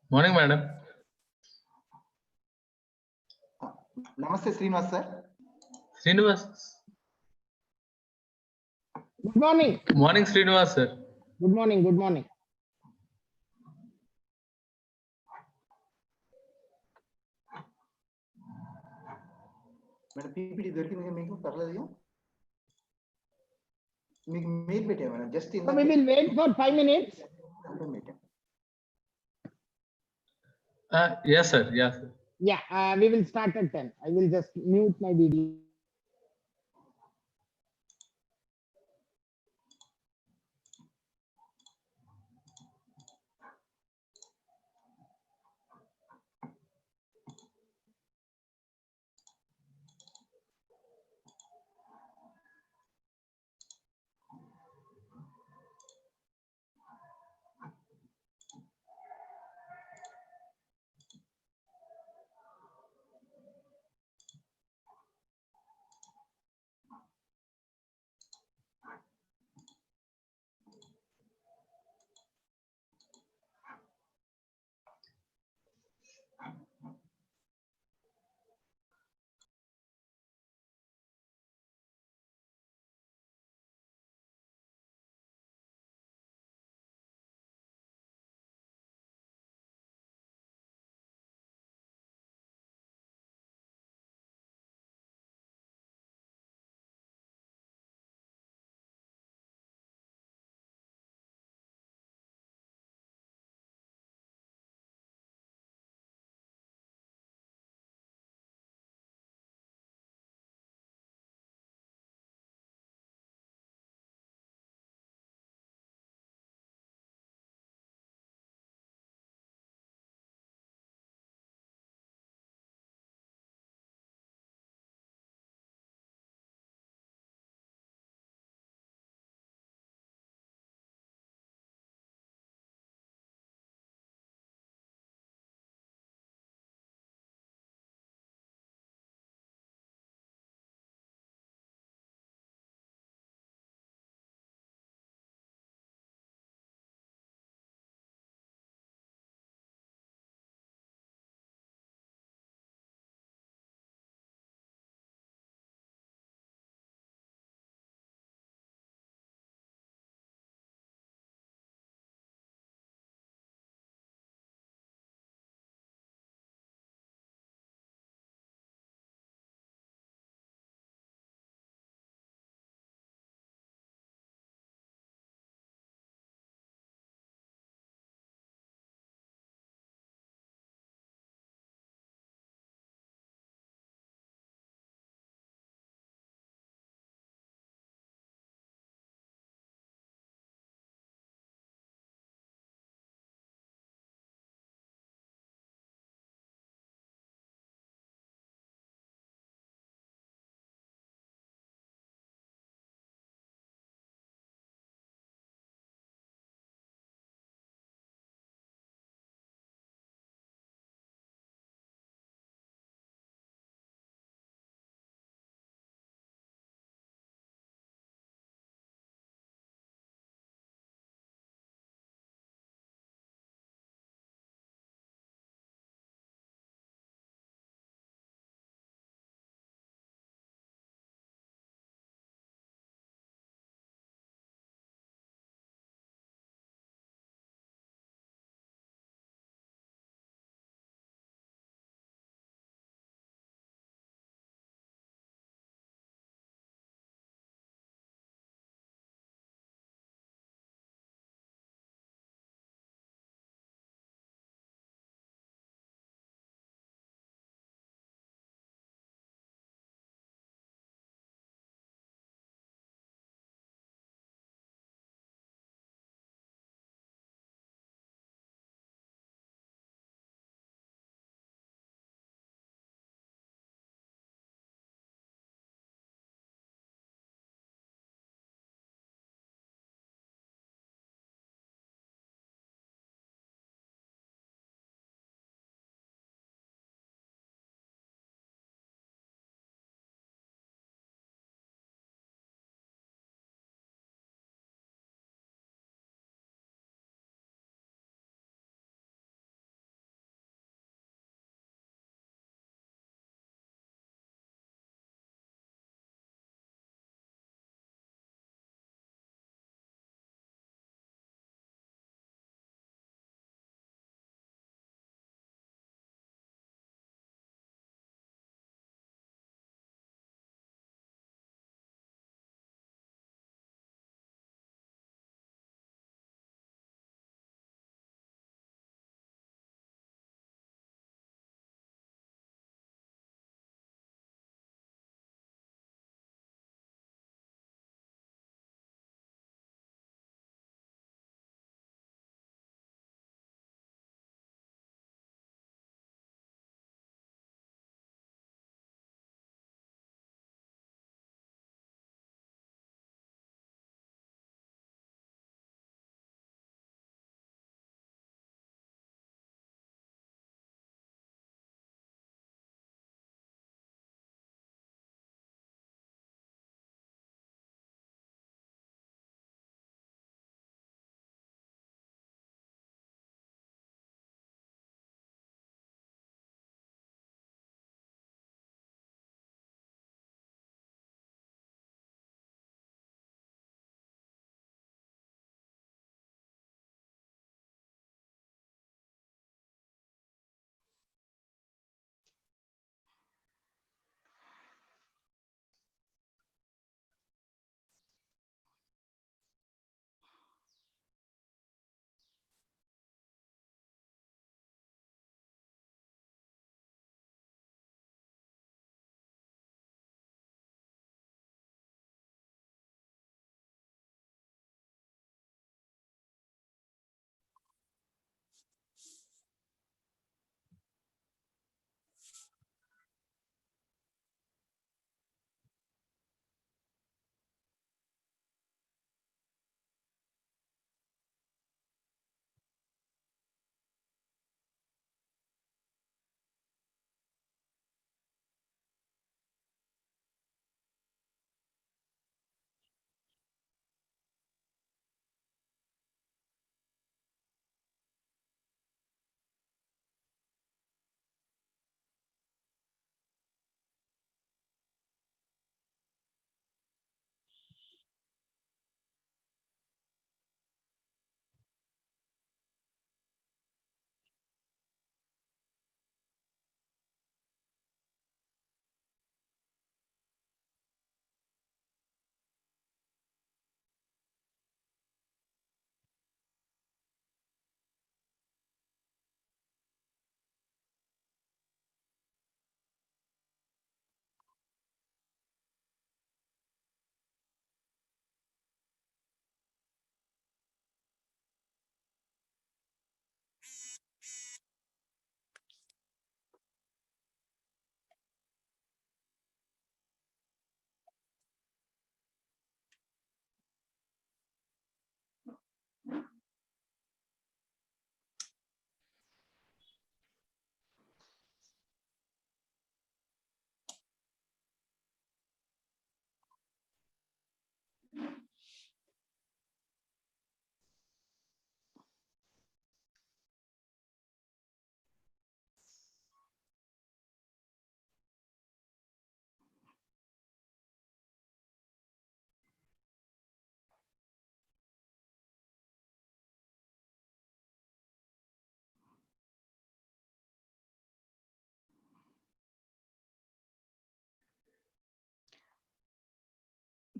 Morning, madam. Namaste, Srinivas sir. Srinivas. Good morning. Morning, Srinivas sir. Good morning. Good morning. Madam, PPT దొరికింది మీకు పర్లేదుగా మీకు mail పెట్టా madam just So we will wait for 5 minutes. Yes, sir. Yes, sir. Yeah, we will start at 10. I will just mute my video.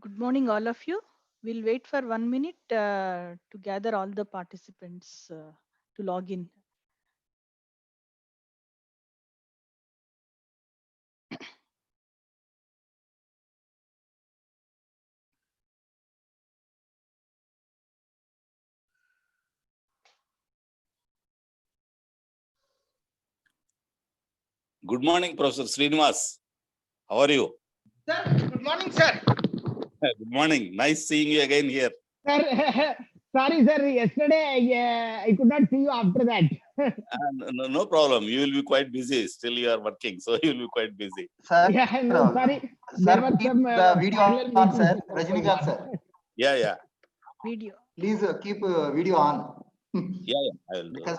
Good morning, all of you. We'll wait for 1 minute to gather all the participants to log in. Good morning, Professor Srinivas. How are you? Sir, good morning, sir. Good morning. Nice seeing you again here. Sir, sorry, sir. Yesterday, I could not see you after that. No problem. You will be quite busy. Still, you are working, so you will be quite busy. Sir, Yeah, no, sorry. There sir, was keep some the video parallel on, meetings sir. that were going Rajinikanth, on. sir. Yeah. Video. Please keep video on. Yeah. I will do. Because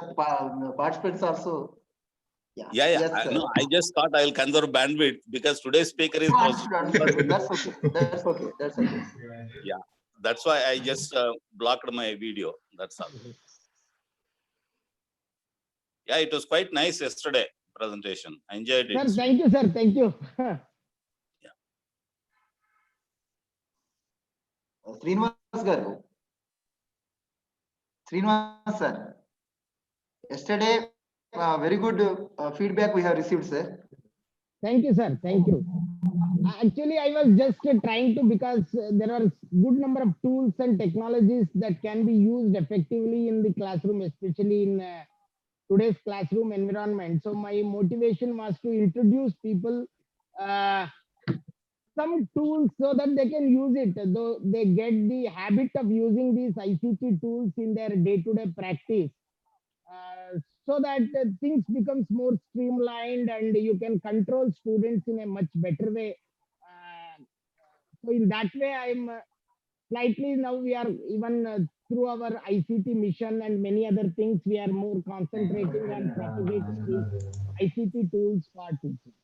participants also. Yeah. Yeah. Yes, sir. I just thought I will conserve bandwidth because today's speaker is Professor Understood. Srinivas. That's okay. That's okay. That's okay. Yeah. That's why I just blocked my video. That's all. Yeah, it was quite nice yesterday presentation. I enjoyed it. Sir, thank you, sir. Thank you. Srinivas garu. Srinivas sir. Yesterday, very good feedback we have received, sir. Thank you, sir. Thank you. Actually, I was just trying to, because there are good number of tools and technologies that can be used effectively in the classroom, especially in today's classroom environment. So my motivation was to introduce people some tools so that they can use it, though they get the habit of using these ICT tools in their day-to-day practice, so that things becomes more streamlined and you can control students in a much better way. So in that way, I'm slightly now we are even through our ICT mission and many other things, we are more concentrating on propagating these ICT tools for teaching.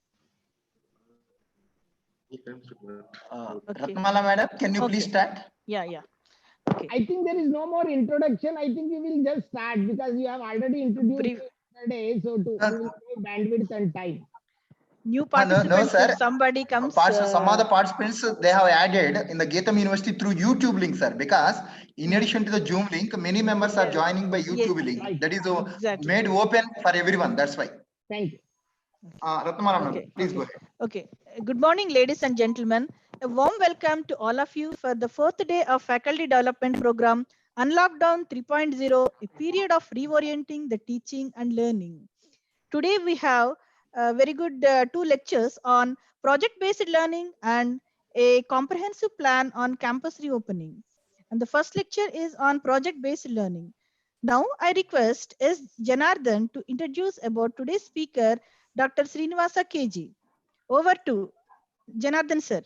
Okay. Ratnamala madam, can you please start? Yeah. Okay. I think there is no more introduction. I think we will just start because you have already introduced Brief. me yesterday. So we will save bandwidth and time. New No, participants, sir. if somebody comes. Some of the participants they have added in the Getam University through YouTube link, sir. Because in addition to the Zoom link, many members are joining by YouTube link. Right. That is Exactly. made open for everyone. That's why. Thank you. Ratnamala madam, Okay, please go ahead. Okay. Good morning, ladies and gentlemen. A warm welcome to all of you for the fourth day of Faculty Development Program, Unlockdown 3.0, a period of reorienting the teaching and learning. Today we have very good two lectures on project-based learning and a comprehensive plan on campus reopening. And the first lecture is on project-based learning. Now I request S. Janardhan to introduce about today's speaker, Dr. Srinivasa KG. Over to Janardhan sir.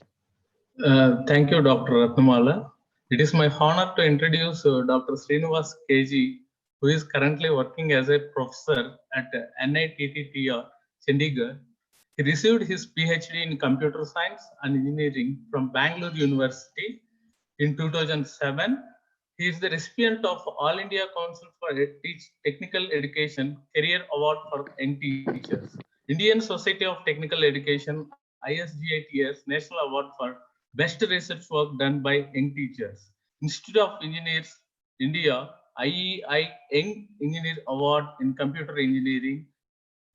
Thank you, Dr. Ratnamala. It is my honor to introduce Dr. Srinivas KG, who is currently working as a professor at NITTR, Chandigarh. He received his PhD in Computer Science and Engineering from Bangalore University in 2007. He is the recipient of All India Council for Technical Education Career Award for Young Teachers, Indian Society of Technical Education ISGITS National Award for Best Research Work Done by Young Teachers, Institute of Engineers India IEI Young Engineer Award in Computer Engineering,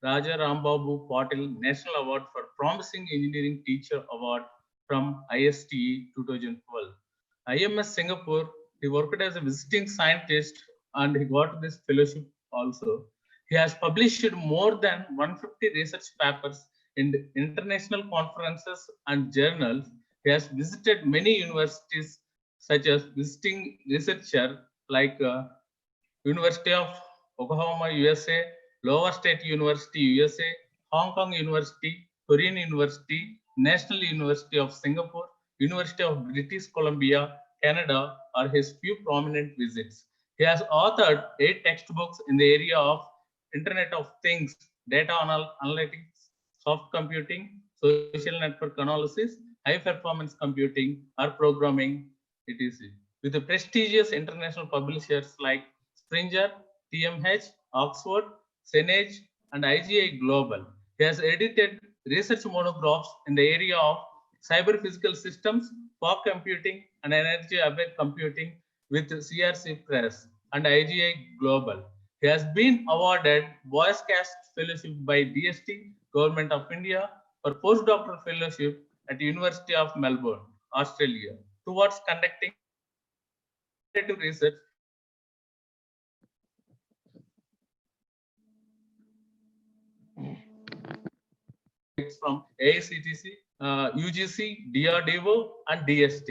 Raja Rambabu Patil National Award for Promising Engineering Teacher Award from ISTE 2012. IMS Singapore, he worked as a visiting scientist and he got this fellowship also. He has published more than 150 research papers in international conferences and journals. He has visited many universities such as visiting researcher like University of Oklahoma, USA, Iowa State University, USA, Hong Kong University, Korean University, National University of Singapore, University of British Columbia, Canada are his few prominent visits. He has authored 8 textbooks in the area of Internet of Things, data analytics, soft computing, social network analysis, high performance computing, or programming, etc. With the prestigious international publishers like Springer, TMH, Oxford, Senage, and IGI Global. He has edited research monographs in the area of cyber physical systems, fog computing, and energy-aware computing with CRC Press and IGI Global. He has been awarded Voicecast Fellowship by DST, Government of India, for postdoctoral fellowship at University of Melbourne, Australia, towards conducting research from AICTC, UGC, DRDO, and DST.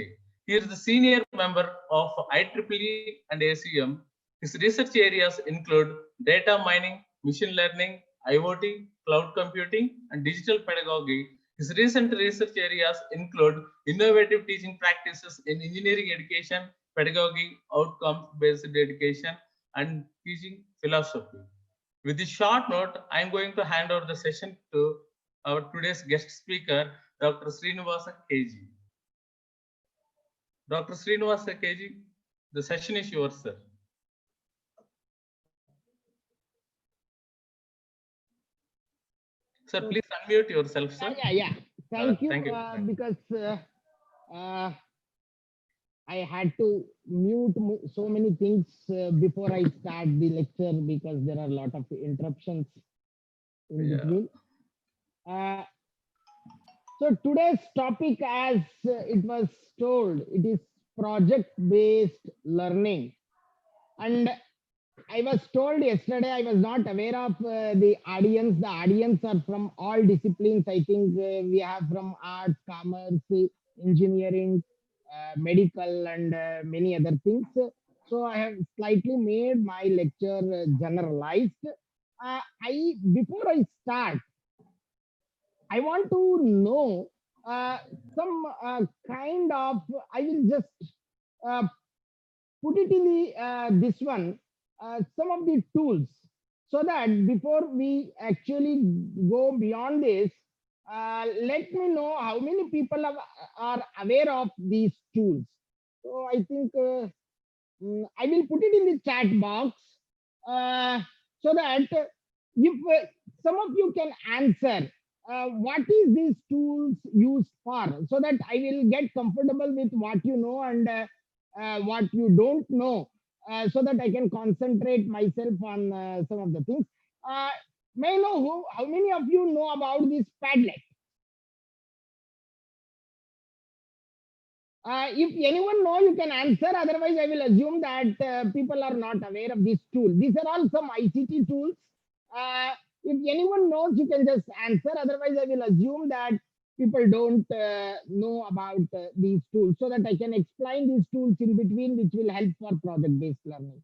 He is the senior member of IEEE and ACM. His research areas include data mining, machine learning, IoT, cloud computing, and digital pedagogy. His recent research areas include innovative teaching practices in engineering education, pedagogy, outcomes-based education, and teaching philosophy. With this short note, I'm going to hand over the session to our today's guest speaker, Dr. Srinivasa KG. Dr. Srinivasa KG, the session is yours, sir. Sir, please unmute yourself, sir. Yeah. Thank you. Thank you. Because I had to mute so many things before I start the lecture because there are a lot of interruptions in between. So today's topic, as it was told, it is project-based learning. And I was told yesterday, I was not aware of the audience. The audience are from all disciplines. I think we have from arts, commerce, engineering, medical, and many other things. So I have slightly made my lecture generalized. Before I start, I want to know some kind of, I will just put it in the this one, some of the tools, so that before we actually go beyond this, let me know how many people are aware of these tools. So I think I will put it in the chat box so that if some of you can answer what is these tools used for, so that I will get comfortable with what you know and what you don't know, so that I can concentrate myself on some of the things. May I know how many of you know about this Padlet? If anyone know, you can answer. Otherwise, I will assume that people are not aware of this tool. These are all some ICT tools. If anyone knows, you can just answer. Otherwise, I will assume that people don't know about these tools, so that I can explain these tools in between, which will help for project-based learning.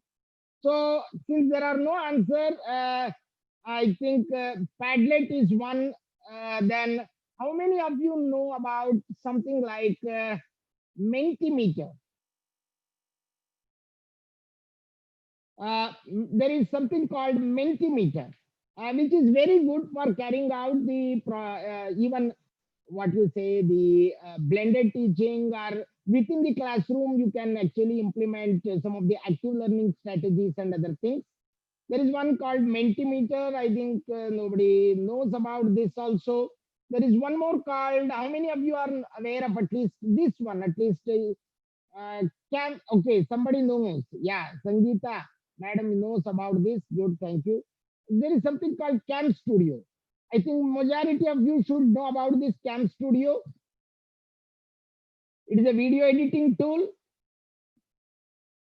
So since there are no answer, I think Padlet is one. Then how many of you know about something like Mentimeter? There is something called Mentimeter, which is very good for carrying out the even what you say, the blended teaching, or within the classroom you can actually implement some of the active learning strategies and other things. There is one called Mentimeter. I think nobody knows about this also. There is one more called, how many of you are aware of at least this one? At least okay, somebody knows. Yeah, Sangeeta, madam knows about this. Good, thank you. There is something called Cam Studio. I think majority of you should know about this Cam Studio. It is a video editing tool.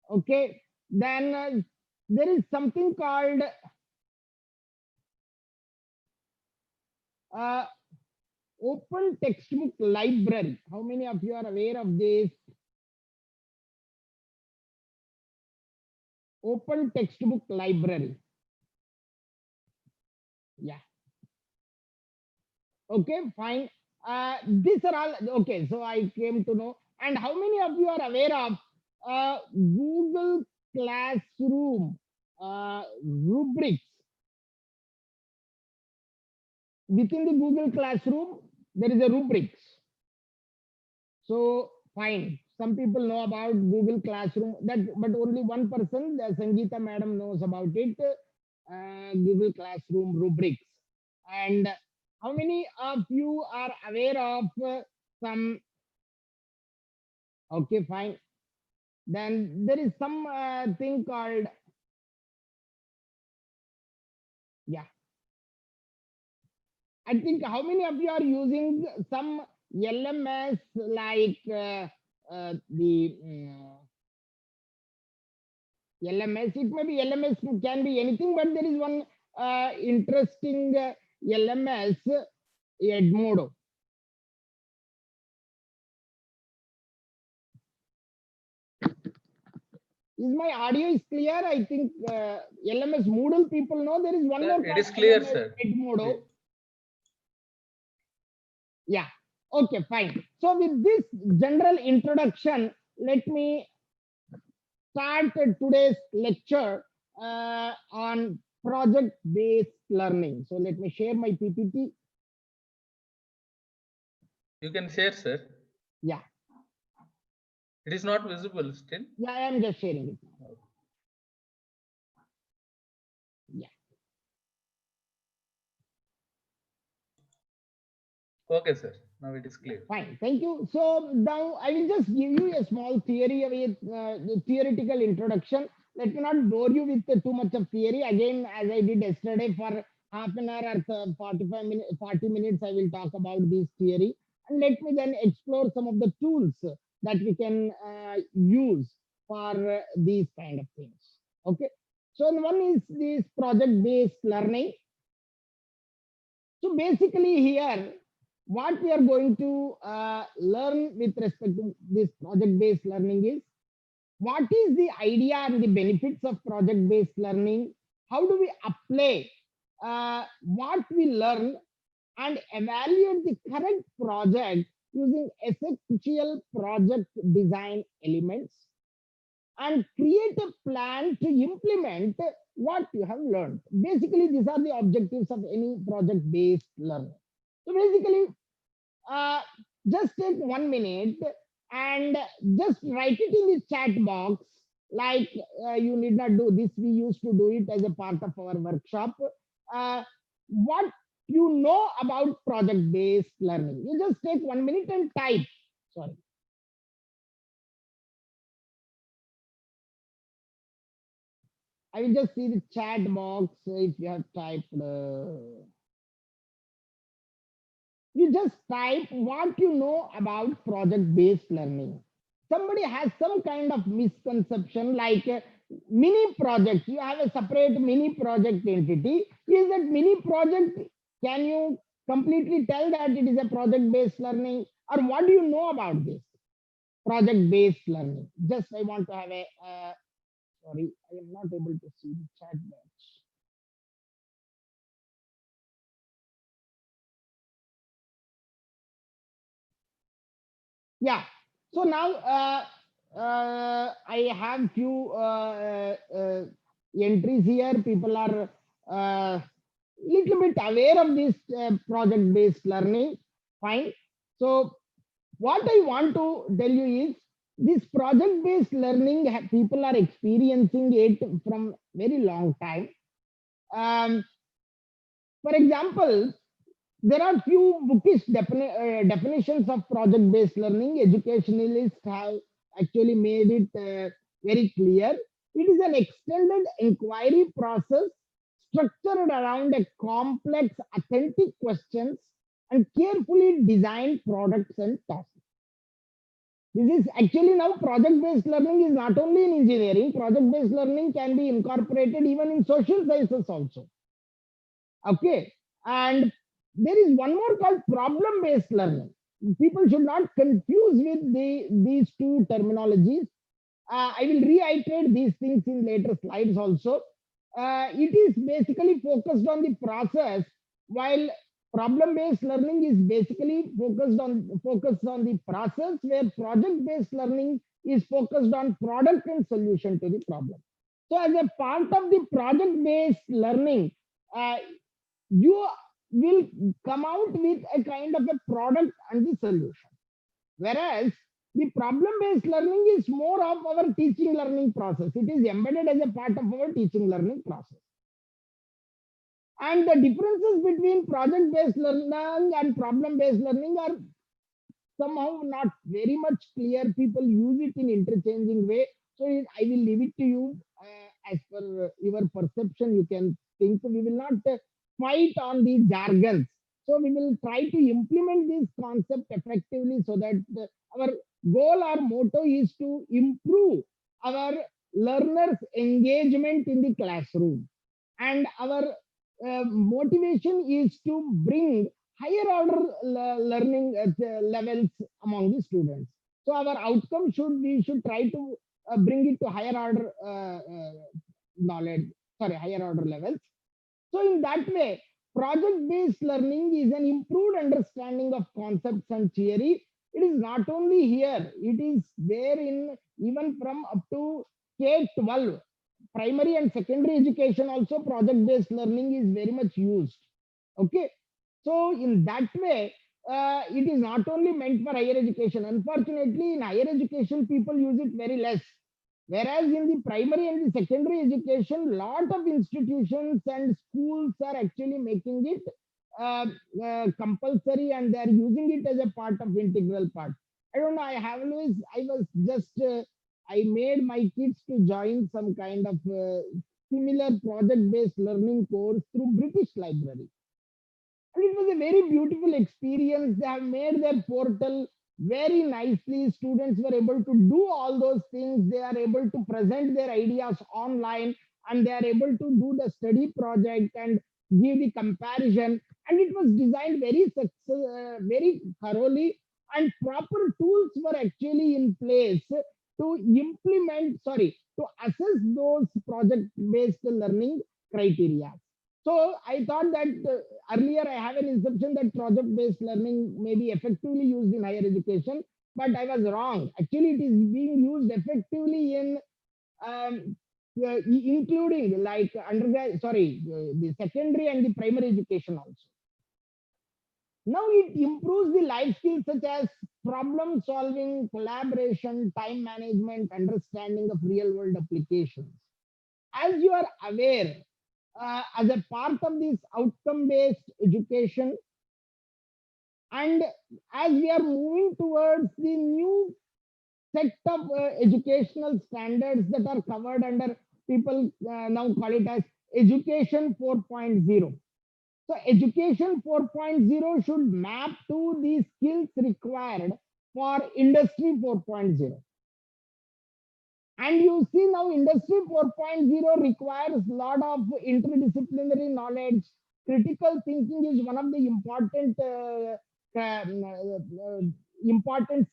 Okay, then there is something called Open Textbook Library. How many of you are aware of this? Open Textbook Library. Yeah. Okay, fine. These are all, okay, so I came to know. And how many of you are aware of Google Classroom rubrics? Within the Google Classroom, there is a rubrics. So fine, some people know about Google Classroom, but only one person, Sangeeta madam, knows about it, Google Classroom rubrics. And how many of you are aware of some, okay, fine. Then there is some thing called, yeah. I think how many of you are using some LMS like the LMS? It may be LMS, can be anything, but there is one interesting LMS, Edmodo. Is my audio is clear? I think LMS Moodle people know there is one Sir, more. it is clear, LMS sir. Edmodo. Yeah. Okay, fine. So with this general introduction, let me start today's lecture on project-based learning. So let me share my PPT. You can share, sir. Yeah. It is not visible still. Yeah, I am just sharing it. Yeah. Okay, sir. Now it is clear. Fine, thank you. So now I will just give you a small theory with theoretical introduction. Let me not bore you with too much of theory. Again, as I did yesterday, for half an hour or 45 minutes, 40 minutes, I will talk about this theory. And let me then explore some of the tools that we can use for these kind of things. Okay. So one is this project-based learning. So basically here, what we are going to learn with respect to this project-based learning is, what is the idea and the benefits of project-based learning? How do we apply what we learn and evaluate the current project using essential project design elements, and create a plan to implement what you have learned. Basically, these are the objectives of any project-based learning. So basically, just take 1 minute and just write it in the chat box. Like you need not do this. We used to do it as a part of our workshop. What you know about project-based learning. You just take 1 minute and type. Sorry. I will just see the chat box if you have typed. You just type what you know about project-based learning. Somebody has some kind of misconception like mini project. You have a separate mini project entity. Is that mini project, can you completely tell that it is a project-based learning? Or what do you know about this project-based learning? Just I want to have a, sorry, I am not able to see the chat box. Yeah. So now I have few entries here. People are little bit aware of this project-based learning. Fine. So what I want to tell you is, this project-based learning, people are experiencing it from very long time. For example, there are few bookish definitions of project-based learning. Educationalists have actually made it very clear. It is an extended inquiry process structured around a complex, authentic questions and carefully designed products and tasks. This is actually now project-based learning is not only in engineering. Project-based learning can be incorporated even in social sciences also. Okay, and there is one more called problem-based learning. People should not confuse with these two terminologies. I will reiterate these things in later slides also. It is basically focused on the process, while problem-based learning is basically focused on the process, where project-based learning is focused on product and solution to the problem. So as a part of the project-based learning, you will come out with a kind of a product and the solution. Whereas the problem-based learning is more of our teaching learning process. It is embedded as a part of our teaching learning process. And the differences between project-based learning and problem-based learning are somehow not very much clear. People use it in interchanging way. So I will leave it to you as per your perception. You can think. We will not fight on these jargons. So we will try to implement this concept effectively so that our goal, our motto is to improve our learners' engagement in the classroom. And our motivation is to bring higher order learning levels among the students. So our outcome we should try to bring it to higher order knowledge, sorry, higher order levels. So in that way, project-based learning is an improved understanding of concepts and theory. It is not only here, it is there in even from up to K-12, primary and secondary education also project-based learning is very much used. Okay. So in that way, it is not only meant for higher education. Unfortunately, in higher education, people use it very less. Whereas in the primary and the secondary education, lot of institutions and schools are actually making it compulsory, and they are using it as a part of integral part. I don't know. I was just, I made my kids to join some kind of similar project-based learning course through British Library. And it was a very beautiful experience. They have made their portal very nicely. Students were able to do all those things. They are able to present their ideas online, and they are able to do the study project and give the comparison. And it was designed very thoroughly, and proper tools were actually in place to to assess those project-based learning criteria. So I thought that earlier I have an inception that project-based learning may be effectively used in higher education, but I was wrong. Actually, it is being used effectively in including like the secondary and the primary education also. Now it improves the life skills such as problem solving, collaboration, time management, understanding of real world applications. As you are aware, as a part of this outcome-based education, and as we are moving towards the new set of educational standards that are covered under, people now call it as education 4.0. So education 4.0 should map to the skills required for industry 4.0. And you see now industry 4.0 requires a lot of interdisciplinary knowledge. Critical thinking is one of the important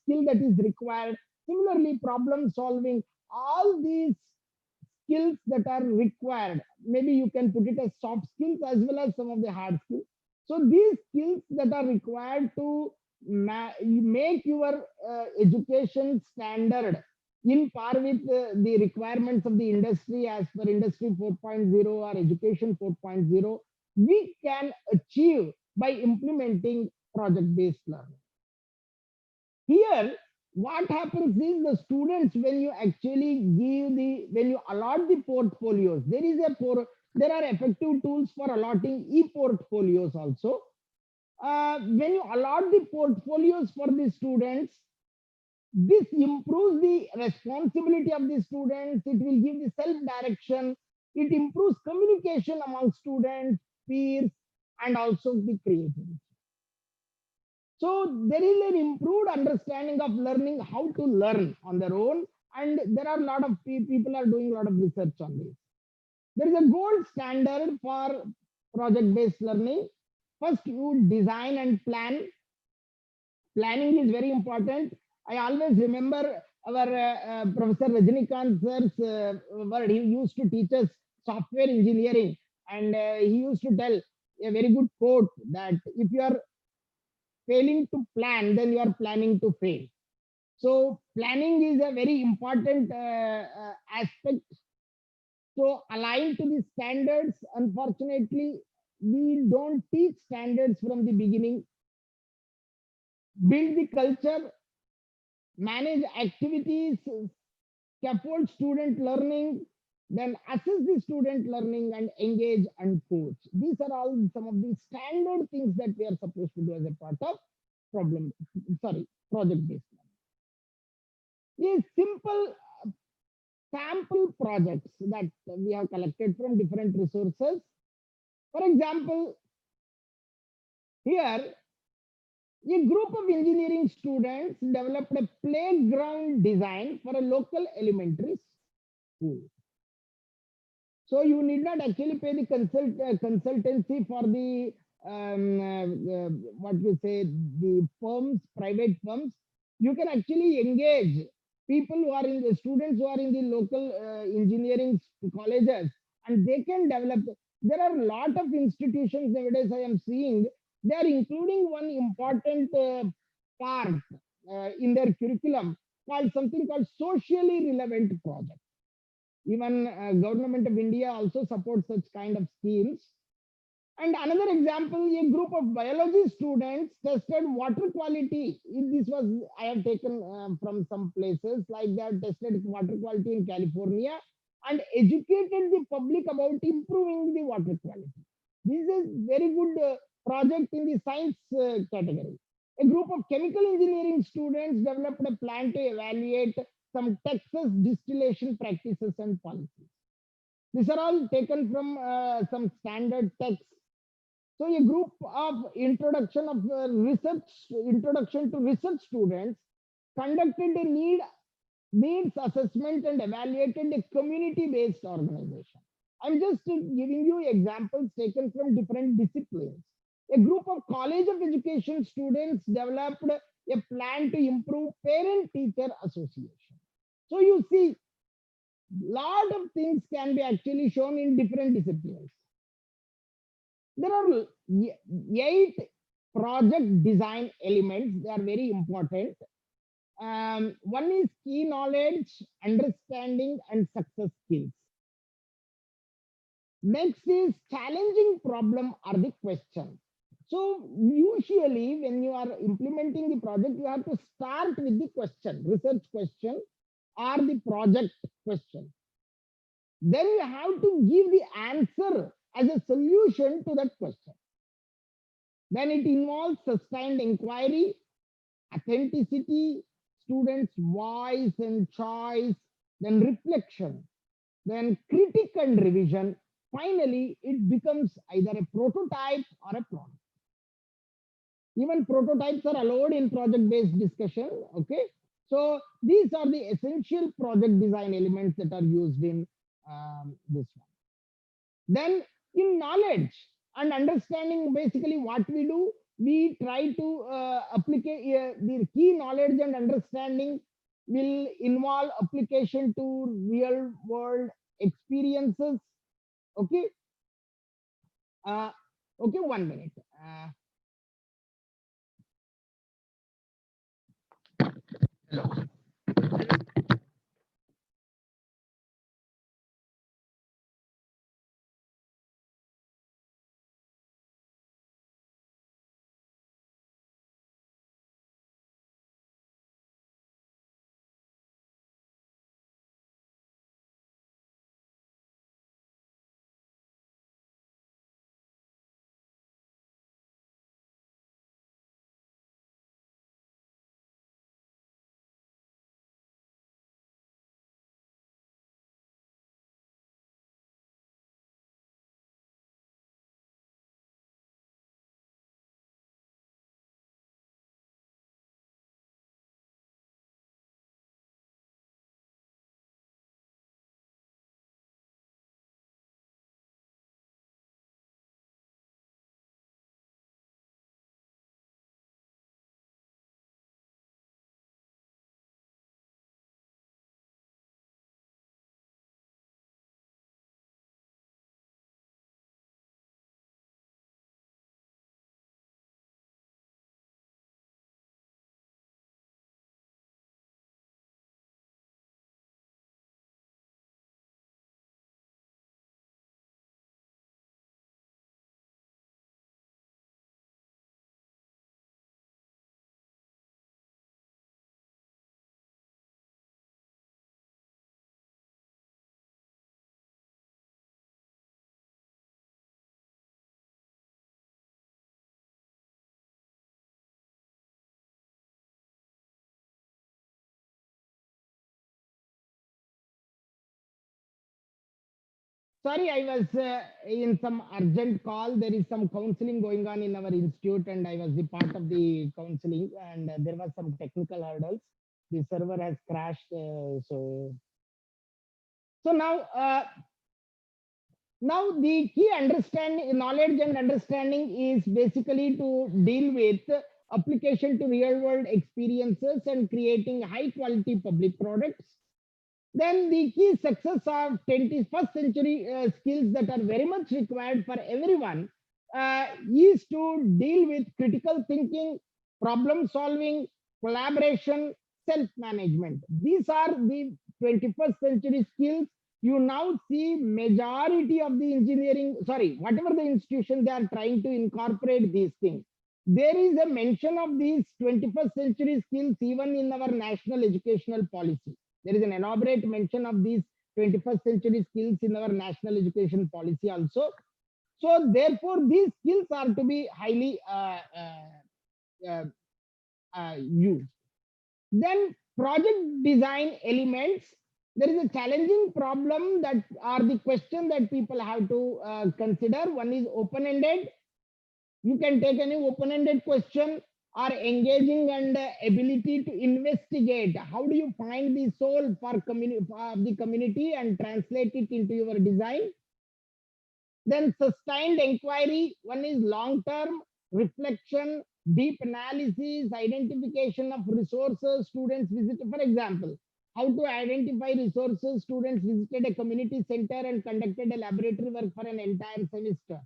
skill that is required. Similarly, problem solving, all these skills that are required. Maybe you can put it as soft skills as well as some of the hard skills. So these skills that are required to make your education standard in par with the requirements of the industry as per industry 4.0 or education 4.0, we can achieve by implementing project-based learning. Here, what happens is the students, when you actually when you allot the portfolios, there are effective tools for allotting e-portfolios also. When you allot the portfolios for the students, this improves the responsibility of the students. It will give the self-direction. It improves communication among students, peers, and also the creativity. So there is an improved understanding of learning, how to learn on their own. And there are a lot of people are doing a lot of research on this. There is a gold standard for project-based learning. First, you design and plan. Planning is very important. I always remember our Professor Rajnikant sir's word. He used to teach us software engineering, and he used to tell a very good quote that if you are failing to plan, then you are planning to fail. So planning is a very important aspect. So aligned to the standards, unfortunately, we don't teach standards from the beginning. Build the culture, manage activities, scaffold student learning, then assess the student learning and engage and coach. These are all some of the standard things that we are supposed to do as a part of project based learning. Is simple sample projects that we have collected from different resources. For example, here a group of engineering students developed a playground design for a local elementary school. So you need not actually pay the consultancy for the what we say, the firms, private firms. You can actually engage people who are in the students who are in the local engineering colleges, and they can develop. There are a lot of institutions nowadays I am seeing. They are including one important part in their curriculum called something called socially relevant project. Even government of India also supports such kind of schemes. And another example, a group of biology students tested water quality. This was, I have taken from some places, like they have tested water quality in California and educated the public about improving the water quality. This is very good project in the science category. A group of chemical engineering students developed a plan to evaluate some Texas distillation practices and policies. These are all taken from some standard texts. So a group of introduction to research students conducted a needs assessment and evaluated a community-based organization. I'm just giving you examples taken from different disciplines. A group of College of Education students developed a plan to improve parent-teacher association. So you see, lot of things can be actually shown in different disciplines. There are 8 project design elements. They are very important. One is key knowledge, understanding, and success skills. Next is challenging problem or the question. So usually when you are implementing the project, you have to start with the question, research question or the project question. Then you have to give the answer as a solution to that question. Then it involves sustained inquiry, authenticity, students' voice and choice, then reflection, then critique and revision. Finally, it becomes either a prototype or a product. Even prototypes are allowed in project-based discussion. Okay, so these are the essential project design elements that are used in this one. Then in knowledge and understanding, basically what we do, we try to apply the key knowledge and understanding will involve application to real world experiences. Okay. Okay, 1 minute. Hello. Sorry, I was in some urgent call. There is some counseling going on in our institute, and I was the part of the counseling, and there was some technical hurdles. The server has crashed, so now the key understanding, knowledge and understanding is basically to deal with application to real world experiences and creating high quality public products. Then the key success of 21st century skills that are very much required for everyone is to deal with critical thinking, problem solving, collaboration, self-management. These are the 21st century skills. You now see majority of the engineering, whatever the institution, they are trying to incorporate these things. There is a mention of these 21st century skills even in our national educational policy. There is an elaborate mention of these 21st century skills in our national education policy also. So therefore, these skills are to be highly used. Then project design elements. There is a challenging problem that are the question that people have to consider. One is open-ended. You can take any open-ended question, or engaging and ability to investigate. How do you find the soul for the community and translate it into your design? Then sustained inquiry. One is long-term reflection, deep analysis, identification of resources students visit. For example, how to identify resources. Students visited a community center and conducted a laboratory work for an entire semester.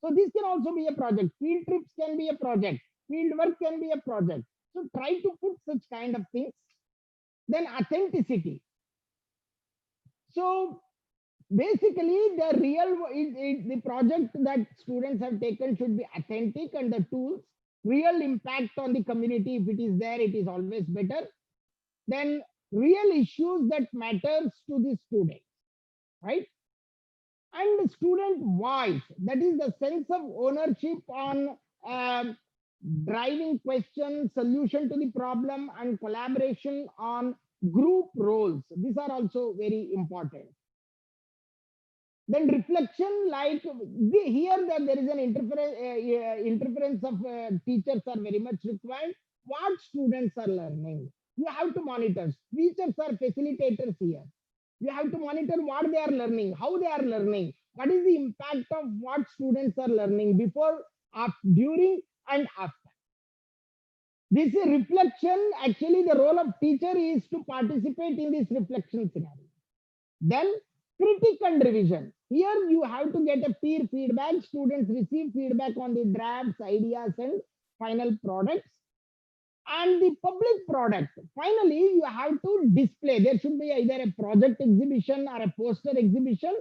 So this can also be a project. Field trips can be a project. Field work can be a project. So try to put such kind of things. Then authenticity. So basically the project that students have taken should be authentic, and the tools, real impact on the community. If it is there, it is always better. Then real issues that matters to the student, right? And the student voice, that is the sense of ownership on driving question, solution to the problem, and collaboration on group roles. These are also very important. Then reflection, like here that there is an interference of teachers are very much required. What students are learning, you have to monitor. Teachers are facilitators here. You have to monitor what they are learning, how they are learning, what is the impact of what students are learning before, during, and after. This is reflection. Actually, the role of teacher is to participate in this reflection scenario. Then critique and revision. Here you have to get a peer feedback. Students receive feedback on the drafts, ideas, and final products. And the public product, finally, you have to display. There should be either a project exhibition or a poster exhibition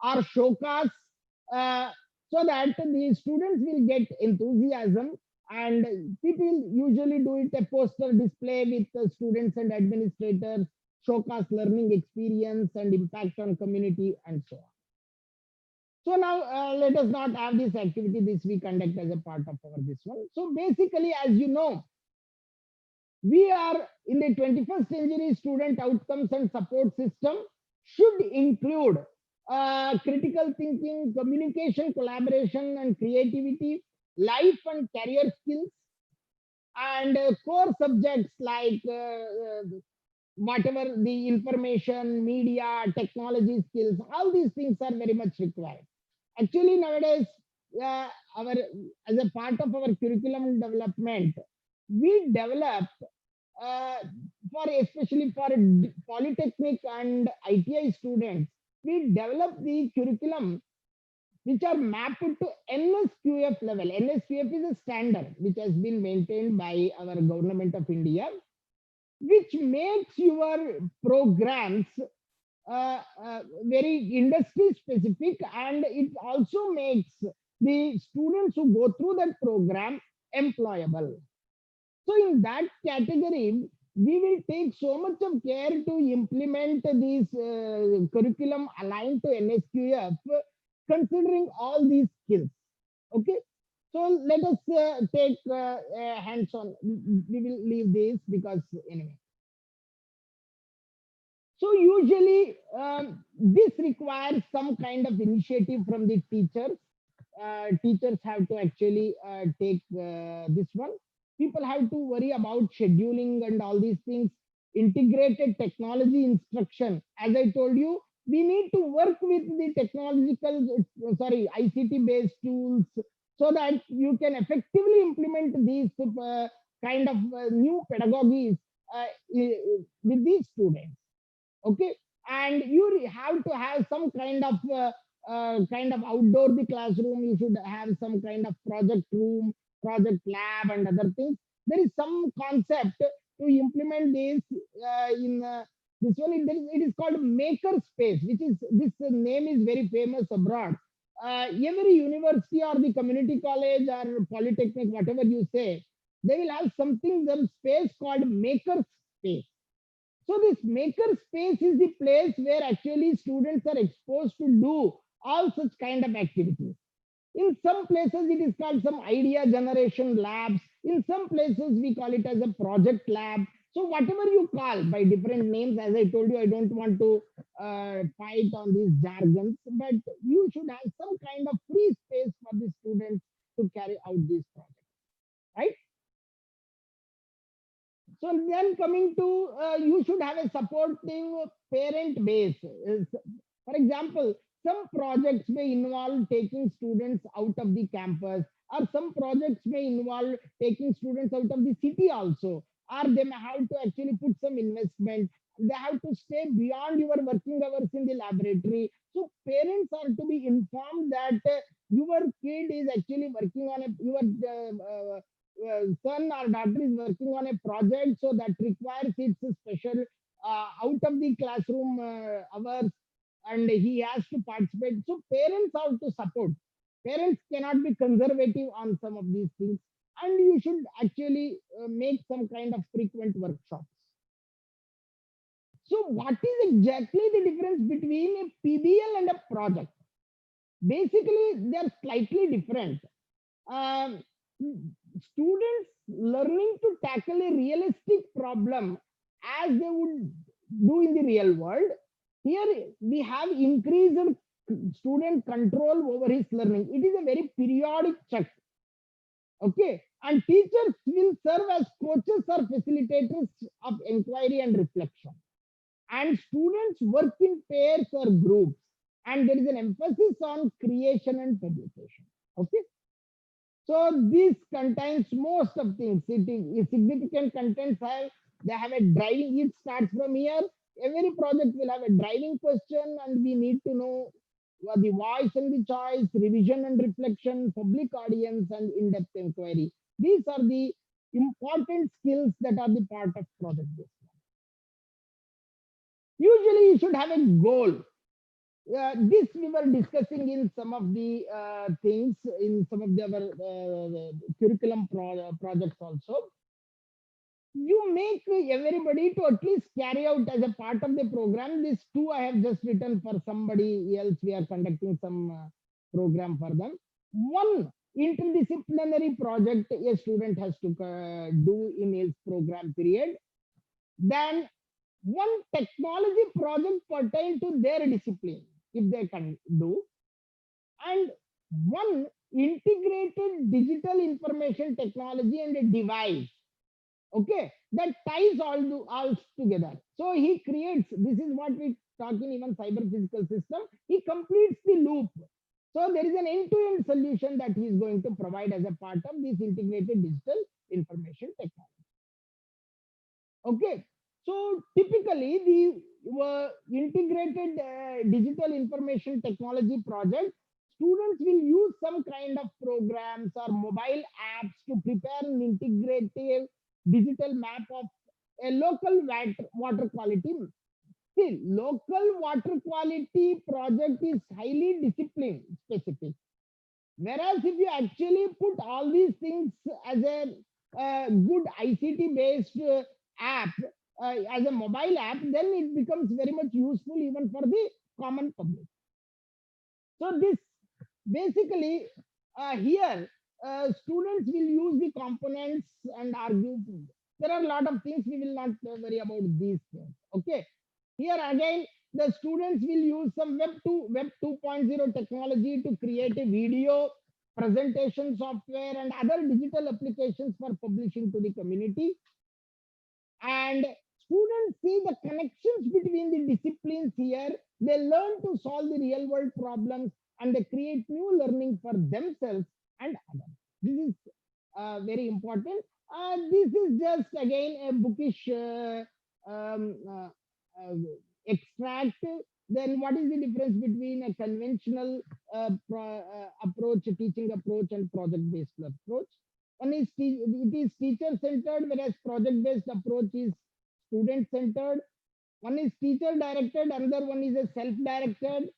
or showcase, so that the students will get enthusiasm. And people usually do it a poster display with the students and administrators, showcase learning experience and impact on community, and so on. So now let us not have this activity this we conduct as a part of our this one. So basically, as you know, we are in the 21st century. Student outcomes and support system should include critical thinking, communication, collaboration, and creativity, life and career skills, and core subjects like whatever the information, media, technology skills. All these things are very much required. Actually, nowadays, as a part of our curriculum development, we develop especially for polytechnic and ITI students, we develop the curriculum which are mapped to NSQF level. NSQF is a standard which has been maintained by our government of India, which makes your programs very industry specific, and it also makes the students who go through that program employable. So in that category, we will take so much of care to implement this curriculum aligned to NSQF, considering all these skills. Okay. So let us take hands-on. We will leave this because anyway. So usually this requires some kind of initiative from the teachers. Teachers have to actually take this one. People have to worry about scheduling and all these things. Integrated technology instruction. As I told you, we need to work with the technological, ICT based tools so that you can effectively implement these kind of new pedagogies with these students. Okay, and you have to have some kind of outdoor the classroom. You should have some kind of project room, project lab, and other things. There is some concept to implement this in this one. It is called maker space, which is this name is very famous abroad. Every university or the community college or polytechnic, whatever you say, they will have something, some space called maker space. So this maker space is the place where actually students are exposed to do all such kind of activities. In some places, it is called some idea generation labs. In some places, we call it as a project lab. So whatever you call by different names, as I told you, I don't want to fight on these jargons, but you should have some kind of free space for the students to carry out these projects, right? So then coming to, you should have a supporting parent base. For example, some projects may involve taking students out of the campus, or some projects may involve taking students out of the city also, or they may have to actually put some investment. They have to stay beyond your working hours in the laboratory. So parents are to be informed that your kid is actually working on your son or daughter is working on a project, so that requires its special out of the classroom hours, and he has to participate. So parents have to support. Parents cannot be conservative on some of these things, and you should actually make some kind of frequent workshops. So what is exactly the difference between a PBL and a project? Basically, they are slightly different. Um, Students learning to tackle a realistic problem as they would do in the real world. Here we have increased student control over his learning. It is a very periodic check. Okay, and teachers will serve as coaches or facilitators of inquiry and reflection. And students work in pairs or groups. And there is an emphasis on creation and publication. Okay. So this contains most of things. Significant contents they have a driving, it starts from here. Every project will have a driving question, and we need to know what the voice and the choice, revision and reflection, public audience, and in-depth inquiry. These are the important skills that are the part of project based. Usually you should have a goal. This we were discussing in some of the things in some of our curriculum projects also. You make everybody to at least carry out as a part of the program. These two I have just written for somebody else. We are conducting some program for them. One interdisciplinary project a student has to do in his program period. Then one technology project pertain to their discipline, if they can do, and one integrated digital information technology and a device, okay, that ties all together. So he creates, this is what we talk in even cyber physical system, he completes the loop. So there is an end-to-end solution that he is going to provide as a part of this integrated digital information technology. Okay, so typically the integrated digital information technology project, students will use some kind of programs or mobile apps to prepare an integrative digital map of a local water quality. See, local water quality project is highly discipline specific. Whereas if you actually put all these things as a good ICT based app, as a mobile app, then it becomes very much useful even for the common public. So this basically here students will use the components and argue. There are a lot of things, we will not worry about these things. Okay. Here again, the students will use some Web 2.0 technology to create a video presentation software and other digital applications for publishing to the community. And students see the connections between the disciplines here. They learn to solve the real world problems and they create new learning for themselves and others. This is very important. This is just again a bookish extract. Then what is the difference between a conventional approach, teaching approach, and project-based approach? One is it is teacher-centered, whereas project-based approach is student-centered. One is teacher-directed, another one is a self-directed.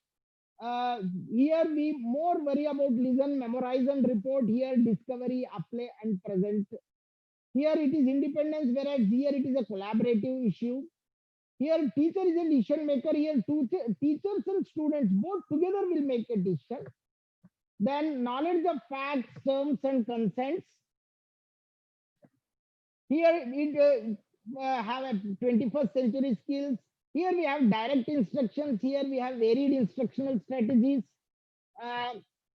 Here we more worry about listen, memorize, and report. Here discovery, apply, and present. Here it is independence, whereas here it is a collaborative issue. Here teacher is a decision maker. Here teachers and students both together will make a decision. Then knowledge of facts, terms, and consents. Here it have a 21st century skills. Here we have direct instructions. Here we have varied instructional strategies.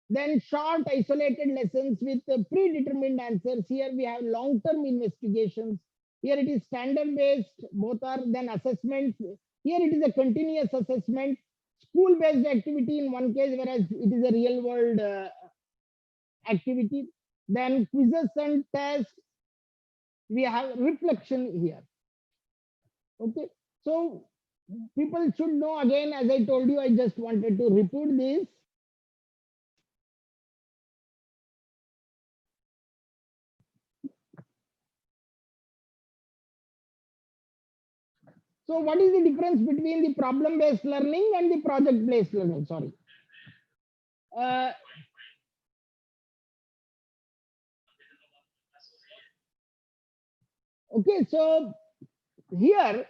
Then short isolated lessons with predetermined answers. Here we have long-term investigations. Here it is standard-based, both are then assessments. Here it is a continuous assessment, school-based activity in one case, whereas it is a real-world activity. Then quizzes and tests. We have reflection here. Okay, so people should know, again, as I told you, I just wanted to repeat this. So what is the difference between the problem-based learning and the project-based learning? Sorry. Okay, so here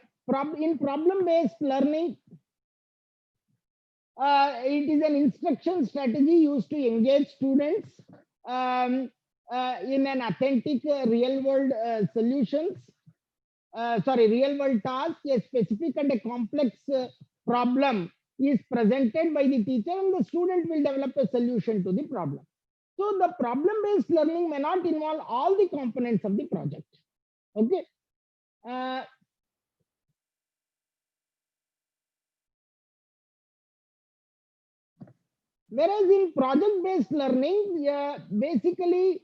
in problem-based learning, it is an instruction strategy used to engage students in an authentic real-world solutions. Real-world task. A specific and a complex problem is presented by the teacher, and the student will develop a solution to the problem. So the problem-based learning may not involve all the components of the project. Okay. Whereas in project-based learning, basically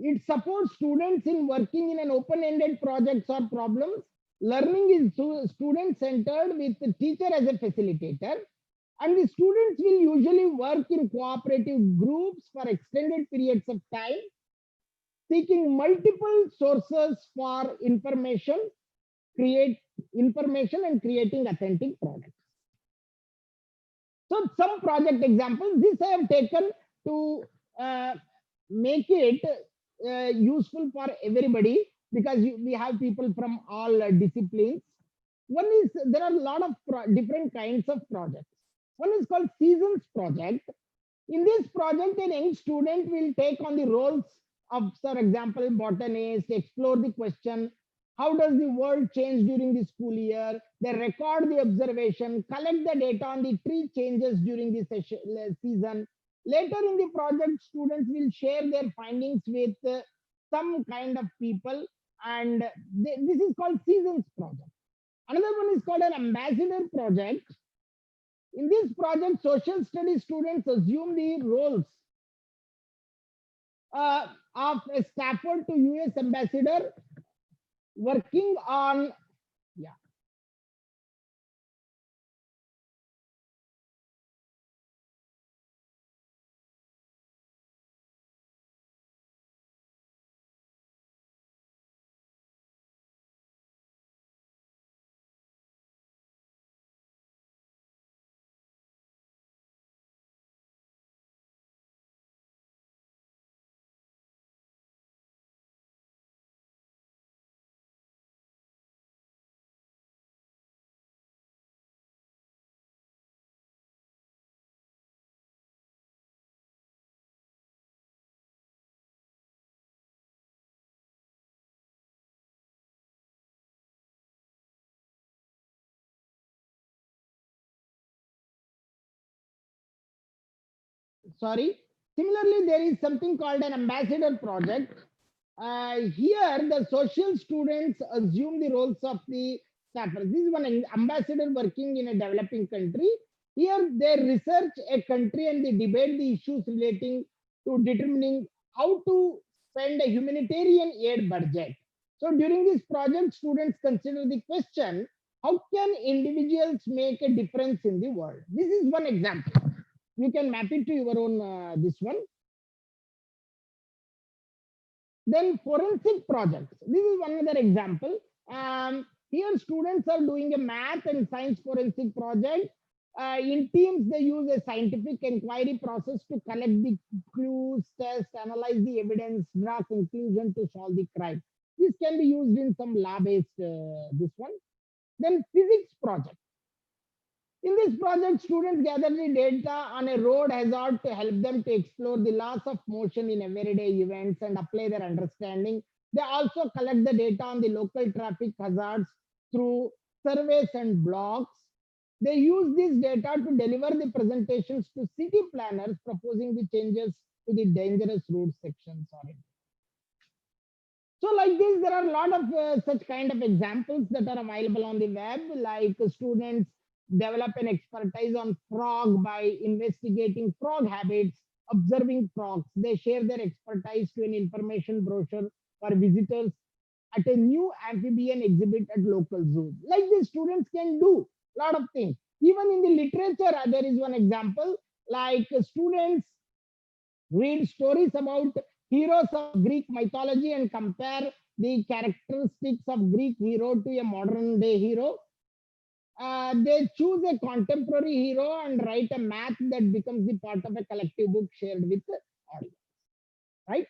it supports students in working in an open-ended projects or problems. Learning is student-centered with the teacher as a facilitator. And the students will usually work in cooperative groups for extended periods of time, seeking multiple sources for information, create information and creating authentic products. So some project examples, this I have taken to make it useful for everybody, because we have people from all disciplines. One is, there are a lot of different kinds of projects. One is called seasons project. In this project, an young student will take on the roles of, for example, botanist, explore the question, how does the world change during the school year? They record the observation, collect the data on the tree changes during the season. Later in the project, students will share their findings with some kind of people, and this is called seasons project. Another one is called an ambassador project. In this project, social studies students assume the roles of a Stafford to US ambassador, working on sorry. Similarly, there is something called an ambassador project. Here, the social students assume the roles of the staffers. This is one ambassador working in a developing country. Here, they research a country and they debate the issues relating to determining how to spend a humanitarian aid budget. So during this project, students consider the question, how can individuals make a difference in the world? This is one example. You can map it to your own, this one. Then forensic projects. This is one other example. Here students are doing a math and science forensic project. In teams, they use a scientific inquiry process to collect the clues, test, analyze the evidence, draw conclusion to solve the crime. This can be used in some lab-based, this one. Then physics project. In this project, students gather the data on a road hazard to help them to explore the laws of motion in everyday events and apply their understanding. They also collect the data on the local traffic hazards through surveys and blogs. They use this data to deliver the presentations to city planners proposing the changes to the dangerous road sections. So like this, there are a lot of such kind of examples that are available on the web, like students develop an expertise on frog by investigating frog habits, observing frogs. They share their expertise to an information brochure for visitors at a new amphibian exhibit at local zoo. Like this, students can do a lot of things. Even in the literature, there is one example, like students read stories about heroes of Greek mythology and compare the characteristics of Greek hero to a modern day hero. They choose a contemporary hero and write a math that becomes the part of a collective book shared with the audience, right?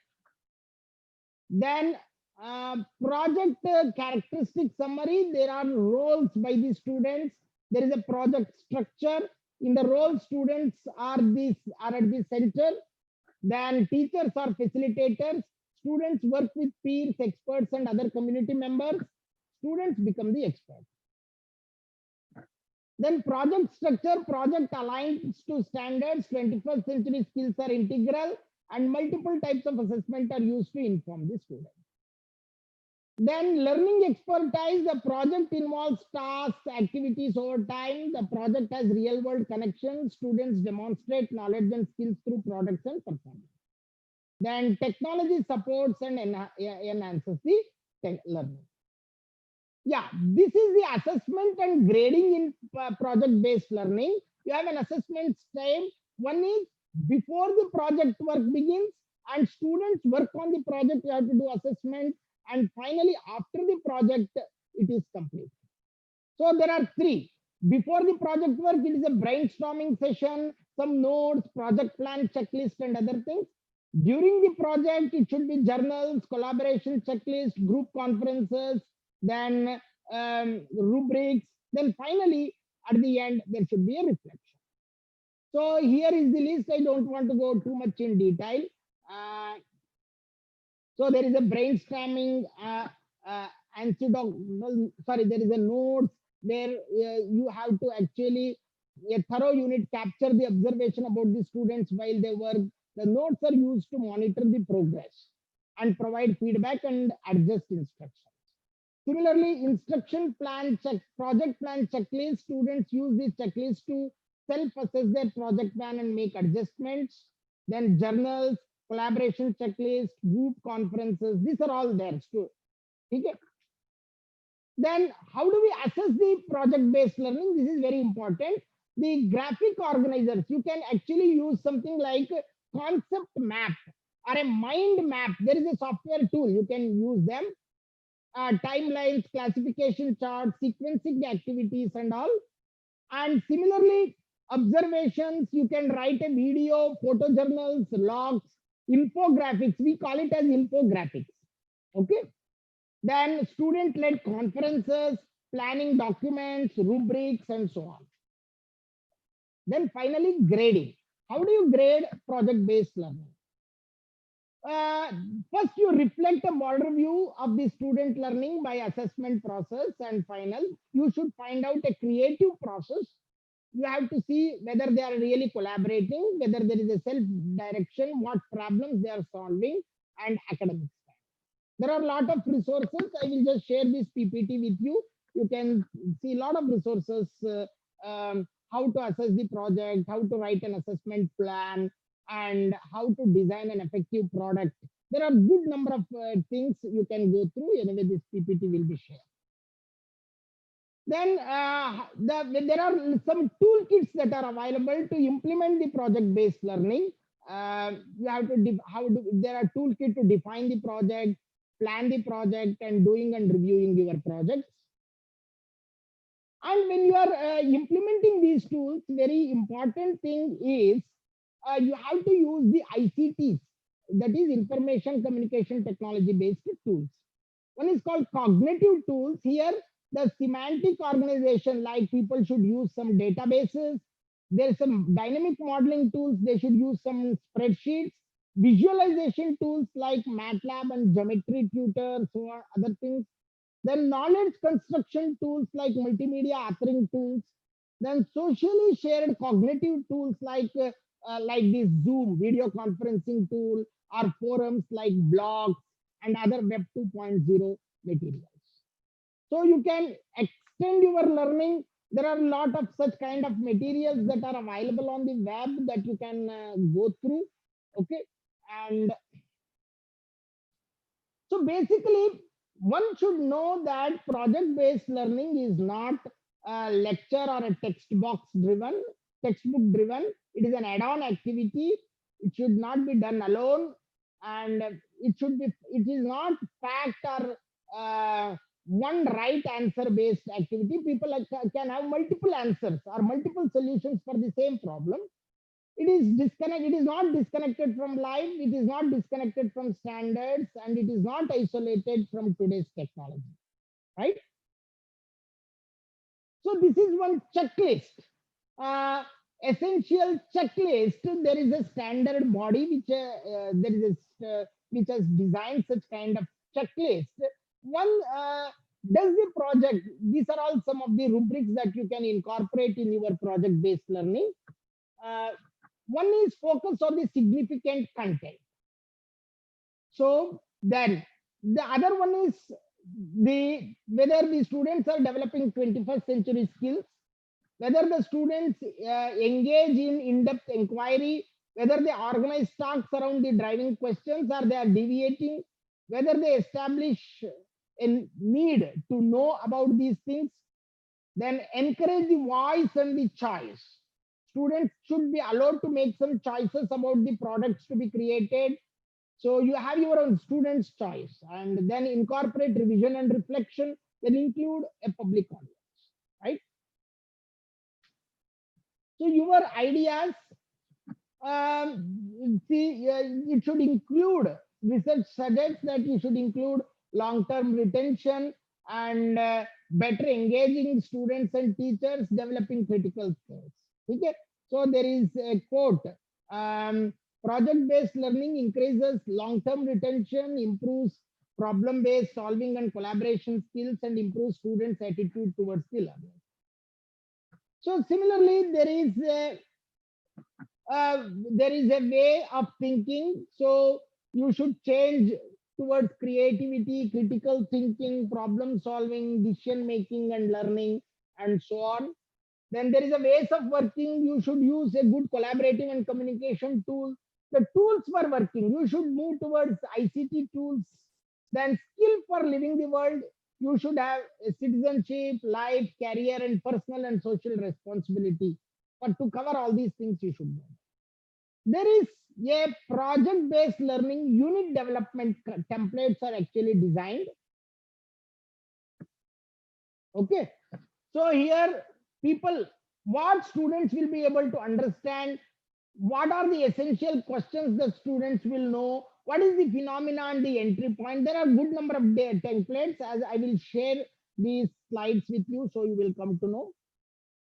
Then project characteristic summary. There are roles by the students. There is a project structure. In the role, students are at the center. Then teachers are facilitators. Students work with peers, experts, and other community members. Students become the experts. Then project structure, project aligns to standards, 21st century skills are integral, and multiple types of assessment are used to inform the student. Then learning expertise, the project involves tasks, activities over time. The project has real world connections. Students demonstrate knowledge and skills through products and performance. Then technology supports and enhances the learning. Yeah, this is the assessment and grading in project-based learning. You have an assessment step. One is before the project work begins and students work on the project, you have to do assessment. And finally, after the project, it is complete. So there are three. Before the project work, it is a brainstorming session, some notes, project plan, checklist, and other things. During the project, it should be journals, collaboration checklist, group conferences, then rubrics. Then finally, at the end, there should be a reflection. So here is the list. I don't want to go too much in detail. So there is a brainstorming, there is a notes where you have to actually, a thorough unit capture the observation about the students while they work. The notes are used to monitor the progress and provide feedback and adjust instructions. Similarly, instruction plan check, project plan checklist, students use this checklist to self-assess their project plan and make adjustments. Then journals, collaboration checklist, group conferences, these are all there. Okay. Then how do we assess the project-based learning? This is very important. The graphic organizers, you can actually use something like concept map or a mind map. There is a software tool, you can use them. Timelines, classification charts, sequencing the activities and all. And similarly, observations, you can write a video, photojournals, logs, infographics. We call it as infographics. Okay. Then student-led conferences, planning documents, rubrics, and so on. Then finally, grading. How do you grade project-based learning? First, you reflect a broader view of the student learning by assessment process, and final, you should find out a creative process you have to see whether they are really collaborating, whether there is a self-direction, what problems they are solving, and academic style. There are a lot of resources. I will just share this PPT with you. You can see a lot of resources, how to assess the project, how to write an assessment plan, and how to design an effective product. There are good number of things you can go through. Anyway, this PPT will be shared. Then there are some toolkits that are available to implement the project-based learning. You have to there are toolkits to define the project, plan the project, and doing and reviewing your projects. And when you are implementing these tools, very important thing is you have to use the ICTs, that is information communication technology based tools. One is called cognitive tools. Here, the semantic organization, like people should use some databases. There's some dynamic modeling tools. They should use some spreadsheets. Visualization tools like MATLAB and Geometry Tutor, so on, other things. Then knowledge construction tools like multimedia authoring tools. Then socially shared cognitive tools like this Zoom video conferencing tool, or forums like blogs and other Web 2.0 materials. So you can extend your learning. There are a lot of such kind of materials that are available on the web that you can go through. Okay. And so basically, one should know that project-based learning is not a lecture or a textbook driven. It is an add-on activity. It should not be done alone, and it is not fact or one right answer based activity. People can have multiple answers or multiple solutions for the same problem. It is not disconnected from life, it is not disconnected from standards, and it is not isolated from today's technology, right? So this is one checklist, essential checklist. There is a standard body which has designed such kind of checklist. One does the project, these are all some of the rubrics that you can incorporate in your project-based learning. One is focus on the significant content. So then the other one is whether the students are developing 21st century skills, whether the students engage in in-depth inquiry, whether they organize talks around the driving questions or they are deviating, whether they establish a need to know about these things, then encourage the voice and the choice. Students should be allowed to make some choices about the products to be created. So you have your own student's choice, and then incorporate revision and reflection, then include a public audience, right? So your ideas, it should include, research suggests that you should include long-term retention and better engaging students and teachers, developing critical skills. Okay, so there is a quote, project-based learning increases long-term retention, improves problem-based solving and collaboration skills, and improves students' attitude towards the learning. So similarly, there is a way of thinking. So you should change towards creativity, critical thinking, problem solving, decision making, and learning, and so on. Then there is a ways of working. You should use a good collaborative and communication tool. The tools for working, you should move towards ICT tools. Then skill for living the world, you should have a citizenship, life, career, and personal and social responsibility. But to cover all these things, you should know. There is a project-based learning unit development templates are actually designed. Okay, so here what students will be able to understand, what are the essential questions the students will know, what is the phenomenon, the entry point. There are good number of templates, as I will share these slides with you, so you will come to know.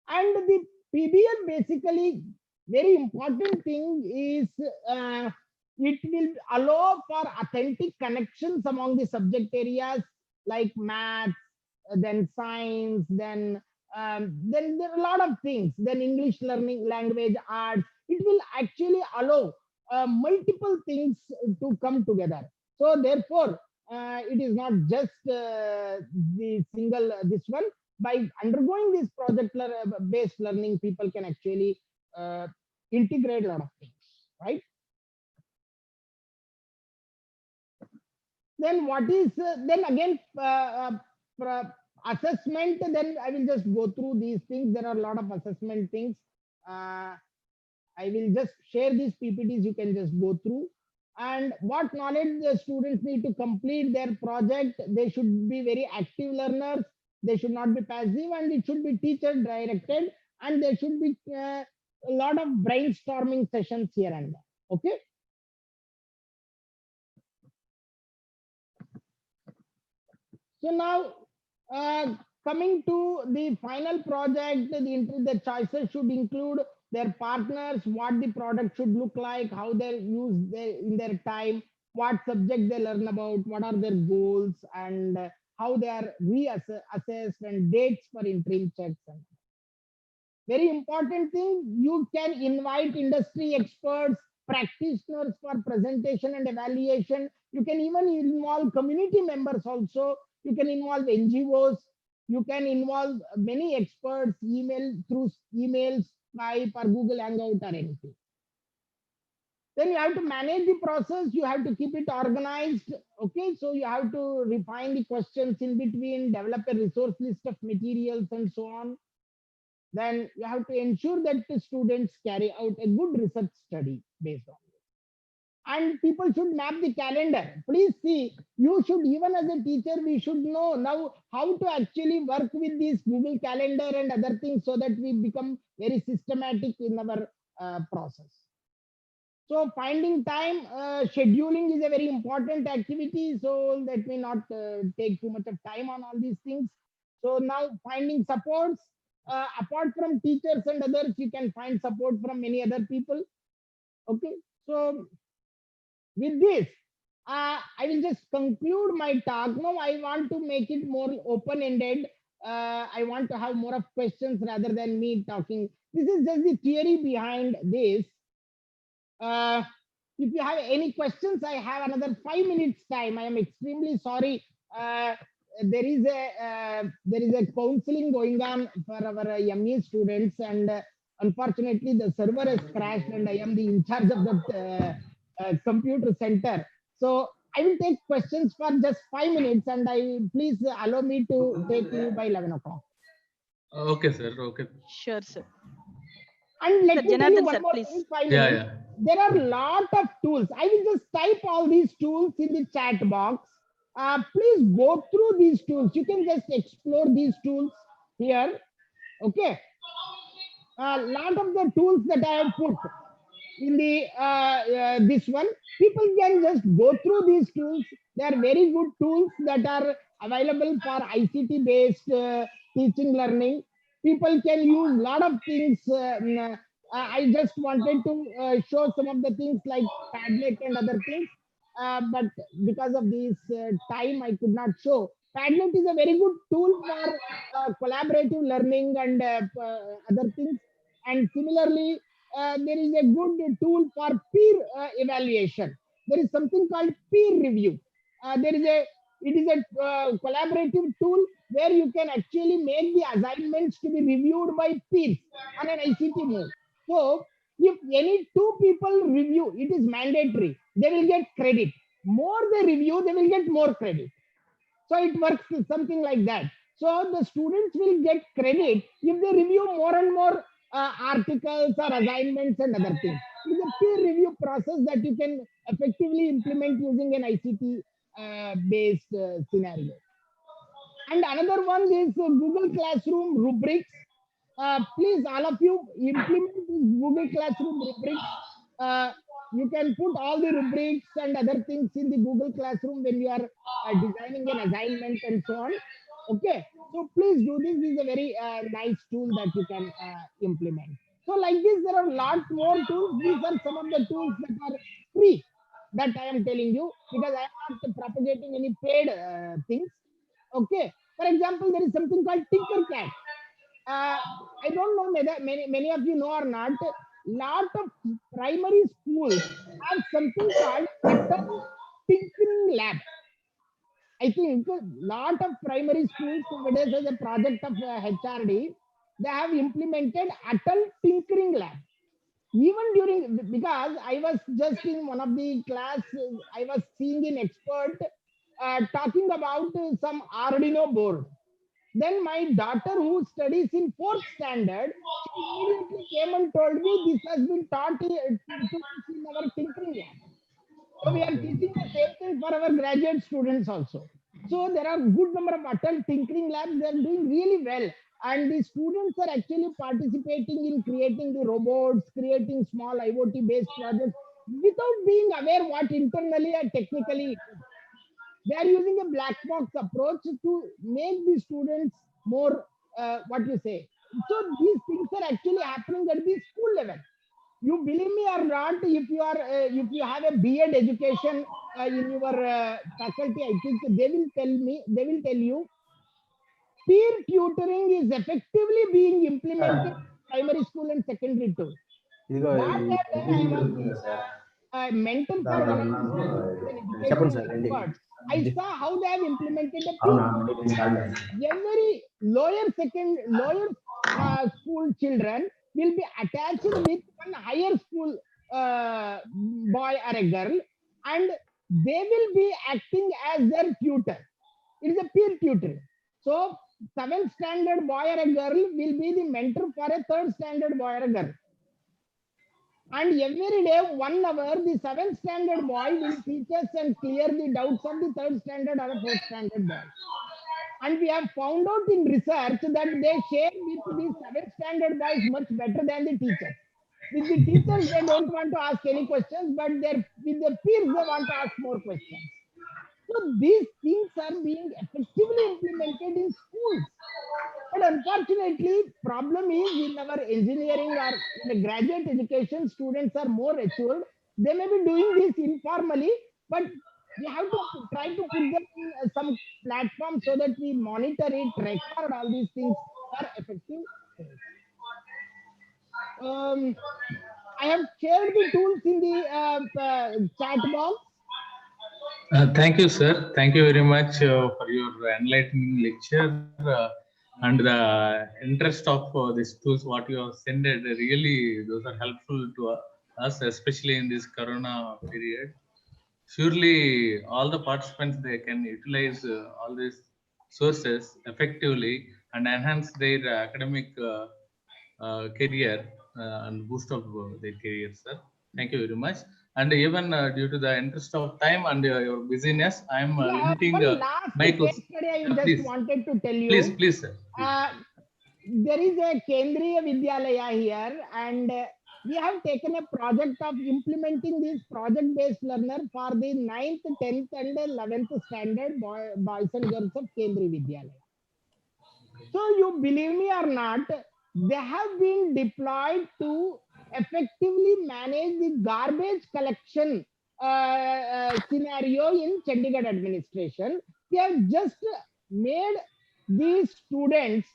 And the PBL, basically, very important thing is it will allow for authentic connections among the subject areas like maths, then science, then then there are a lot of things. Then English learning, language, arts. It will actually allow multiple things to come together. So therefore, it is not just the single this one. By undergoing this project-based learning, people can actually integrate a lot of things, right? Then what is then again assessment? Then I will just go through these things. There are a lot of assessment things. I will just share these PPTs. You can just go through. And what knowledge the students need to complete their project. They should be very active learners. They should not be passive, and it should be teacher directed. And there should be a lot of brainstorming sessions here and there. Okay. So now, coming to the final project, the choices should include their partners, what the product should look like, how they use in their time, what subject they learn about, what are their goals, and how they are reassessed, and dates for interim checks. Very important thing, you can invite industry experts, practitioners for presentation and evaluation. You can even involve community members also. You can involve NGOs. You can involve many experts, through emails, Skype or Google Hangout or anything. Then you have to manage the process. You have to keep it organized. Okay, so you have to refine the questions in between, develop a resource list of materials and so on. Then you have to ensure that the students carry out a good research study based on it. And people should map the calendar. Please see, you should, even as a teacher, we should know now how to actually work with this Google Calendar and other things so that we become very systematic in our process. So finding time, scheduling is a very important activity. So let me not take too much of time on all these things. So now finding supports, apart from teachers and others, you can find support from many other people. Okay, so with this, I will just conclude my talk. Now I want to make it more open-ended. I want to have more of questions rather than me talking. This is just the theory behind this. If you have any questions, I have another 5 minutes time. I am extremely sorry. There is a counseling going on for our ME students, and unfortunately the server has crashed, and I am the in charge of that computer center. So I will take questions for just 5 minutes, and please allow me to take you by 11 o'clock. Okay, sir. Okay. Sure, sir. And let Sir, me tell you Janardhan, one sir, more please. thing, 5 minutes. Yeah. There are a lot of tools. I will just type all these tools in the chat box. Please go through these tools. You can just explore these tools here. Okay. A lot of the tools that I have put in the this one, people can just go through these tools. They are very good tools that are available for ICT based teaching learning. People can use a lot of things. I just wanted to show some of the things like Padlet and other things, but because of this time, I could not show. Padlet is a very good tool for collaborative learning and other things. And similarly, there is a good tool for peer evaluation. There is something called peer review. It is a collaborative tool where you can actually make the assignments to be reviewed by peers on an ICT mode. So if any two people review, it is mandatory. They will get credit. More they review, they will get more credit. So it works something like that. So the students will get credit if they review more and more articles or assignments and other things. It is a peer review process that you can effectively implement using an ICT based scenario. And another one is Google Classroom Rubrics. Please, all of you, implement this Google Classroom Rubrics. You can put all the rubrics and other things in the Google Classroom when you are designing an assignment and so on. Okay, so please do this. This is a very nice tool that you can implement. So like this, there are a lot more tools. These are some of the tools that are free that I am telling you, because I am not propagating any paid things. Okay, for example, there is something called Tinkercad. I don't know whether many of you know or not. Lot of primary schools have something called Atal Tinkering Lab. I think a lot of primary schools nowadays, as a project of HRD, they have implemented Atal Tinkering Lab. Even during, because I was just in one of the class, I was seeing an expert talking about some Arduino board. Then my daughter, who studies in 4th standard, she immediately came and told me this has been taught to us in our tinkering lab. So we are teaching the same thing for our graduate students also. So there are good number of adult tinkering labs. They are doing really well. And the students are actually participating in creating the robots, creating small IoT based projects without being aware what internally and technically it is. They are using a black box approach to make the students more, what you say. So these things are actually happening at the school level. You believe me or not, if you are if you have a B.Ed education in your faculty, I think they will tell you peer tutoring is effectively being implemented in primary school and secondary too. What happened, I was a mentor for one of the schools, an educational expert. I saw how they have implemented a peer tutoring. Every lower school children will be attached with one higher school boy or a girl, and they will be acting as their tutor. It is a peer tutoring. So 7th standard boy or a girl will be the mentor for a 3rd standard boy or a girl. And every day, 1 hour, the 7th standard boy will teach us and clear the doubts of the 3rd standard or 4th standard boy. And we have found out in research that they share with the 7th standard boys much better than the teachers. With the teachers, they don't want to ask any questions, but with their peers, they want to ask more questions. So these things are being effectively implemented in schools. But unfortunately, problem is in our engineering or in the graduate education, students are more assured. They may be doing this informally, but we have to try to put them in some platform so that we monitor it, record all these things for effective things. I have shared the tools in the chat box. Thank you, sir. Thank you very much for your enlightening lecture and the interest of these tools, what you have sent. Really, those are helpful to us, especially in this Corona period. Surely, all the participants, they can utilize all these sources effectively and enhance their academic career and boost up their career, sir. Thank you very much. And even due to the interest of time and your busyness, I am limiting One last my case question. study I just Please, wanted to tell you. please, sir. There is a Kendriya Vidyalaya here, and we have taken a project of implementing this project-based learner for the 9th, 10th, and 11th standard boys and girls of Kendriya Vidyalaya. So you believe me or not, they have been deployed to effectively manage the garbage collection scenario in Chandigarh administration. They have just made these students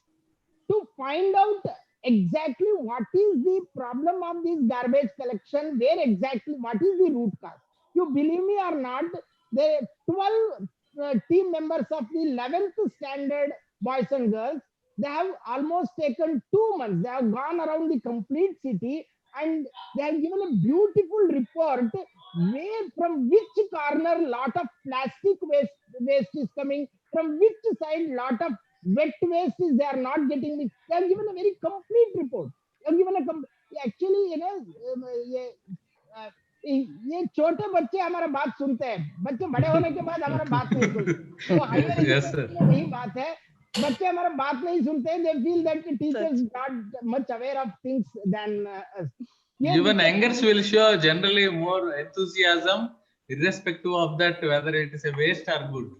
to find out exactly what is the problem of this garbage collection, where exactly, what is the root cause. You believe me or not, the 12 team members of the 11th standard boys and girls, they have almost taken 2 months. They have gone around the complete city and they have given a beautiful report where from which corner lot of plastic waste is coming, from which side lot of wet waste is they are not getting it. They have given a very complete report. They have given a actually, you know, ये छोटे बच्चे हमारा बात सुनते हैं, बच्चे बड़े होने के बाद हमारा बात नहीं सुनते. तो हायर एजुकेशन में वही बात है, बच्चे हमारा बात नहीं सुनते. They feel that the teachers not much aware of things than us. Even youngers will show generally more enthusiasm, irrespective of that whether it is a waste or good.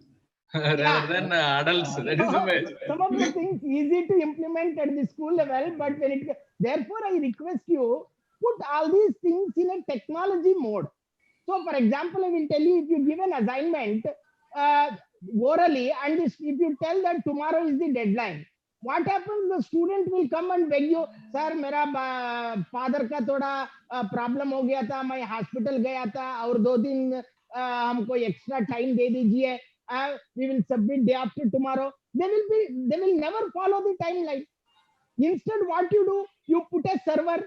Rather than adults. That is some of the things easy to implement at the school level, but when it, therefore I request you put all these things in a technology mode. So for example, I will tell you, if you give an assignment orally and if you tell that tomorrow is the deadline, what happens? The student will come and beg you, sir, मेरा father का थोड़ा problem हो गया था, मैं hospital गया था और 2 दिन हमको extra time दे दीजिए, we will submit day after tomorrow. They will never follow the timeline. Instead, what you do, you put a server.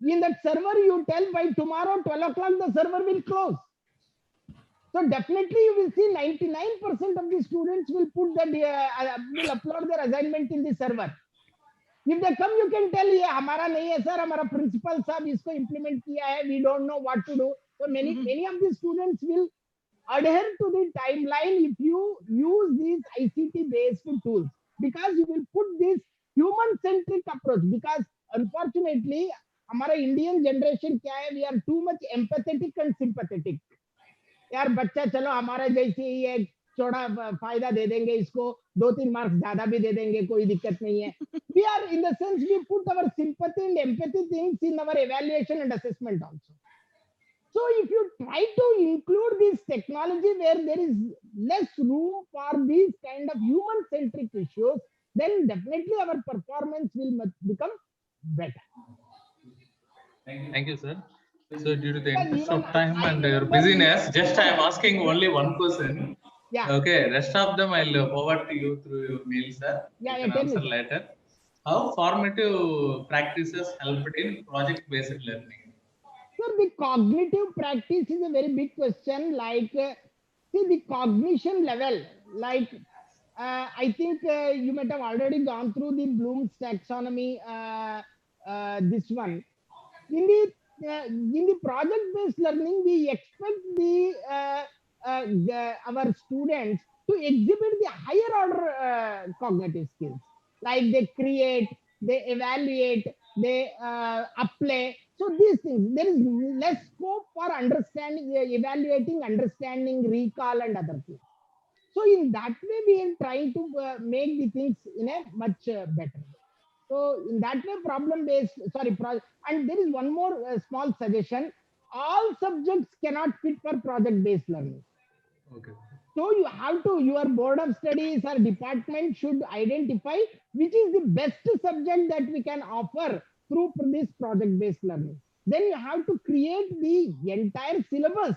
In that server, you tell by tomorrow 12 o'clock the server will close. So definitely you will see 99% of the students will put that will upload their assignment in the server. If they come, you can tell, ये हमारा नहीं है sir, हमारा principal साहब इसको implement किया है, we don't know what to do. So many of the students will adhere to the timeline if you use these ICT based tools, because you will put this human centric approach. Because unfortunately हमारा Indian generation क्या है, we are too much empathetic and sympathetic. यार बच्चा चलो हमारा जैसे ही है, थोड़ा फायदा दे देंगे इसको, 2-3 मार्क्स ज्यादा भी दे देंगे, कोई दिक्कत नहीं है. We are, in the sense, we put our sympathy and empathy things in our evaluation and assessment also. So if you try to include this technology where there is less room for these kind of human centric issues, then definitely our performance will become better. Thank you, sir. So due to the interest of time and your busyness, just I am asking only one question. Yeah. Okay, rest of them I'll forward to you through your mail, sir. Yeah, You yeah, can tell me, answer sir. later. How formative practices helped in project-based learning? So the cognitive practice is a very big question. Like, see the cognition level. Like, I think you might have already gone through the Bloom's taxonomy. This one in the project-based learning, we expect our students to exhibit the higher order cognitive skills, like they create, they evaluate, they apply. So these things, there is less scope for understanding, evaluating, understanding, recall, and other things. So in that way, we are trying to make the things in a much better way. So in that way, problem-based, and there is one more small suggestion. All subjects cannot fit for project-based learning. Okay. So you have to, your board of studies or department should identify which is the best subject that we can offer through this project-based learning. Then you have to create the entire syllabus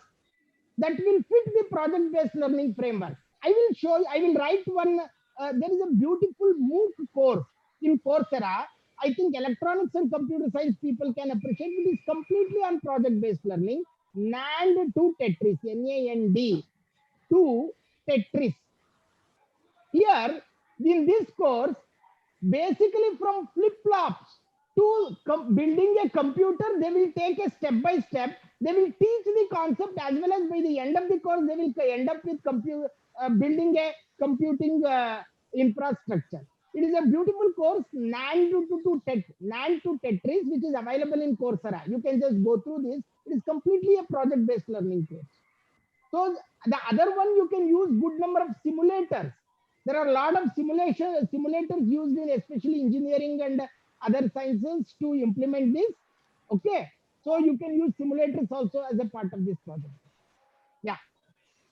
that will fit the project-based learning framework. I will show you, I will write one, there is a beautiful MOOC course in Coursera. I think electronics and computer science people can appreciate. It is completely on project-based learning. NAND to Tetris, NAND to Tetris. Here, in this course, basically from flip-flops to building a computer, they will take a step-by-step. They will teach the concept, as well as by the end of the course, they will end up with building a computing infrastructure. It is a beautiful course, NAND to Tetris, which is available in Coursera. You can just go through this. It is completely a project-based learning course. So the other one, you can use good number of simulators. There are a lot of simulators used in especially engineering and other sciences to implement this. Okay, so you can use simulators also as a part of this project. Yeah.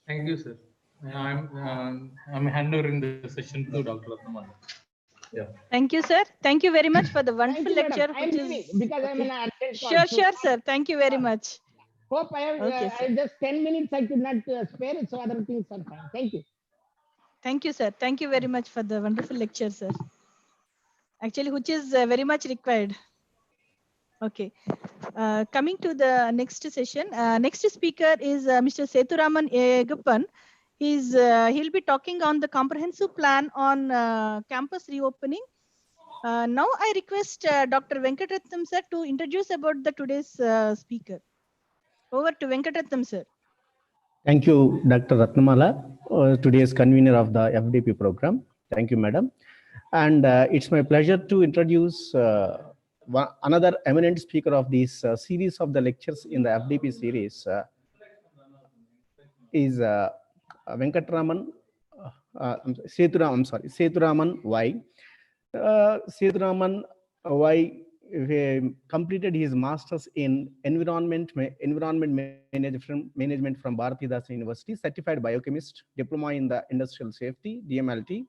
Thank you, sir. I'm handing the session to Dr. Ratnamala. Yeah. Thank you, sir. Thank you very much for the wonderful Thank you, lecture. I'm leaving because I'm an absent. Sure, sir. Thank you very much. Hope I have Okay, just 10 minutes I could not spare, so other things are fine. Thank you. Thank you, sir. Thank you very much for the wonderful lecture, sir. Actually, which is very much required. Okay. Coming to the next session, next speaker is Mr. Sethuraman Egappan. He'll be talking on the comprehensive plan on campus reopening. Now I request Dr. Venkatratnam sir to introduce about the today's speaker. Over to Venkatratnam sir. Thank you, Dr. Ratnamala, today's convener of the FDP program. Thank you, madam. And it's my pleasure to introduce another eminent speaker of this series of the lectures in the FDP series is Venkataraman, Sethuraman Y. Sethuraman Y completed his master's in environment management from Bharatidasa University, certified biochemist, diploma in the industrial safety, DMLT,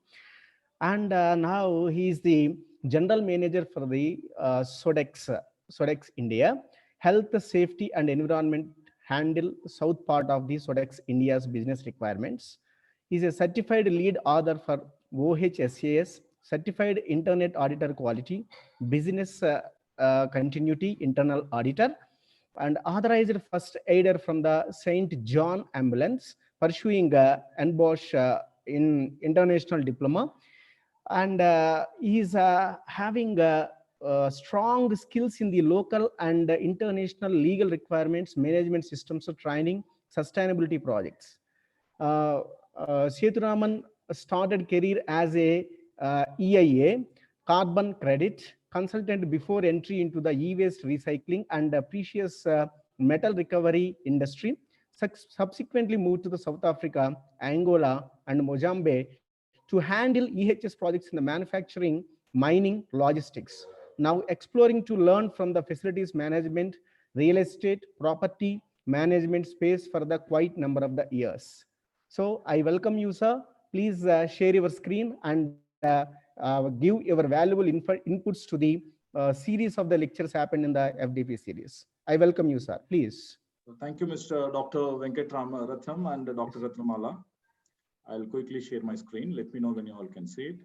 And now he is the general manager for the Sodex India. Health, safety, and environment handle south part of the Sodex India's business requirements. He is a certified lead author for OHSAS, certified internet auditor quality, business continuity internal auditor, and authorized first aider from the St. John Ambulance, pursuing NBOSH in international diploma. And he's having strong skills in the local and international legal requirements, management systems of training, sustainability projects. Seturaman started career as a EIA, carbon credit consultant before entry into the e-waste recycling and precious metal recovery industry. Subsequently moved to the South Africa, Angola, and Mozambique to handle EHS projects in the manufacturing, mining, logistics. Now exploring to learn from the facilities management, real estate, property management space for the quite number of the years. So I welcome you, sir. Please share your screen and give your valuable inputs to the series of the lectures happened in the FDP series. I welcome you, sir. Please. Thank you, Mr. Dr. Venkatram and Dr. Ratnamala. I'll quickly share my screen. Let me know when you all can see it.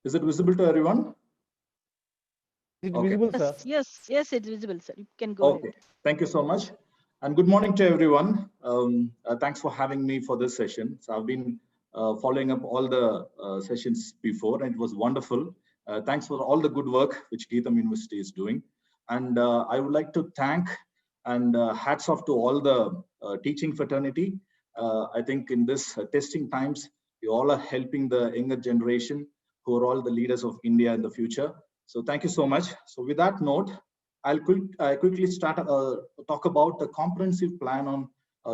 Is it visible to everyone? Is it Okay. visible, sir? Yes, it's visible, sir. You can go Okay. ahead. Thank you so much. And good morning to everyone. Thanks for having me for this session. So I've been following up all the sessions before, and it was wonderful. Thanks for all the good work which Geetham University is doing. And I would like to thank and hats off to all the teaching fraternity. I think in this testing times, you all are helping the younger generation who are all the leaders of India in the future. So thank you so much. So with that note, I'll quickly start talk about the comprehensive plan on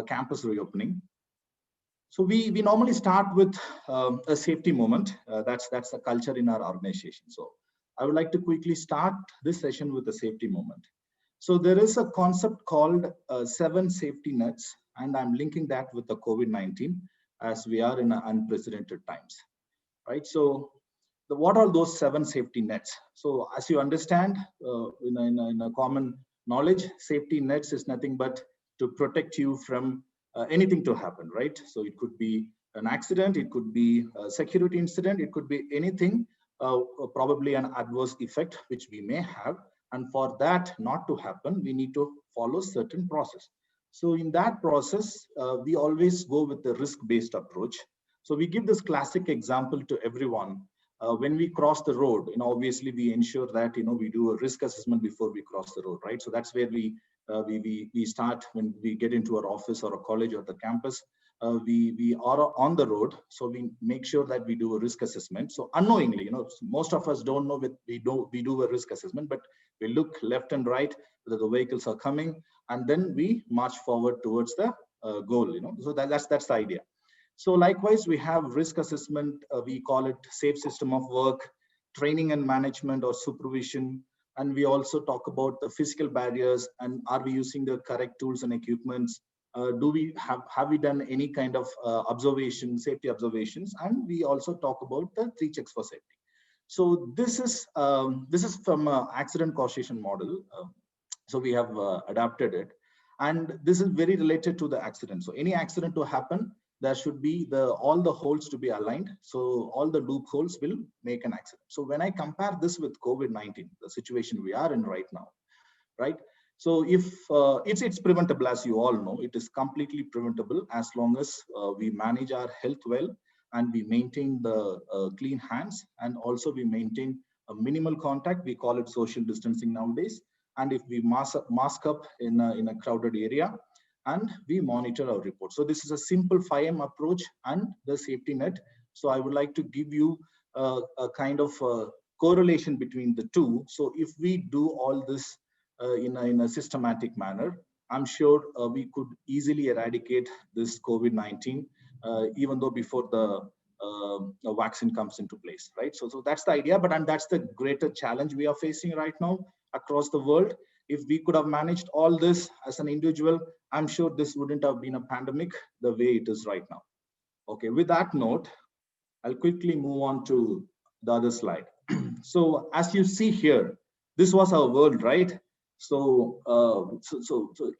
campus reopening. So we normally start with a safety moment. That's the culture in our organization. So I would like to quickly start this session with a safety moment. So there is a concept called 7 safety nets, and I'm linking that with the COVID-19 as we are in unprecedented times, right? So what are those 7 safety nets? So as you understand, in a common knowledge, safety nets is nothing but to protect you from anything to happen, right? So it could be an accident, it could be a security incident, it could be anything, probably an adverse effect which we may have. And for that not to happen, we need to follow certain process. So in that process, we always go with the risk-based approach. So we give this classic example to everyone. When we cross the road, obviously we ensure that we do a risk assessment before we cross the road, right? So that's where we start when we get into our office or a college or the campus. We are on the road, so we make sure that we do a risk assessment. So unknowingly, most of us don't know that we do a risk assessment, but we look left and right whether the vehicles are coming, and then we march forward towards the goal. So that's the idea. So likewise, we have risk assessment. We call it safe system of work, training and management or supervision. And we also talk about the physical barriers and are we using the correct tools and equipments? Do we have we done any kind of safety observations? And we also talk about the 3 checks for safety. So this is from accident causation model. So we have adapted it, and this is very related to the accident. So any accident to happen, there should be all the holes to be aligned. So all the loopholes will make an accident. So when I compare this with COVID-19, the situation we are in right now, right? So if it's preventable, as you all know, it is completely preventable as long as we manage our health well and we maintain the clean hands, and also we maintain a minimal contact. We call it social distancing nowadays. And if we mask up in a crowded area, and we monitor our report. So this is a simple 5M approach and the safety net. So I would like to give you a kind of correlation between the two. So if we do all this in a systematic manner, I'm sure we could easily eradicate this COVID-19, even though before the a vaccine comes into place, right? So that's the idea, and that's the greater challenge we are facing right now across the world. If we could have managed all this as an individual, I'm sure this wouldn't have been a pandemic the way it is right now. Okay, with that note, I'll quickly move on to the other slide. So as you see here, this was our world, right? So,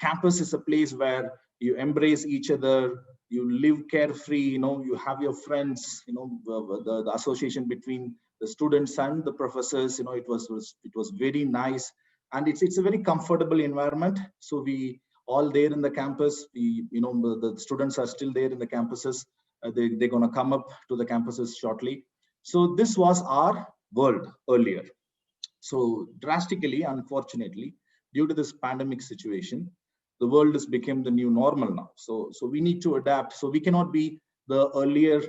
campus is a place where you embrace each other, you live carefree, you have your friends, the association between the students and the professors, it was very nice, and it's a very comfortable environment. So we all there in the campus, the students are still there in the campuses. They're going to come up to the campuses shortly. So this was our world earlier. So drastically, unfortunately, due to this pandemic situation, the world has become the new normal now. So we need to adapt. So we cannot be the earlier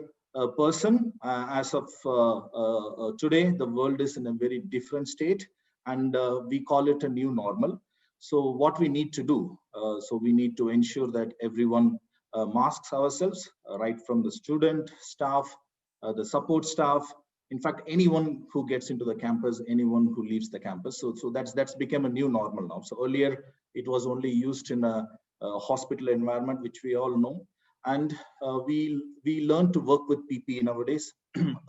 person. As of today, the world is in a very different state, and we call it a new normal. So what we need to do, so we need to ensure that everyone masks ourselves, right from the student, staff, the support staff, in fact, anyone who gets into the campus, anyone who leaves the campus. So that's become a new normal now. So earlier it was only used in a hospital environment, which we all know. And we learn to work with PPE nowadays.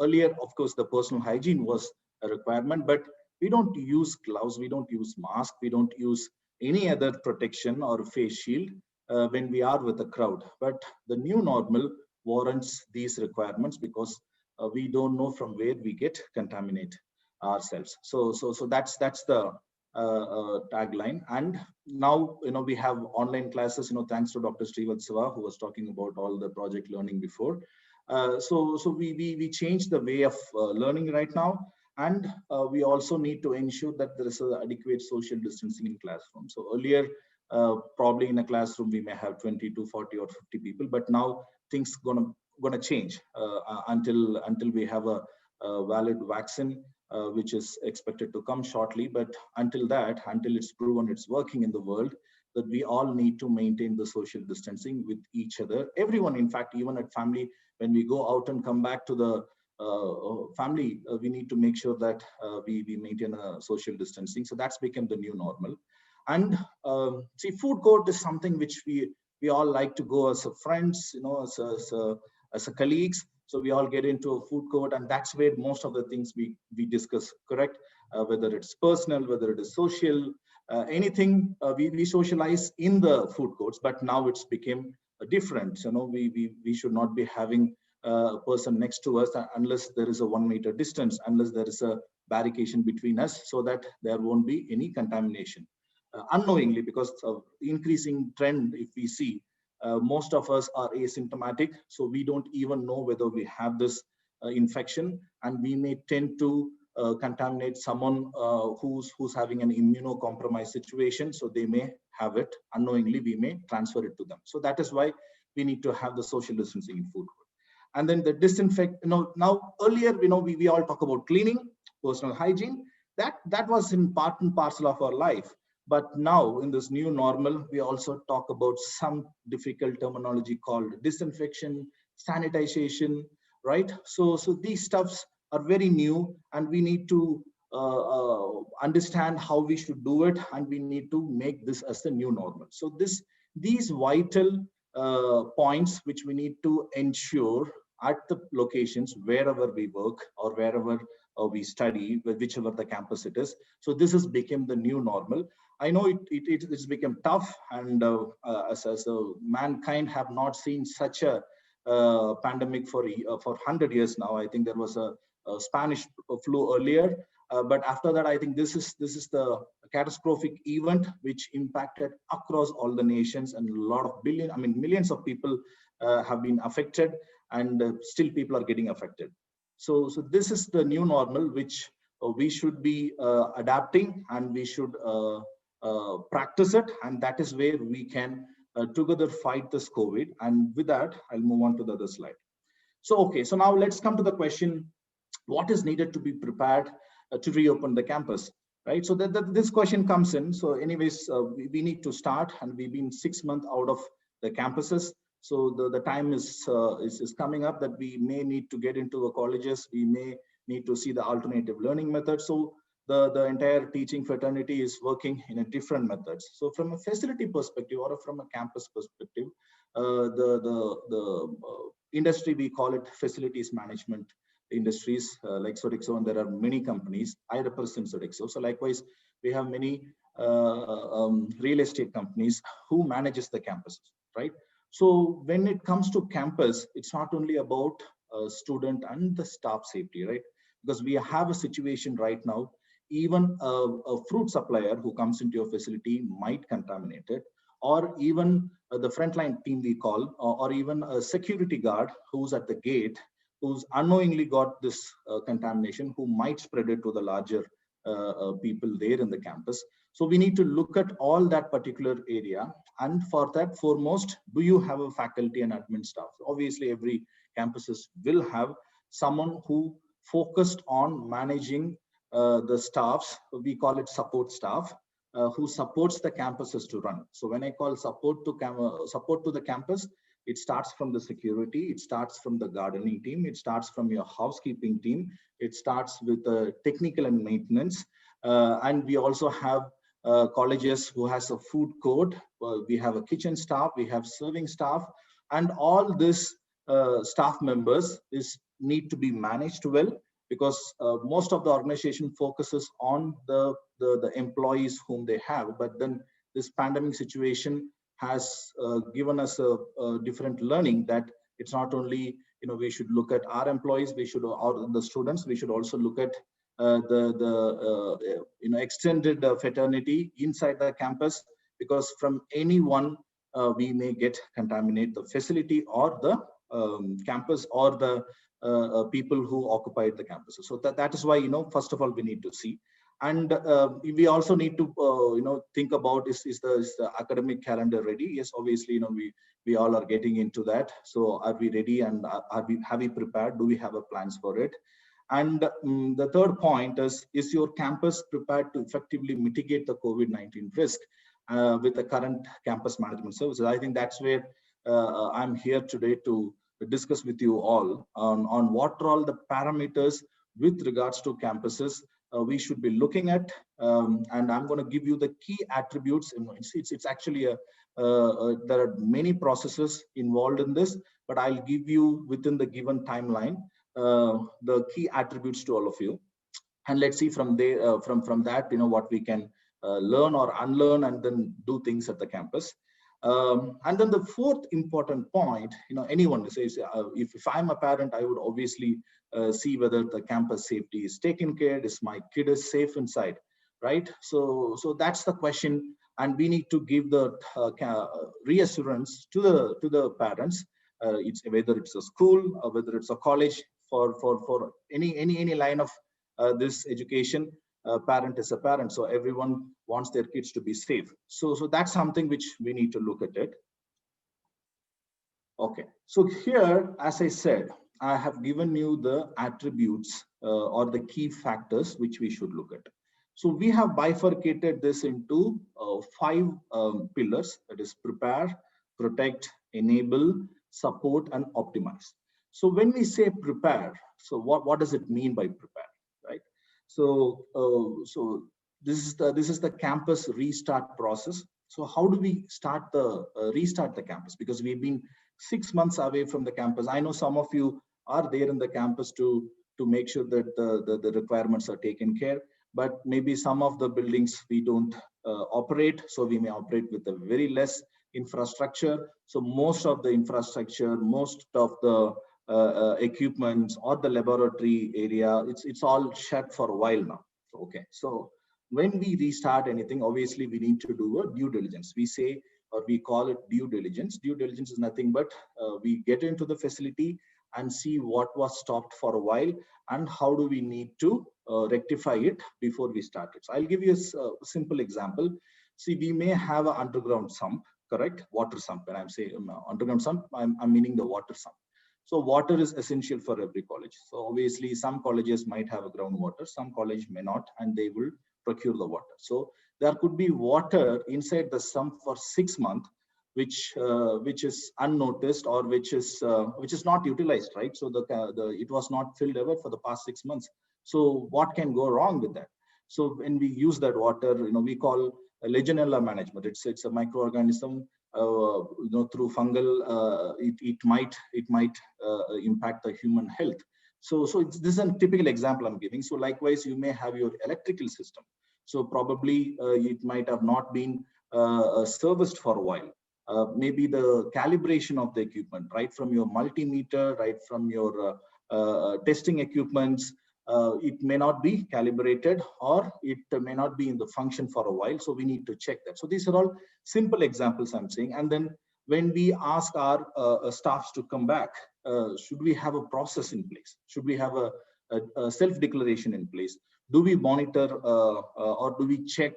Earlier, of course, the personal hygiene was a requirement, but we don't use gloves, we don't use mask, we don't use any other protection or face shield when we are with a crowd. But the new normal warrants these requirements because we don't know from where we get contaminate ourselves. So that's the tagline. And now we have online classes. Thanks to Dr. Srivatsava, who was talking about all the project learning before. So we changed the way of learning right now, and we also need to ensure that there is adequate social distancing in classroom. So earlier, probably in a classroom we may have 20 to 40 or 50 people, but now things gonna change until we have a valid vaccine, which is expected to come shortly. But until it's proven it's working in the world, that we all need to maintain the social distancing with each other. Everyone, in fact, even at family, when we go out and come back to the family, we need to make sure that we maintain a social distancing. So that's become the new normal. And see, food court is something which we all like to go as a friends, as a colleagues. So we all get into a food court, and that's where most of the things we discuss, correct? Whether it's personal, whether it is social, anything we socialize in the food courts. But now it's become different. We should not be having a person next to us unless there is a 1 meter distance, unless there is a barricade between us, so that there won't be any contamination. Unknowingly, because of increasing trend, if we see, most of us are asymptomatic, so we don't even know whether we have this infection, and we may tend to contaminate someone who's having an immunocompromised situation. So they may have it unknowingly, we may transfer it to them. So that is why we need to have the social distancing in food court. And then the disinfect. Now earlier, we all talk about cleaning, personal hygiene. That was in part and parcel of our life. But now in this new normal, we also talk about some difficult terminology called disinfection, sanitization, right? So these stuffs are very new, and we need to understand how we should do it, and we need to make this as the new normal. So these vital points which we need to ensure at the locations wherever we work or wherever we study, whichever the campus it is. So this has become the new normal. I know it's become tough, and as mankind have not seen such a pandemic for 100 years now. I think there was a Spanish flu earlier, but after that, I think this is the catastrophic event which impacted across all the nations, and a lot of millions of people have been affected, and still people are getting affected. So this is the new normal which we should be adapting, and we should practice it, and that is where we can together fight this COVID. And with that, I'll move on to the other slide. So okay, so now let's come to the question: what is needed to be prepared to reopen the campus, right? So this question comes in. So anyways, we need to start, and we've been 6 months out of the campuses. So the time is coming up that we may need to get into the colleges. We may need to see the alternative learning methods. So the entire teaching fraternity is working in a different methods. So from a facility perspective or from a campus perspective, the industry, we call it facilities management industries like Sodexo, and there are many companies. I represent Sodexo. So likewise, we have many real estate companies who manages the campuses, right? So when it comes to campus, it's not only about student and the staff safety, right? Because we have a situation right now, even a fruit supplier who comes into your facility might contaminate it, or even the frontline team we call, or even a security guard who's at the gate, who's unknowingly got this contamination, who might spread it to the larger people there in the campus. So we need to look at all that particular area. And for that, foremost, do you have a faculty and admin staff? Obviously, every campuses will have someone who focused on managing the staffs. We call it support staff, who supports the campuses to run. So when I call support to the campus, it starts from the security, it starts from the gardening team, it starts from your housekeeping team, it starts with the technical and maintenance. And we also have colleges who has a food court, we have a kitchen staff, we have serving staff, and all this staff members need to be managed well, because most of the organization focuses on the employees whom they have. But then this pandemic situation has given us a different learning, that it's not only, we should look at our employees, we should, or the students, we should also look at extended fraternity inside the campus, because from anyone we may contaminate the facility or the campus or the people who occupied the campuses. So that is why, first of all, we need to see. And we also need to think about, is the academic calendar ready? Yes, obviously, we all are getting into that. So are we ready, and have we prepared? Do we have a plans for it? And the third point is your campus prepared to effectively mitigate the COVID-19 risk with the current campus management services? I think that's where I'm here today to discuss with you all on what are all the parameters with regards to campuses we should be looking at. And I'm going to give you the key attributes. It's actually there are many processes involved in this, but I'll give you within the given timeline the key attributes to all of you, and let's see from there, from that, what we can learn or unlearn, and then do things at the campus. And then the fourth important point, anyone says, if I'm a parent, I would obviously see whether the campus safety is taken care, is my kid is safe inside, right? So that's the question, and we need to give the reassurance to the parents. It's whether it's a school or whether it's a college, for any line of this education, parent is a parent, so everyone wants their kids to be safe. So that's something which we need to look at it. Okay, so here, as I said, I have given you the attributes or the key factors which we should look at. So we have bifurcated this into 5 pillars, that is prepare, protect, enable, support, and optimize. So when we say prepare, so what does it mean by prepare, right? So this is the campus restart process. So how do we restart the campus? Because we've been 6 months away from the campus. I know some of you are there in the campus to make sure that the requirements are taken care. But maybe some of the buildings we don't operate, so we may operate with a very less infrastructure. So most of the infrastructure, most of the equipments or the laboratory area, it's all shut for a while now. Okay, so when we restart anything, obviously we need to do a due diligence. We say, or we call it due diligence. Due diligence is nothing but we get into the facility and see what was stopped for a while and how do we need to rectify it before we start it. So I'll give you a simple example. See, we may have an underground sump, correct? Water sump. When I'm saying underground sump, I'm meaning the water sump. So water is essential for every college. So obviously some colleges might have a groundwater, some college may not, and they will procure the water. So there could be water inside the sump for 6 months, which is unnoticed or which is not utilized, right? So it was not filled ever for the past 6 months. So what can go wrong with that? So when we use that water, we call Legionella management. It's a microorganism. Through fungal, it might impact the human health. So this is a typical example I'm giving. So likewise, you may have your electrical system. So probably it might have not been serviced for a while. Maybe the calibration of the equipment, right from your multimeter, right from your testing equipments, it may not be calibrated, or it may not be in the function for a while. So we need to check that. So these are all simple examples I'm saying. And then when we ask our staffs to come back, should we have a process in place? Should we have a self-declaration in place? Do we monitor or do we check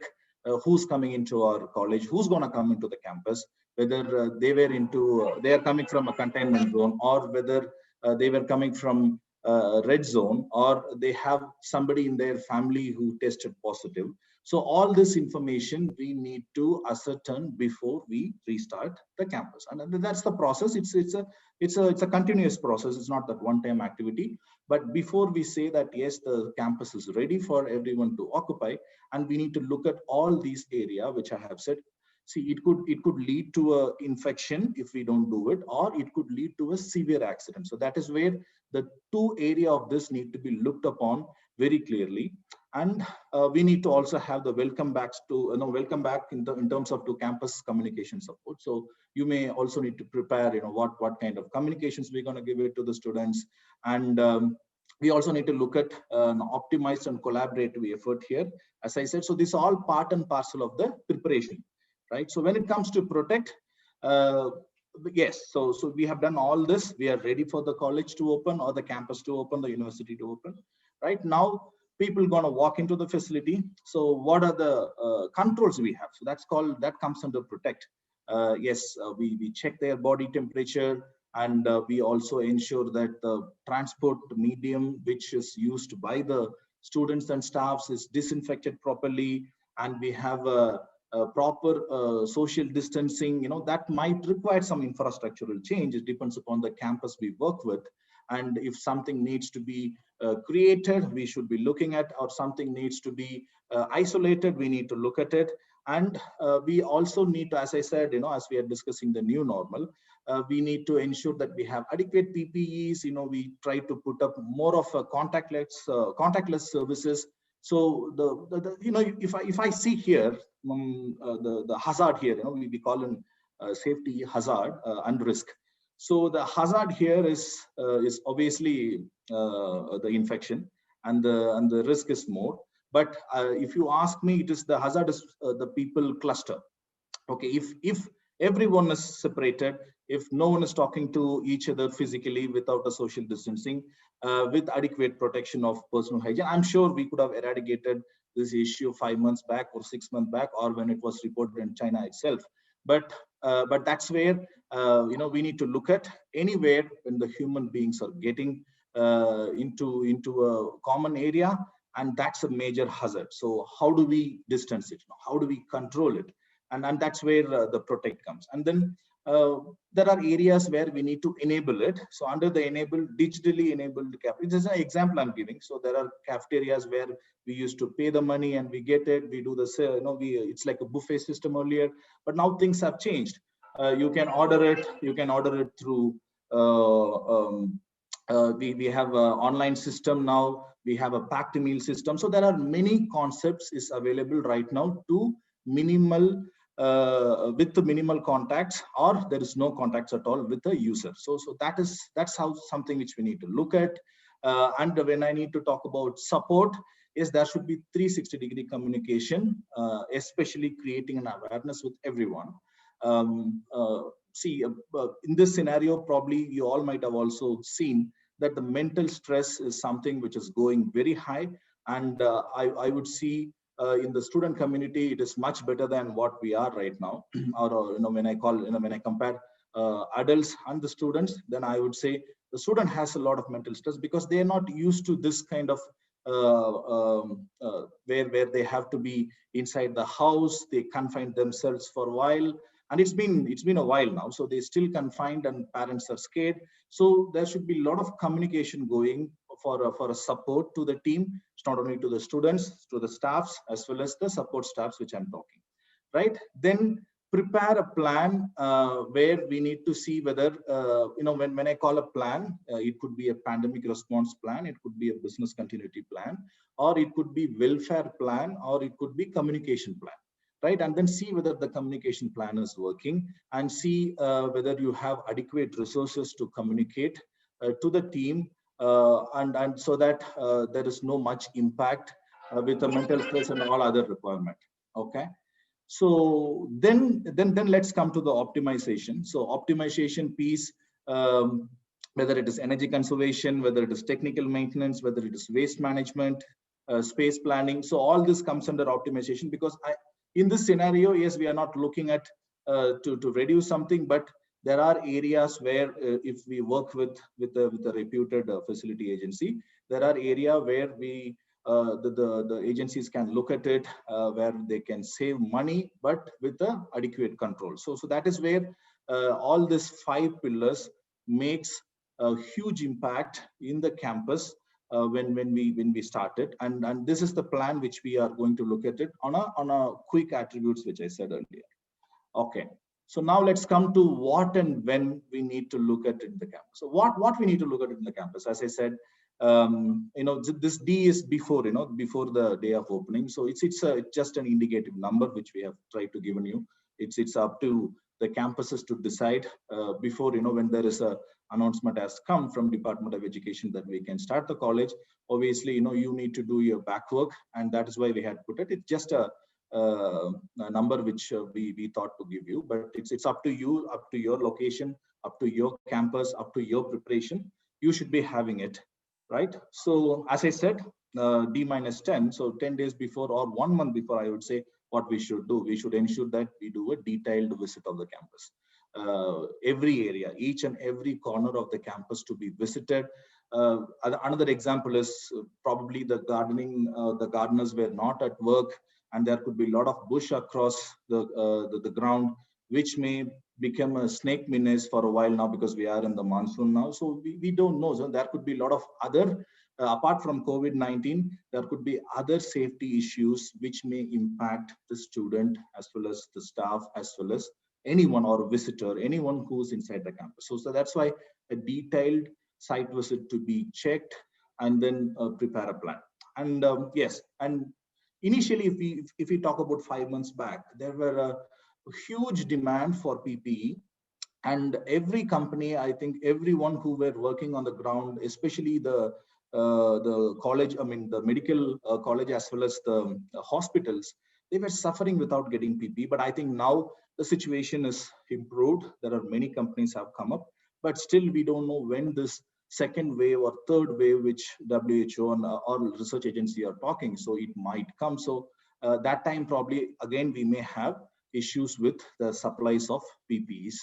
who's coming into our college, who's going to come into the campus, whether they are coming from a containment zone, or whether they were coming from red zone, or they have somebody in their family who tested positive. So all this information we need to ascertain before we restart the campus, and that's the process. It's a continuous process. It's not that one-time activity. But before we say that yes, the campus is ready for everyone to occupy, and we need to look at all these areas which I have said. See, it could lead to a infection if we don't do it, or it could lead to a severe accident. So that is where the two areas of this need to be looked upon very clearly. And we need to also have the welcome back in terms of to campus communication support. So you may also need to prepare, what kind of communications we're going to give it to the students. And we also need to look at an optimized and collaborative effort here, as I said. So this is all part and parcel of the preparation, right? So when it comes to protect, yes, so we have done all this. We are ready for the college to open, or the campus to open, the university to open. Right now, people gonna walk into the facility. So what are the controls we have? So that comes under protect. Yes, we check their body temperature, and we also ensure that the transport medium which is used by the students and staffs is disinfected properly, and we have a proper social distancing. That might require some infrastructural change. It depends upon the campus we work with. And if something needs to be created, we should be looking at, or something needs to be isolated, we need to look at it. And we also need to, as I said, as we are discussing the new normal, we need to ensure that we have adequate PPEs. We try to put up more of a contactless services. So if I see here the hazard here, we call it safety hazard and risk. So the hazard here is obviously the infection, and the risk is more. But if you ask me, it is the hazard is the people cluster. Okay, if everyone is separated, if no one is talking to each other physically without a social distancing, with adequate protection of personal hygiene, I'm sure we could have eradicated this issue 5 months back or 6 months back, or when it was reported in China itself. But that's where we need to look at anywhere when the human beings are getting into a common area, and that's a major hazard. So how do we distance it? How do we control it? And that's where the protect comes. And then there are areas where we need to enable it. So under the digitally enabled cafeteria, this is an example I'm giving. So there are cafeterias where we used to pay the money and we get it. We do the it's like a buffet system earlier, but now things have changed. You can order it. You can order it through. We have an online system now. We have a packed meal system. So there are many concepts is available right now to with the minimal contacts, or there is no contacts at all with the user. So that's how something which we need to look at. And when I need to talk about support, is there should be 360-degree communication, especially creating an awareness with everyone. In this scenario, probably you all might have also seen that the mental stress is something which is going very high, and I would see in the student community, it is much better than what we are right now. Or when I compare adults and the students, then I would say the student has a lot of mental stress because they are not used to this kind of where they have to be inside the house. They confine themselves for a while. And it's been a while now, so they're still confined and parents are scared. So there should be a lot of communication going for a support to the team. It's not only to the students, to the staffs, as well as the support staffs, which I'm talking, right? Then prepare a plan where we need to see whether, when I call a plan, it could be a pandemic response plan, it could be a business continuity plan, or it could be welfare plan, or it could be communication plan, right? And then see whether the communication plan is working, and see whether you have adequate resources to communicate to the team, and so that there is no much impact with the mental stress and all other requirement. Okay. So then let's come to the optimization. So optimization piece, whether it is energy conservation, whether it is technical maintenance, whether it is waste management, space planning. So all this comes under optimization, because in this scenario, yes, we are not looking at to reduce something, but there are areas where if we work with a reputed facility agency, there are areas where we the agencies can look at it, where they can save money, but with the adequate control. So that is where all these 5 pillars makes a huge impact in the campus when we started, and this is the plan which we are going to look at it on a quick attributes, which I said earlier. Okay. So now let's come to what and when we need to look at it in the campus. So what we need to look at it in the campus, as I said, this D is before, before the day of opening. So it's just an indicative number which we have tried to given you. It's up to the campuses to decide before, when there is a announcement has come from Department of Education that we can start the college. Obviously, you need to do your back work, and that is why we had put it. It's just a number which we thought to give you, but it's up to you, up to your location, up to your campus, up to your preparation. You should be having it, right? So as I said, D-10, so 10 days before or 1 month before, I would say what we should do. We should ensure that we do a detailed visit of the campus. Every area, each and every corner of the campus to be visited. Another example is probably the gardening, the gardeners were not at work, and there could be a lot of bush across the ground, which may become a snake menace for a while now, because we are in the monsoon now. So we don't know. So there could be a lot of other, apart from COVID-19, there could be other safety issues which may impact the student as well as the staff, as well as anyone or visitor, anyone who's inside the campus. So that's why a detailed site visit to be checked, and then prepare a plan. And yes, and initially, if we talk about 5 months back, there were a huge demand for PPE, and every company, I think everyone who were working on the ground, especially the college, the medical college, as well as the hospitals, they were suffering without getting PPE. But I think now the situation is improved. There are many companies have come up, but still we don't know when this second wave or third wave, which WHO and all research agency are talking, so it might come. So that time probably again we may have issues with the supplies of PPEs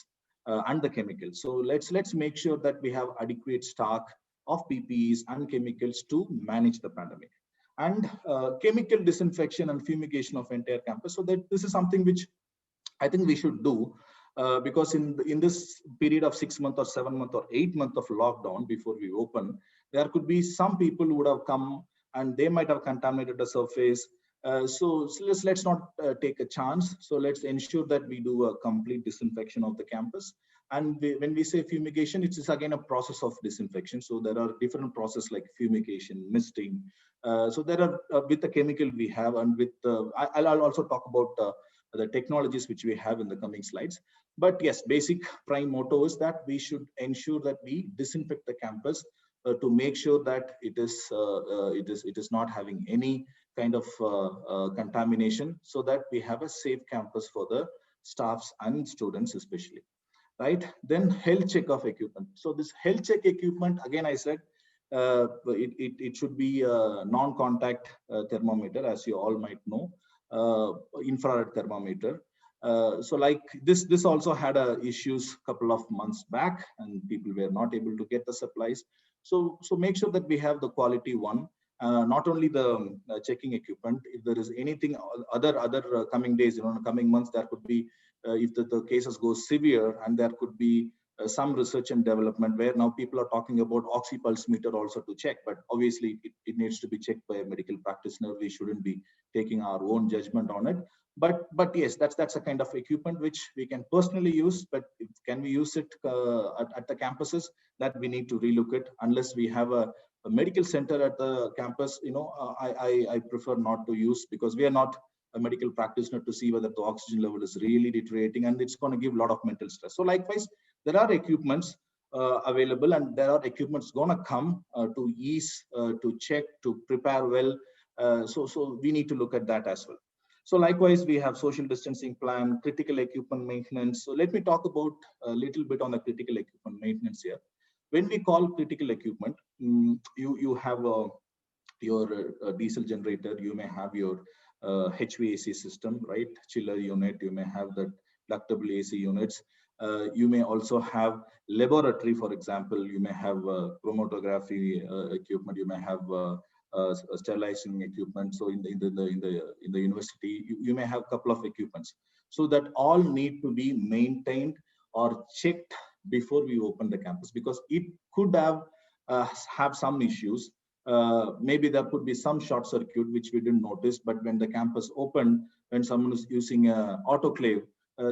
and the chemicals. So let's make sure that we have adequate stock of PPEs and chemicals to manage the pandemic. And chemical disinfection and fumigation of entire campus. So that this is something which I think we should do. Because in this period of 6 months or 7 months or 8 months of lockdown before we open, there could be some people who would have come and they might have contaminated the surface. So let's not take a chance. So let's ensure that we do a complete disinfection of the campus. And when we say fumigation, it's again a process of disinfection. So there are different processes like fumigation, misting. So there are with the chemical we have, and with I'll also talk about the technologies which we have in the coming slides. But yes, basic prime motto is that we should ensure that we disinfect the campus to make sure that it is not having any kind of contamination, so that we have a safe campus for the staffs and students especially, right? Then health check of equipment. So this health check equipment, again, I said it should be a non-contact thermometer, as you all might know, infrared thermometer. So like this also had issues couple of months back, and people were not able to get the supplies. So make sure that we have the quality one. Not only the checking equipment, if there is anything other coming days, coming months, there could be if the cases go severe, and there could be some research and development where now people are talking about oxypulse meter also to check, but obviously it needs to be checked by a medical practitioner. We shouldn't be taking our own judgment on it. But yes, that's a kind of equipment which we can personally use, but can we use it at the campuses? That we need to relook it. Unless we have a medical center at the campus, I prefer not to use, because we are not a medical practitioner to see whether the oxygen level is really deteriorating, and it's going to give a lot of mental stress. So likewise, there are equipments available, and there are equipments going to come to ease, to check, to prepare well. So we need to look at that as well. So likewise, we have social distancing plan, critical equipment maintenance. So let me talk about a little bit on the critical equipment maintenance here. When we call critical equipment, you have your diesel generator, you may have your HVAC system, right? Chiller unit, you may have the ductable AC units. You may also have laboratory, for example, you may have chromatography equipment, you may have sterilizing equipment. So in the university, you may have a couple of equipments. So that all need to be maintained or checked before we open the campus, because it could have some issues. Maybe there could be some short circuit which we didn't notice, but when the campus opened, when someone is using an autoclave,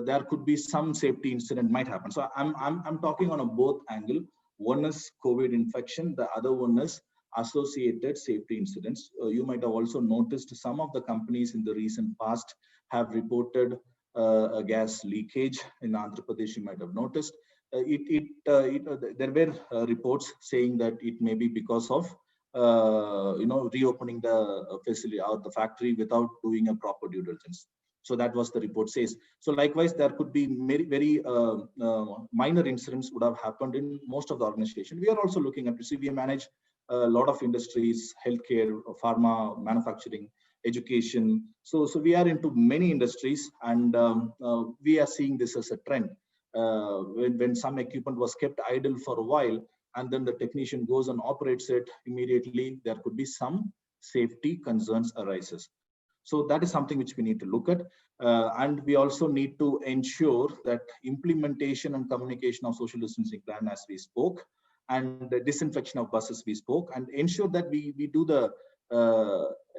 there could be some safety incident might happen. So I'm talking on a both angle. One is COVID infection, the other one is associated safety incidents. You might have also noticed some of the companies in the recent past have reported a gas leakage. In Andhra Pradesh, you might have noticed. There were reports saying that it may be because of reopening the facility or the factory without doing a proper due diligence. So that was the report says. So likewise, there could be very minor incidents would have happened in most of the organization. We are also looking at, we manage a lot of industries, healthcare, pharma, manufacturing, education. So we are into many industries, and we are seeing this as a trend. When some equipment was kept idle for a while, and then the technician goes and operates it immediately, there could be some safety concerns arises. So that is something which we need to look at. And we also need to ensure that implementation and communication of social distancing plan, as we spoke, and the disinfection of buses we spoke, and ensure that we do the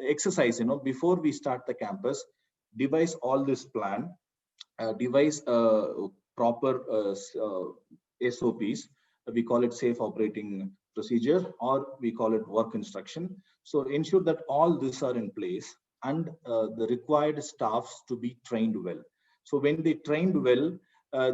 exercise, before we start the campus, devise all this plan, devise proper SOPs. We call it safe operating procedure, or we call it work instruction. So ensure that all these are in place, and the required staffs to be trained well. So when they trained well,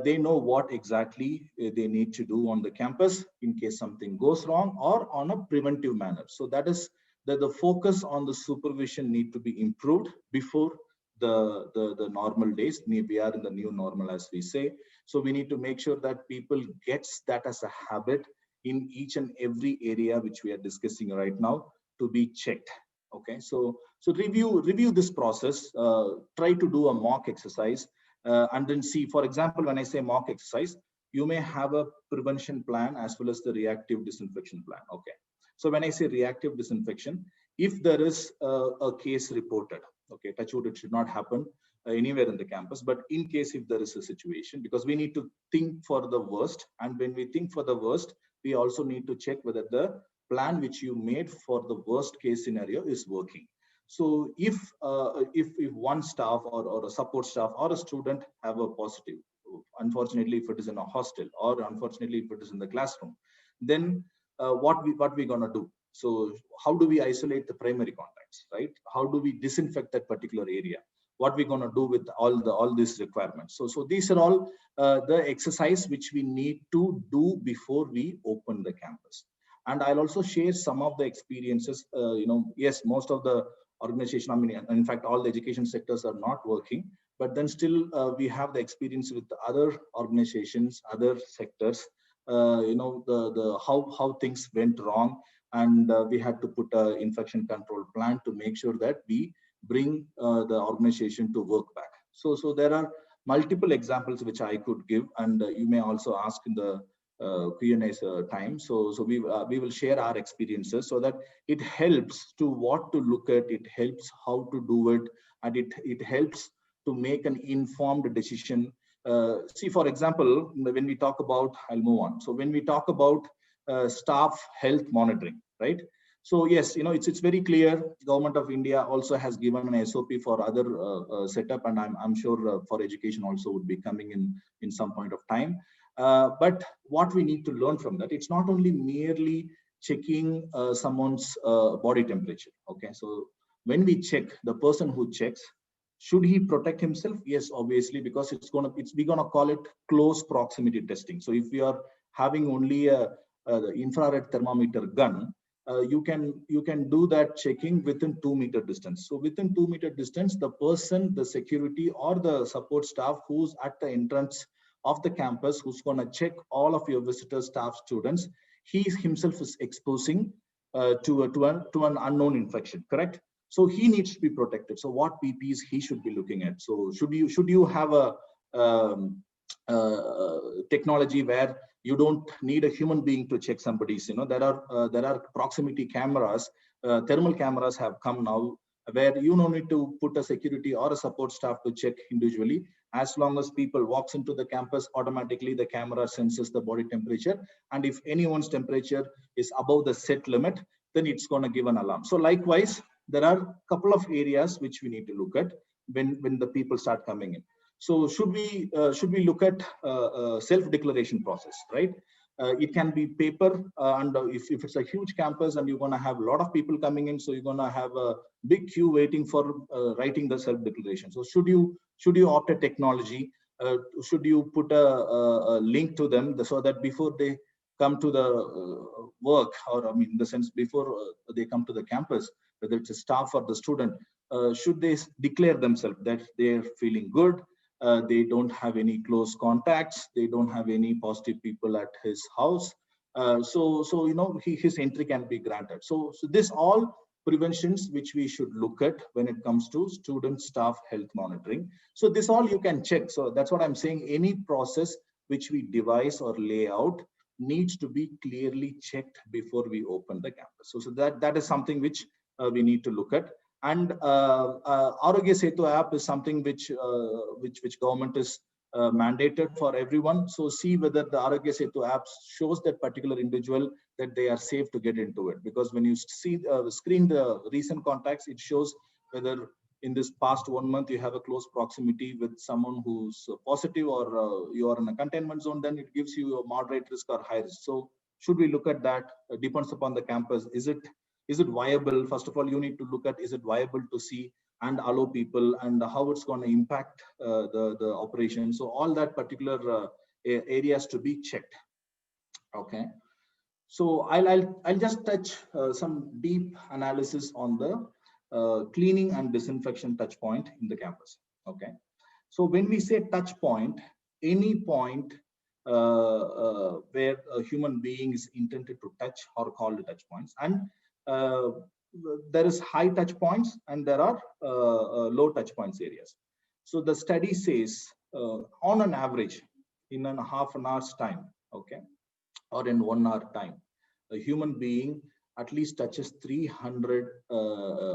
they know what exactly they need to do on the campus in case something goes wrong, or on a preventive manner. So that is the focus on the supervision need to be improved before the normal days. We are in the new normal, as we say. So we need to make sure that people gets that as a habit in each and every area which we are discussing right now to be checked. Okay, so review this process, try to do a mock exercise, and then see, for example, when I say mock exercise, you may have a prevention plan as well as the reactive disinfection plan. Okay, so when I say reactive disinfection, if there is a case reported, okay, touch wood, it should not happen anywhere in the campus, but in case if there is a situation, because we need to think for the worst, and when we think for the worst, we also need to check whether the plan which you made for the worst case scenario is working. So if one staff or a support staff or a student have a positive, unfortunately if it is in a hostel, or unfortunately if it is in the classroom, then what we gonna do? So how do we isolate the primary contacts, right? How do we disinfect that particular area? What we're going to do with all these requirements? So these are all the exercise which we need to do before we open the campus. And I'll also share some of the experiences. Yes, most of the organization, I mean, in fact, all the education sectors are not working, but then still we have the experience with the other organizations, other sectors. How things went wrong, and we had to put an infection control plan to make sure that we bring the organization to work back. So there are multiple examples which I could give, and you may also ask in the Q&A time. So we will share our experiences so that it helps to what to look at, it helps how to do it, and it helps to make an informed decision See, for example, when we talk about, I'll move on. So when we talk about staff health monitoring, right? So yes, it's very clear. Government of India also has given an SOP for other setup, and I'm sure for education also would be coming in some point of time. But what we need to learn from that, it's not only merely checking someone's body temperature. Okay, so when we check, the person who checks, should he protect himself? Yes, obviously, because we're gonna call it close proximity testing. So if we are having only the infrared thermometer gun, you can do that checking within 2-meter distance. So within 2-meter distance, the person, the security or the support staff who's at the entrance of the campus, who's gonna check all of your visitors, staff, students, he himself is exposing to an unknown infection, correct? So he needs to be protected. So what PPs he should be looking at? So should you have a technology where you don't need a human being to check somebody's? There are proximity cameras, thermal cameras have come now, where you don't need to put a security or a support staff to check individually. As long as people walks into the campus, automatically the camera senses the body temperature, and if anyone's temperature is above the set limit, then it's going to give an alarm. So likewise, there are a couple of areas which we need to look at when the people start coming in. So should we look at self-declaration process, right? It can be paper, and if it's a huge campus and you're going to have a lot of people coming in, so you're going to have a big queue waiting for writing the self-declaration. So should you opt a technology? Should you put a link to them so that before they come to the work, or in the sense before they come to the campus, whether it's a staff or the student, should they declare themselves that they're feeling good, they don't have any close contacts, they don't have any positive people at his house, so his entry can be granted. So this all preventions which we should look at when it comes to student staff health monitoring. So this all you can check. So that's what I'm saying. Any process which we devise or lay out needs to be clearly checked before we open the campus. So that is something which we need to look at. And Arogya Setu app is something which government is mandated for everyone. So see whether the Arogya Setu app shows that particular individual that they are safe to get into it. Because when you see screen the recent contacts, it shows whether in this past 1 month you have a close proximity with someone who's positive, or you are in a containment zone, then it gives you a moderate risk or high risk. So should we look at that? Depends upon the campus. Is it viable? First of all, you need to look at, is it viable to see and allow people, and how it's going to impact the operation. So all that particular areas to be checked. Okay. So I'll just touch some deep analysis on the cleaning and disinfection touch point in the campus. Okay. So when we say touch point, any point where a human being is intended to touch or called touch points, and there is high touch points and there are low touch points areas. So the study says on an average in a half an hour's time, okay, or in 1 hour time, a human being at least touches 300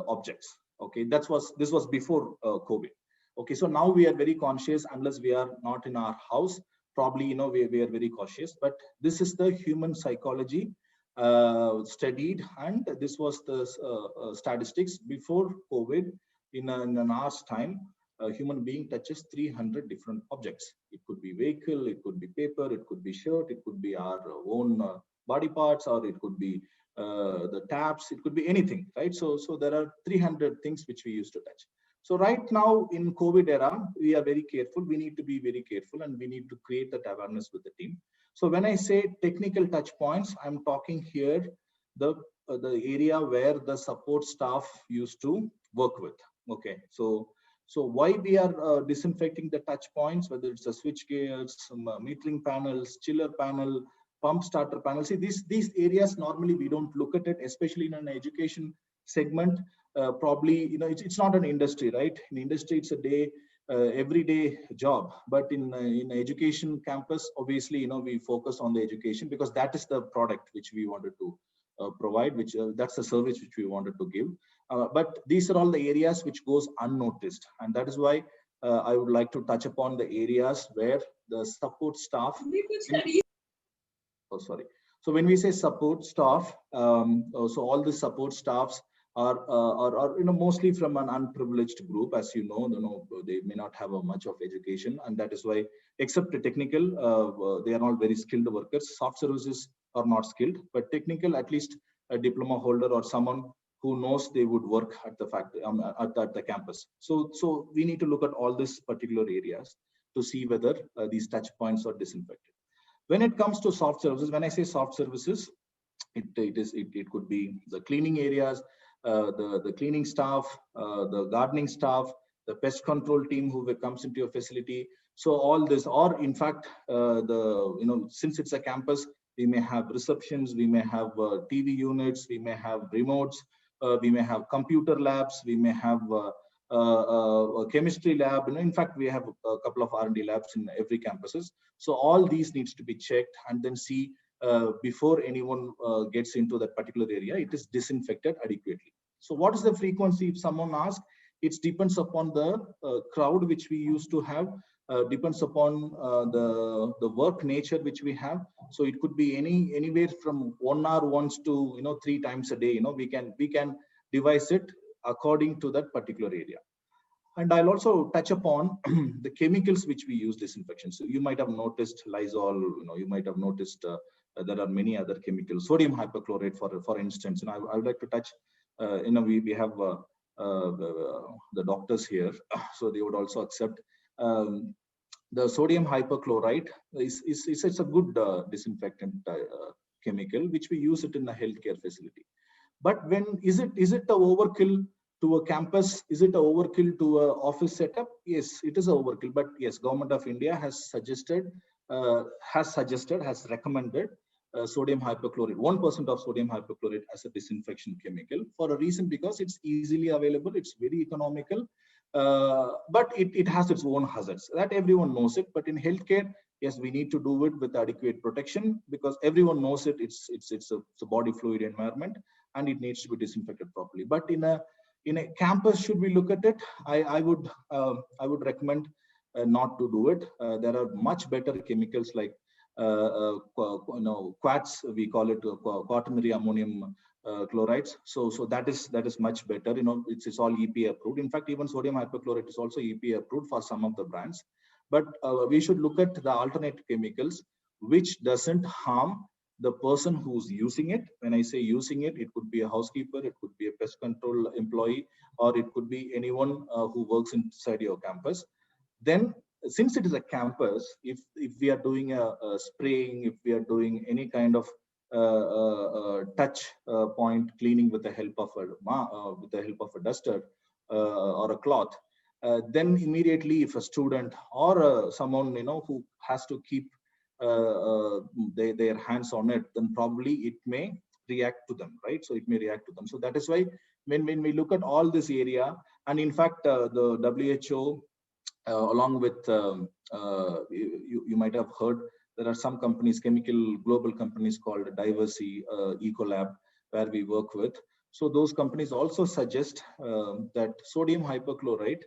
objects. Okay, this was before COVID. Okay, so now we are very conscious. Unless we are not in our house, probably we are very cautious. But this is the human psychology studied, and this was the statistics before COVID. In an hour's time, a human being touches 300 different objects. It could be vehicle, it could be paper, it could be shirt, it could be our own body parts, or it could be the taps, it could be anything, right? So there are 300 things which we used to touch. So right now in COVID era, we are very careful. We need to be very careful, and we need to create that awareness with the team. So when I say technical touch points, I'm talking here the area where the support staff used to work with. Okay, so why we are disinfecting the touch points, whether it's a switch gears, some metering panels, chiller panel, pump starter panel. See, these areas normally we don't look at it, especially in an education segment. Probably it's not an industry, right? In industry it's a everyday job, but in education campus, obviously we focus on the education because that is the product which we wanted to provide, which that's the service which we wanted to give. But these are all the areas which goes unnoticed, and that is why I would like to touch upon the areas where the support staff. Oh, sorry. So when we say support staff, so all the support staffs are mostly from an unprivileged group, as you know, they may not have a much of education, and that is why, except the technical, they are not very skilled workers. Soft services are not skilled, but technical, at least a diploma holder or someone who knows they would work at the factory, at the campus. So we need to look at all these particular areas to see whether these touch points are disinfected. When it comes to soft services, when I say soft services, it could be the cleaning areas, the cleaning staff, the gardening staff, the pest control team who comes into your facility. So all this, or in fact, since it's a campus, we may have receptions, we may have TV units, we may have remotes, we may have computer labs, we may have a chemistry lab. In fact, we have a couple of R&D labs in every campuses. So all these needs to be checked and then see before anyone gets into that particular area, it is disinfected adequately. So what is the frequency? If someone asks, it depends upon the crowd which we used to have, depends upon the work nature which we have. So it could be anywhere from 1 hour once to 3 times a day. We can devise it according to that particular area. And I'll also touch upon the chemicals which we use disinfection. So you might have noticed Lysol, you might have noticed there are many other chemicals, sodium hypochlorite, for instance. And I would like to touch, we have the doctors here, so they would also accept the sodium hypochlorite is a good disinfectant chemical, which we use it in a healthcare facility. But when is it a overkill to a campus? Is it a overkill to an office setup? Yes, it is a overkill. But yes, Government of India has recommended sodium hypochlorite, 1% of sodium hypochlorite as a disinfection chemical for a reason, because it's easily available, it's very economical, but it has its own hazards. That everyone knows it. But in healthcare, yes, we need to do it with adequate protection, because everyone knows it. It's a body fluid environment, and it needs to be disinfected properly. But in a campus, should we look at it? I would recommend not to do it. There are much better chemicals like quats, we call it quaternary ammonium chlorides. So that is much better. It's all EPA approved. In fact, even sodium hypochlorite is also EPA approved for some of the brands. But we should look at the alternate chemicals which doesn't harm the person who's using it. When I say using it, it could be a housekeeper, it could be a pest control employee, or it could be anyone who works inside your campus. Then, since it is a campus, if we are doing a spraying, if we are doing any kind of touch point cleaning with the help of a duster or a cloth, then immediately, if a student or someone who has to keep their hands on it, then probably it may react to them, right? So it may react to them. So that is why when we look at all this area, and in fact, the WHO, along with you might have heard, there are some companies, global companies called Diversey, Ecolab, where we work with. So those companies also suggest that sodium hypochlorite,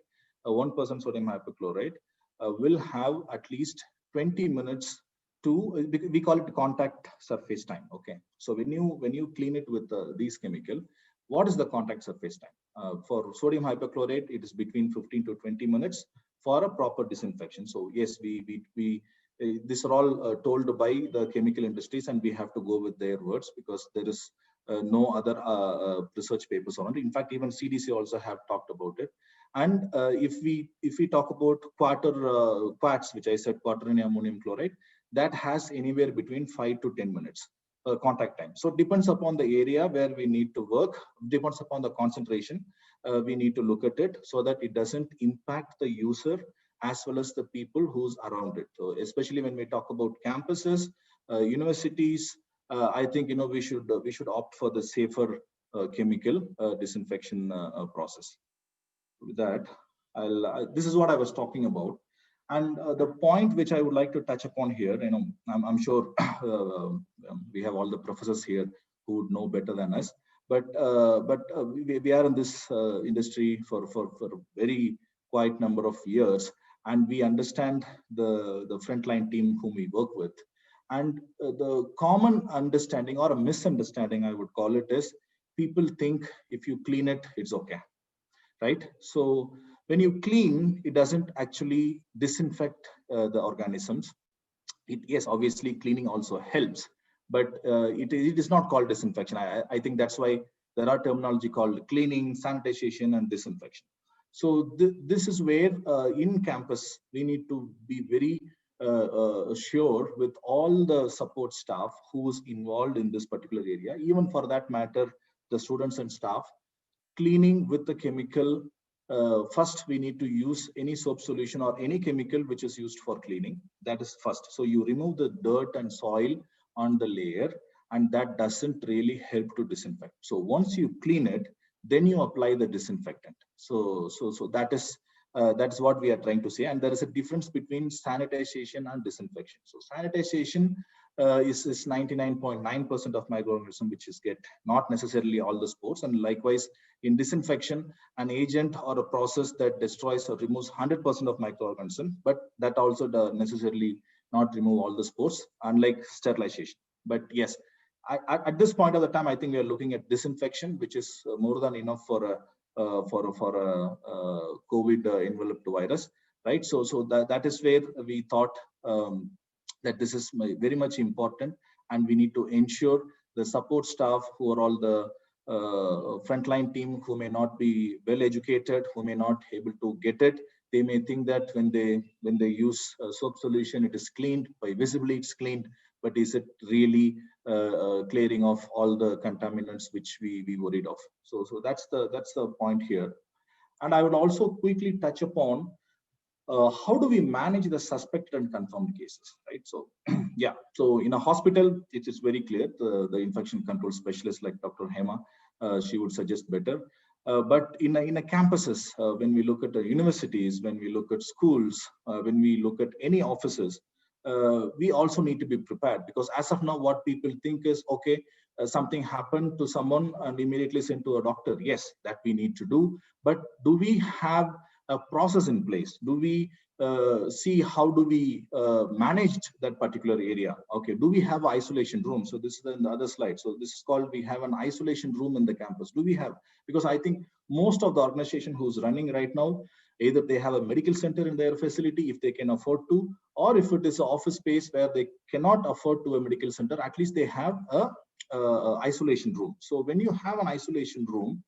1% sodium hypochlorite, will have at least 20 minutes to, we call it contact surface time. Okay, so when you clean it with these chemical, what is the contact surface time? For sodium hypochlorite, it is between 15 to 20 minutes for a proper disinfection. So yes, these are all told by the chemical industries, and we have to go with their words, because there is no other research papers on it. In fact, even CDC also have talked about it. And if we talk about quats, which I said, quaternary ammonium chloride, that has anywhere between 5 to 10 minutes contact time. So it depends upon the area where we need to work, depends upon the concentration. We need to look at it so that it doesn't impact the user as well as the people who's around it. So especially when we talk about campuses, universities, I think we should opt for the safer chemical disinfection process. With that, this is what I was talking about. And the point which I would like to touch upon here, I'm sure we have all the professors here who would know better than us, but we are in this industry for very quite number of years, and we understand the frontline team whom we work with. And the common understanding or a misunderstanding, I would call it, is people think if you clean it, it's okay, right? So when you clean, it doesn't actually disinfect the organisms. Yes, obviously cleaning also helps, but it is not called disinfection. I think that's why there are terminology called cleaning, sanitization, and disinfection. So this is where in campus we need to be very sure with all the support staff who's involved in this particular area, even for that matter, the students and staff. Cleaning with the chemical, first we need to use any soap solution or any chemical which is used for cleaning. That is first. So you remove the dirt and soil on the layer, and that doesn't really help to disinfect. So once you clean it, then you apply the disinfectant. So that is what we are trying to say. And there is a difference between sanitization and disinfection. So sanitization is 99.9% of microorganisms which is get not necessarily all the spores, and likewise in disinfection, an agent or a process that destroys or removes 100% of microorganisms, but that also does necessarily not remove all the spores, unlike sterilization. But yes, at this point of the time, I think we are looking at disinfection, which is more than enough for a COVID enveloped virus, right? So that is where we thought that this is very much important, and we need to ensure the support staff who are all the frontline team who may not be well educated, who may not able to get it. They may think that when they use soap solution, it is cleaned, by visibly it's cleaned, but is it really clearing off all the contaminants which we worried of? So that's the point here. And I would also quickly touch upon how do we manage the suspected and confirmed cases, right? So yeah, so in a hospital, it is very clear, the infection control specialist like Dr. Hema, she would suggest better. But in a campuses, when we look at the universities, when we look at schools, when we look at any offices, we also need to be prepared, because as of now, what people think is, okay, something happened to someone and immediately sent to a doctor. Yes, that we need to do. But do we have a process in place? Do we see how do we manage that particular area? Okay, do we have isolation room? So this is in the other slide. So this is called, we have an isolation room in the campus. Do we have? Because I think most of the organization who's running right now, either they have a medical center in their facility if they can afford to, or if it is an office space where they cannot afford to a medical center, at least they have a isolation room. So when you have an isolation room,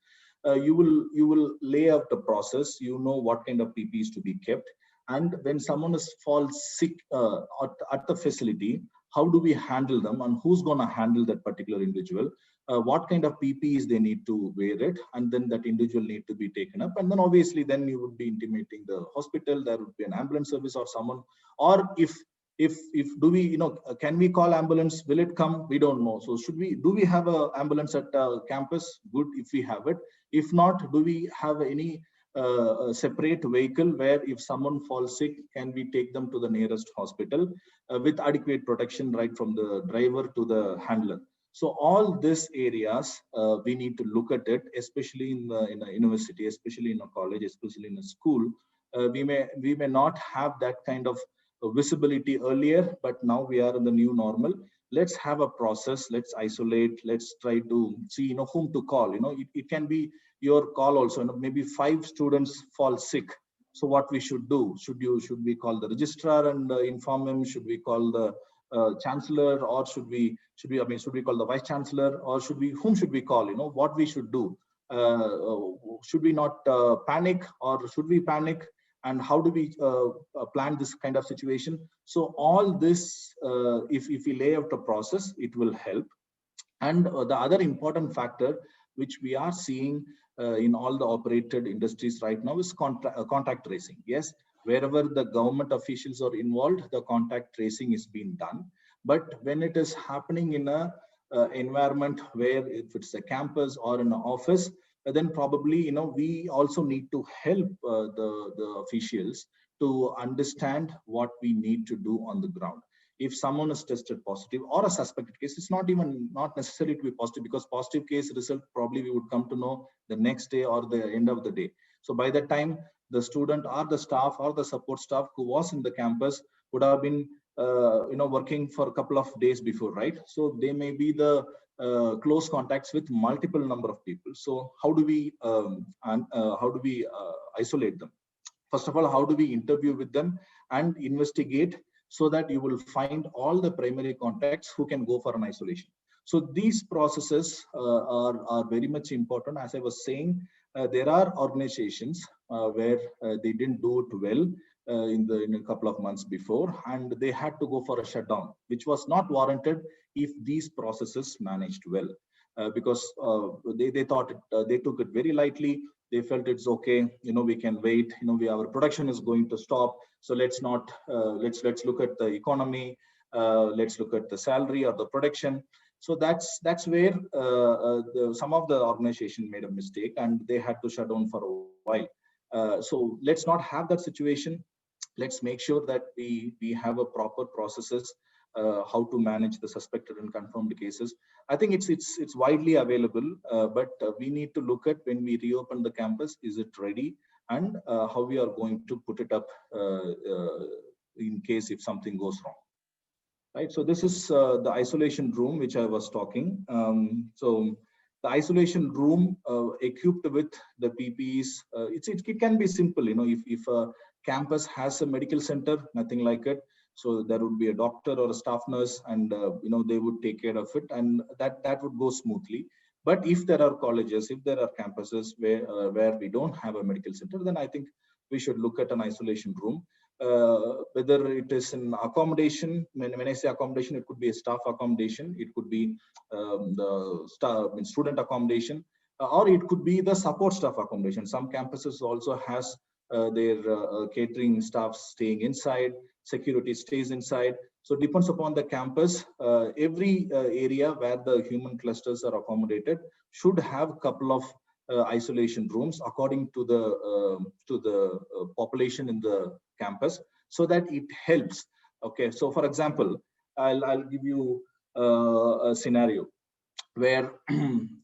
you will lay out the process. You know what kind of PPEs to be kept, and when someone falls sick at the facility, how do we handle them, and who's going to handle that particular individual? What kind of PPEs they need to wear it, and then that individual need to be taken up, and then obviously then you would be intimating the hospital. There would be an ambulance service or someone, or if do we, can we call ambulance? Will it come? We don't know. So do we have an ambulance at campus? Good if we have it. If not, do we have any separate vehicle where if someone falls sick, can we take them to the nearest hospital with adequate protection right from the driver to the handler? So all these areas, we need to look at it, especially in a university, especially in a college, especially in a school. We may not have that kind of visibility earlier, but now we are in the new normal. Let's have a process. Let's isolate. Let's try to see, whom to call. It can be your call also. Maybe 5 students fall sick. So what we should do? Should we call the registrar and inform him? Should we call the chancellor, or should we call the vice chancellor, or whom should we call? What we should do? Should we not panic, or should we panic? And how do we plan this kind of situation? So all this, if we lay out a process, it will help. And the other important factor which we are seeing in all the operated industries right now is contact tracing. Yes, wherever the government officials are involved, the contact tracing is being done. But when it is happening in a environment where if it's a campus or in an office, then probably we also need to help the officials to understand what we need to do on the ground. If someone is tested positive or a suspected case, it's not necessary to be positive, because positive case result probably we would come to know the next day or the end of the day. So by that time, the student or the staff or the support staff who was in the campus would have been working for a couple of days before, right? So they may be the close contacts with multiple number of people. So how do we isolate them? First of all, how do we interview with them and investigate so that you will find all the primary contacts who can go for an isolation? So these processes are very much important. As I was saying, there are organizations where they didn't do it well in a couple of months before, and they had to go for a shutdown, which was not warranted if these processes managed well, because they thought they took it very lightly. They felt it's okay, we can wait, our production is going to stop, so let's not let's look at the economy, let's look at the salary or the production. So that's where some of the organization made a mistake and they had to shut down for a while. So let's not have that situation. Let's make sure that we have a proper processes how to manage the suspected and confirmed cases. I think it's widely available, but we need to look at when we reopen the campus, is it ready, and how we are going to put it up in case if something goes wrong. Right. So this is the isolation room which I was talking. So the isolation room equipped with the PPEs, it can be simple. If a campus has a medical center, nothing like it. So there would be a doctor or a staff nurse, and they would take care of it, and that would go smoothly. But if there are colleges, if there are campuses where we don't have a medical center, then I think we should look at an isolation room. Whether it is an accommodation, when I say accommodation, it could be a staff accommodation, it could be the student accommodation, or it could be the support staff accommodation. Some campuses also has their catering staff staying inside, security stays inside. So it depends upon the campus. Every area where the human clusters are accommodated should have a couple of isolation rooms according to the population in the campus, so that it helps. Okay, so for example, I'll give you a scenario where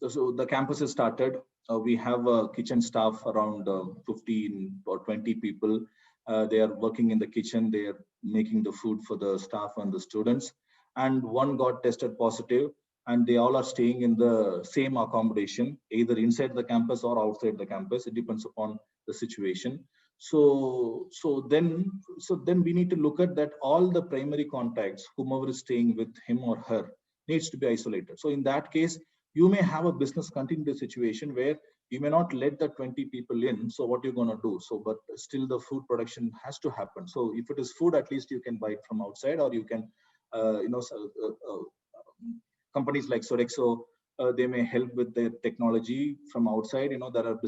so the campus is started. We have a kitchen staff around 15 or 20 people. They are working in the kitchen. They are making the food for the staff and the students. And one got tested positive, and they all are staying in the same accommodation, either inside the campus or outside the campus. It depends upon the situation. So then we need to look at that all the primary contacts, whomever is staying with him or her, needs to be isolated. So in that case, you may have a business continuity situation where you may not let the 20 people in. So what you're going to do? So, but still the food production has to happen. So if it is food, at least you can buy it from outside, or you can, companies like Sodexo, they may help with their technology from outside. There are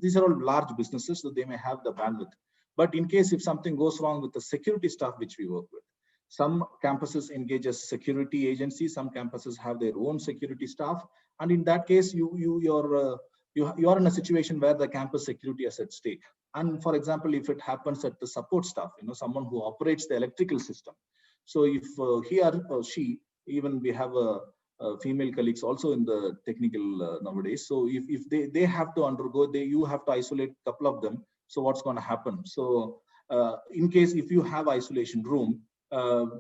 these are all large businesses, so they may have the bandwidth. But in case if something goes wrong with the security staff which we work with, some campuses engage as security agencies, some campuses have their own security staff, and in that case, you are in a situation where the campus security is at stake. And for example, if it happens at the support staff, someone who operates the electrical system. So if he or she, even we have female colleagues also in the technical nowadays. So if they have to undergo, you have to isolate a couple of them. So what's going to happen? So in case if you have isolation room,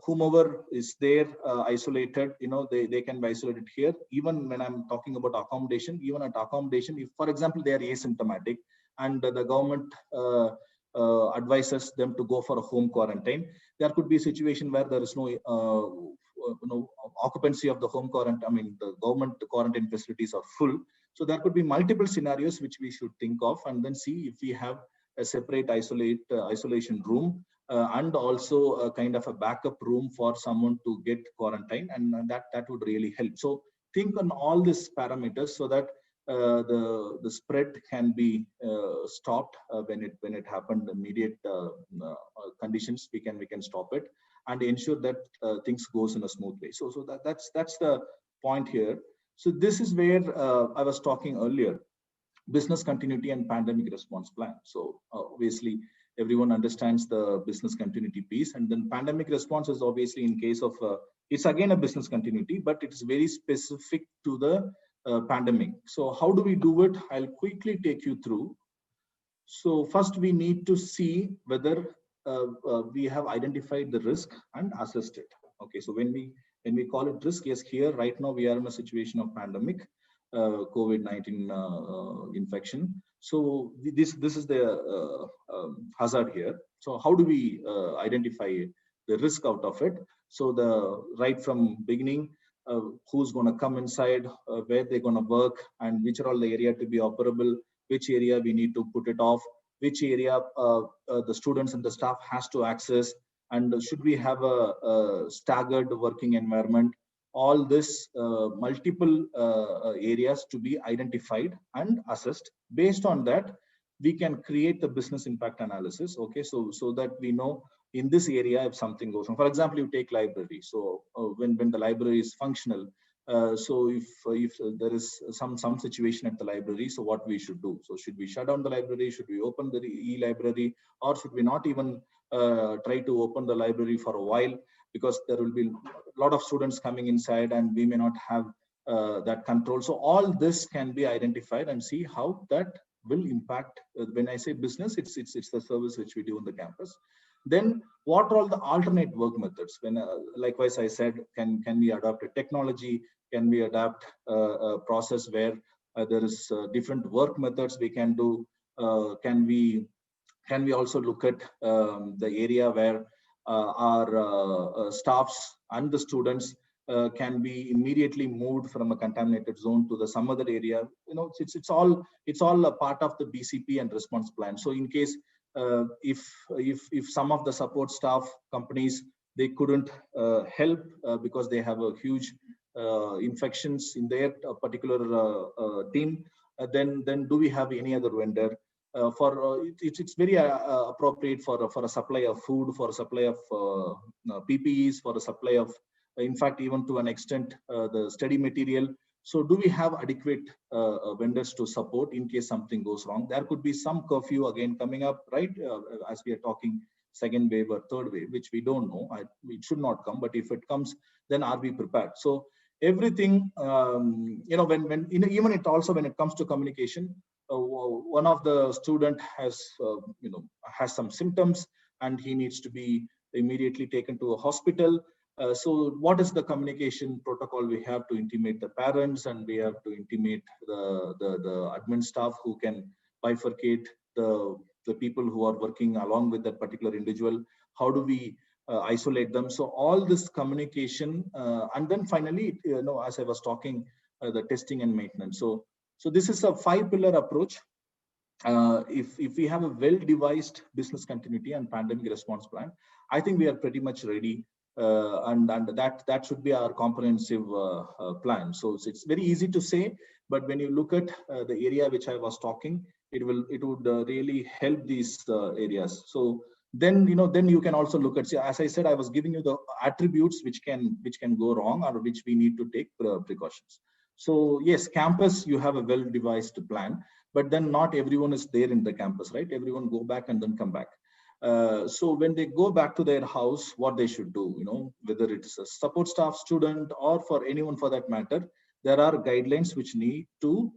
whomever is there isolated, they can be isolated here. Even when I'm talking about accommodation, even at accommodation, if for example they are asymptomatic and the government advises them to go for a home quarantine, there could be a situation where there is no occupancy of the home quarantine. I mean, the government quarantine facilities are full. So there could be multiple scenarios which we should think of, and then see if we have a separate isolation room and also a kind of a backup room for someone to get quarantine, and that would really help. So think on all these parameters so that the spread can be stopped when it happened. Immediate conditions, we can stop it and ensure that things goes in a smooth way. So that's the point here. So this is where I was talking earlier, business continuity and pandemic response plan. So obviously everyone understands the business continuity piece, and then pandemic response is obviously in case of it's again a business continuity, but it is very specific to the pandemic. So how do we do it? I'll quickly take you through. So first we need to see whether we have identified the risk and assessed it. Okay, so when we call it risk, yes, here right now we are in a situation of pandemic, COVID-19 infection. So this is the hazard here. So how do we identify the risk out of it? So the right from beginning, who's going to come inside, where they're going to work, and which are all the area to be operable, which area we need to put it off, which area the students and the staff has to access, and should we have a staggered working environment. All this multiple areas to be identified and assessed. Based on that, we can create the business impact analysis. Okay, so that we know in this area if something goes wrong. For example, you take library. So when the library is functional, so if there is some situation at the library, so what we should do? So should we shut down the library? Should we open the e-library, or should we not even try to open the library for a while, because there will be a lot of students coming inside and we may not have that control. So all this can be identified and see how that will impact. When I say business, it's the service which we do on the campus. Then what are all the alternate work methods? When likewise I said, can we adopt a technology? Can we adapt a process where there is different work methods we can do? Can we also look at the area where our staffs and the students can be immediately moved from a contaminated zone to some other area? It's all a part of the BCP and response plan. So in case if some of the support staff companies, they couldn't help because they have a huge infections in their particular team, then do we have any other vendor? It's very appropriate for a supply of food, for a supply of PPEs, for a supply of, in fact, even to an extent, the study material. So do we have adequate vendors to support in case something goes wrong? There could be some curfew again coming up, right? As we are talking second wave or third wave, which we don't know. It should not come, but if it comes, then are we prepared? So everything, even it also when it comes to communication, one of the student has some symptoms and he needs to be immediately taken to a hospital. So what is the communication protocol we have to intimate the parents, and we have to intimate the admin staff who can bifurcate the people who are working along with that particular individual? How do we isolate them? So all this communication, and then finally, as I was talking, the testing and maintenance. So this is a 5-pillar approach. If we have a well-devised business continuity and pandemic response plan, I think we are pretty much ready, and that should be our comprehensive plan. So it's very easy to say, but when you look at the area which I was talking, it would really help these areas. So then you can also look at, as I said, I was giving you the attributes which can go wrong or which we need to take precautions. So yes, campus, you have a well-devised plan, but then not everyone is there in the campus, right? Everyone go back and then come back. So when they go back to their house, what they should do, whether it's a support staff, student, or for anyone for that matter, there are guidelines which need to,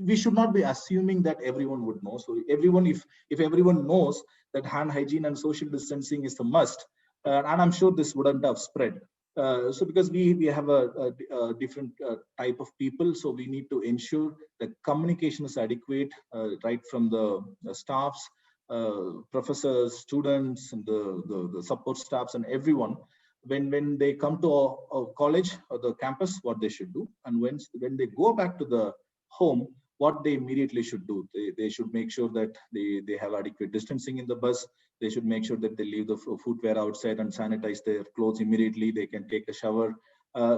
we should not be assuming that everyone would know. So everyone, if everyone knows that hand hygiene and social distancing is a must, and I'm sure this wouldn't have spread. So because we have a different type of people, so we need to ensure that communication is adequate, right from the staffs, professors, students, and the support staffs, and everyone. When they come to a college or the campus, what they should do, and when they go back to the home, what they immediately should do. They should make sure that they have adequate distancing in the bus. They should make sure that they leave the footwear outside and sanitize their clothes immediately. They can take a shower.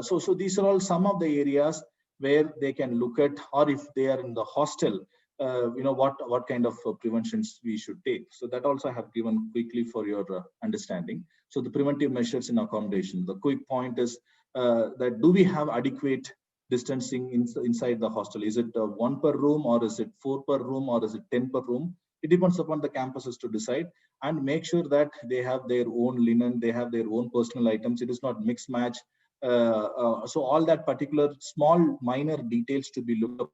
So these are all some of the areas where they can look at, or if they are in the hostel, what kind of preventions we should take. So that also I have given quickly for your understanding. So the preventive measures in accommodation. The quick point is that do we have adequate distancing inside the hostel? Is it 1 per room, or is it 4 per room, or is it 10 per room? It depends upon the campuses to decide, and make sure that they have their own linen, they have their own personal items. It is not mix match. So all that particular small minor details to be looked up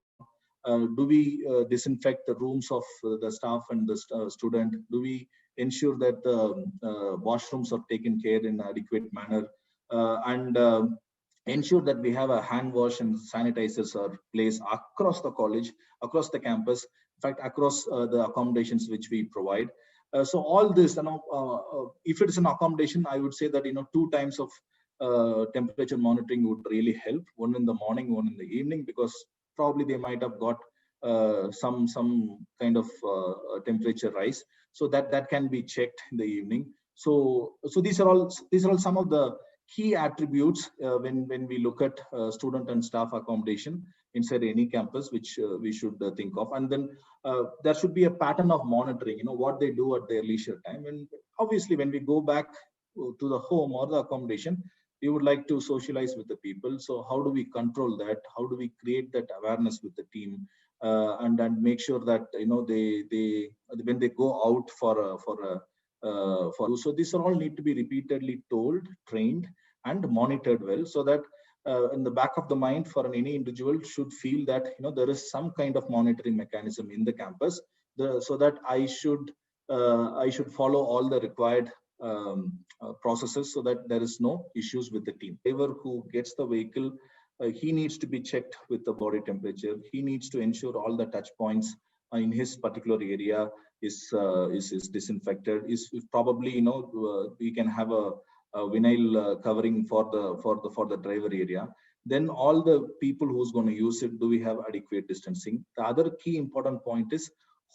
Do we disinfect the rooms of the staff and the student? Do we ensure that the washrooms are taken care in adequate manner? And ensure that we have a hand wash and sanitizers are placed across the college, across the campus, in fact, across the accommodations which we provide. So all this, if it is an accommodation, I would say that 2 times of temperature monitoring would really help. One in the morning, one in the evening, because probably they might have got some kind of temperature rise. So that can be checked in the evening. So these are all some of the key attributes when we look at student and staff accommodation inside any campus, which we should think of. And then there should be a pattern of monitoring, what they do at their leisure time. And obviously, when we go back to the home or the accommodation, we would like to socialize with the people. So how do we control that? How do we create that awareness with the team, and make sure that they when they go out so these are all need to be repeatedly told, trained, and monitored well, so that in the back of the mind for any individual should feel that there is some kind of monitoring mechanism in the campus, so that I should follow all the required processes, so that there is no issues with the team. Driver who gets the vehicle, he needs to be checked with the body temperature. He needs to ensure all the touch points in his particular area is disinfected. Is probably we can have a vinyl covering for the driver area. Then all the people who's going to use it, do we have adequate distancing? The other key important point is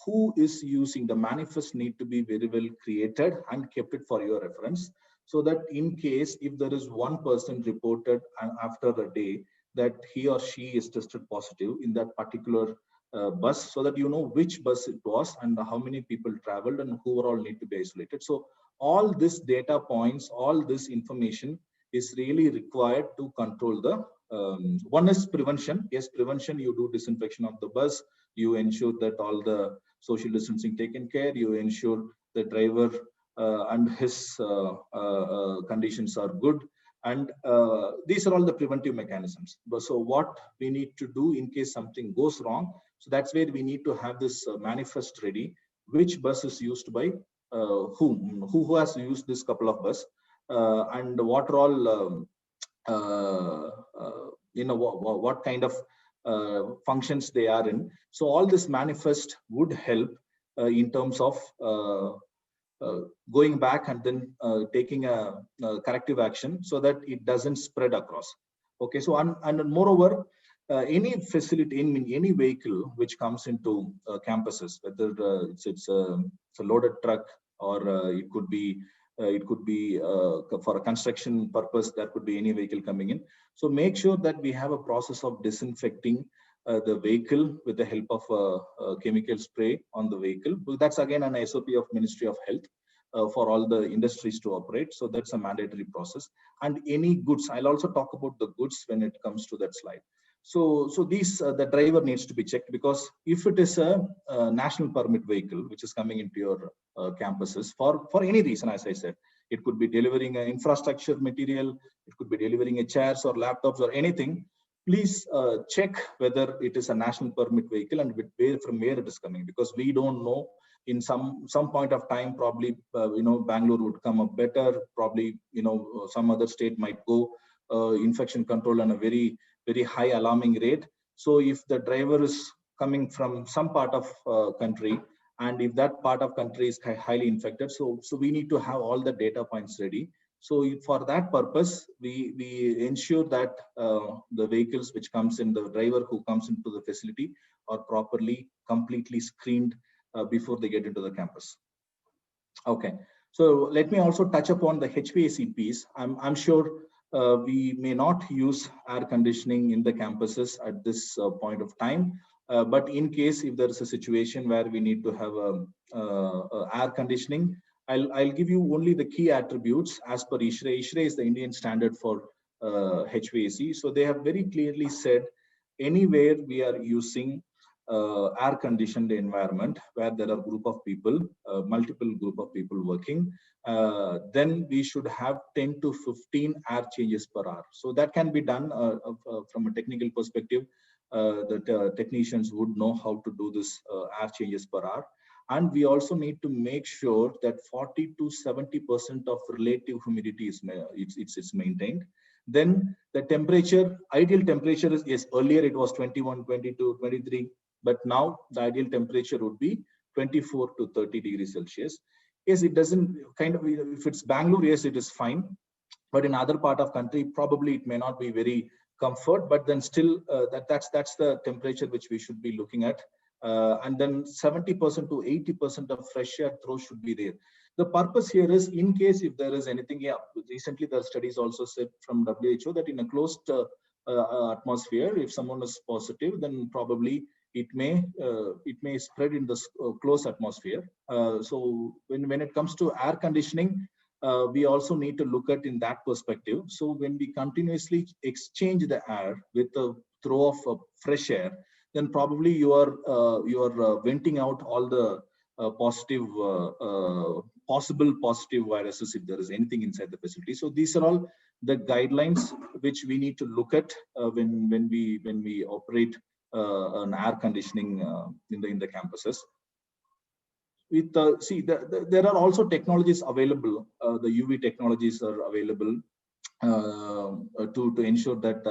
who is using the manifest need to be very well created and kept it for your reference, so that in case if there is one person reported after a day that he or she is tested positive in that particular bus, so that which bus it was and how many people traveled and who all need to be isolated. So all this data points, all this information is really required to control the one is prevention. Yes, prevention, you do disinfection of the bus, you ensure that all the social distancing taken care, you ensure the driver and his conditions are good, and these are all the preventive mechanisms. So what we need to do in case something goes wrong, so that's where we need to have this manifest ready, which bus is used by whom, who has used this couple of bus, and what are all what kind of functions they are in. So all this manifest would help in terms of going back and then taking a corrective action, so that it doesn't spread across. Okay, so and moreover, any facility in any vehicle which comes into campuses, whether it's a loaded truck, or it could be for a construction purpose, there could be any vehicle coming in. So make sure that we have a process of disinfecting the vehicle with the help of a chemical spray on the vehicle. That's again an SOP of Ministry of Health for all the industries to operate. So that's a mandatory process. And any goods, I'll also talk about the goods when it comes to that slide. So these the driver needs to be checked, because if it is a national permit vehicle which is coming into your campuses for any reason, as I said, it could be delivering an infrastructure material, it could be delivering a chairs or laptops or anything. Please check whether it is a national permit vehicle and from where it is coming, because we don't know. In some point of time, probably Bangalore would come up better. Probably some other state might go infection control on a very high alarming rate. So if the driver is coming from some part of country, and if that part of country is highly infected, so we need to have all the data points ready. So for that purpose, we ensure that the vehicles which comes in, the driver who comes into the facility, are properly, completely screened before they get into the campus. Okay, so let me also touch upon the HVAC piece. I'm sure we may not use air conditioning in the campuses at this point of time, but in case if there is a situation where we need to have air conditioning, I'll give you only the key attributes as per ISHRAE. ISHRAE is the Indian standard for HVAC. So they have very clearly said anywhere we are using air conditioned environment where there are group of people, multiple group of people working, then we should have 10 to 15 air changes per hour. So that can be done from a technical perspective. technicians would know how to do this air changes per hour. And we also need to make sure that 40 to 70% of relative humidity is maintained. Then the temperature, ideal temperature is, yes, earlier it was 21, 22, 23, but now the ideal temperature would be 24 to 30 degrees Celsius. Yes, it doesn't kind of, if it's Bangalore, yes, it is fine. But in other part of country, probably it may not be very comfort, but then still that's the temperature which we should be looking at. And then 70% to 80% of fresh air throw should be there. The purpose here is, in case if there is anything, yeah, recently the studies also said from WHO that in a closed atmosphere, if someone is positive, then probably it may spread in the closed atmosphere. So when it comes to air conditioning, we also need to look at in that perspective. So when we continuously exchange the air with the throw of fresh air, then probably you are venting out all the possible positive viruses if there is anything inside the facility. So these are all the guidelines which we need to look at when we operate an air conditioning in the campuses. With there are also technologies available. The UV technologies are available to ensure that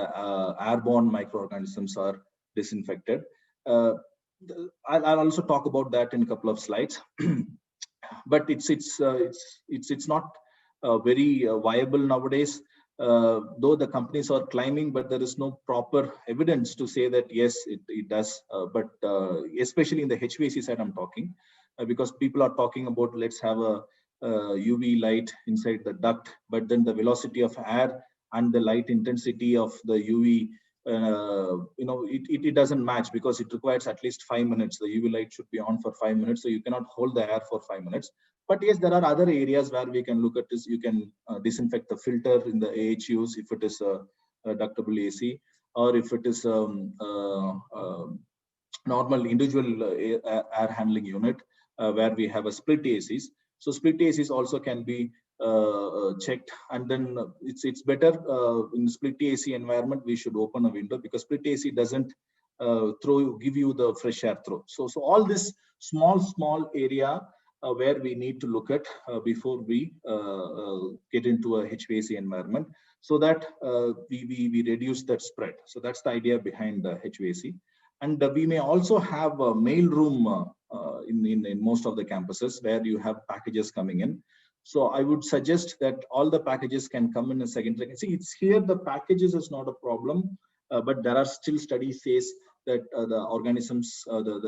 airborne microorganisms are disinfected. I'll also talk about that in a couple of slides. But it's not very viable nowadays. Though the companies are claiming, but there is no proper evidence to say that yes, it does. But especially in the HVAC side, I'm talking. Because people are talking about, let's have a UV light inside the duct, but then the velocity of air and the light intensity of the UV, it doesn't match, because it requires at least 5 minutes. The UV light should be on for 5 minutes, so you cannot hold the air for 5 minutes. But yes, there are other areas where we can look at this. You can disinfect the filter in the AHUs if it is a ductable AC, or if it is normal individual air handling unit, where we have a split ACs. So split ACs also can be checked, and then it's better in split AC environment we should open a window, because split AC doesn't give you the fresh air throw. So all this small area where we need to look at before we get into a HVAC environment, so that we reduce that spread. So that's the idea behind the HVAC. And we may also have a mail room in most of the campuses where you have packages coming in. So I would suggest that all the packages can come in a secondary. See, it's here the packages is not a problem, but there are still studies says that the organisms,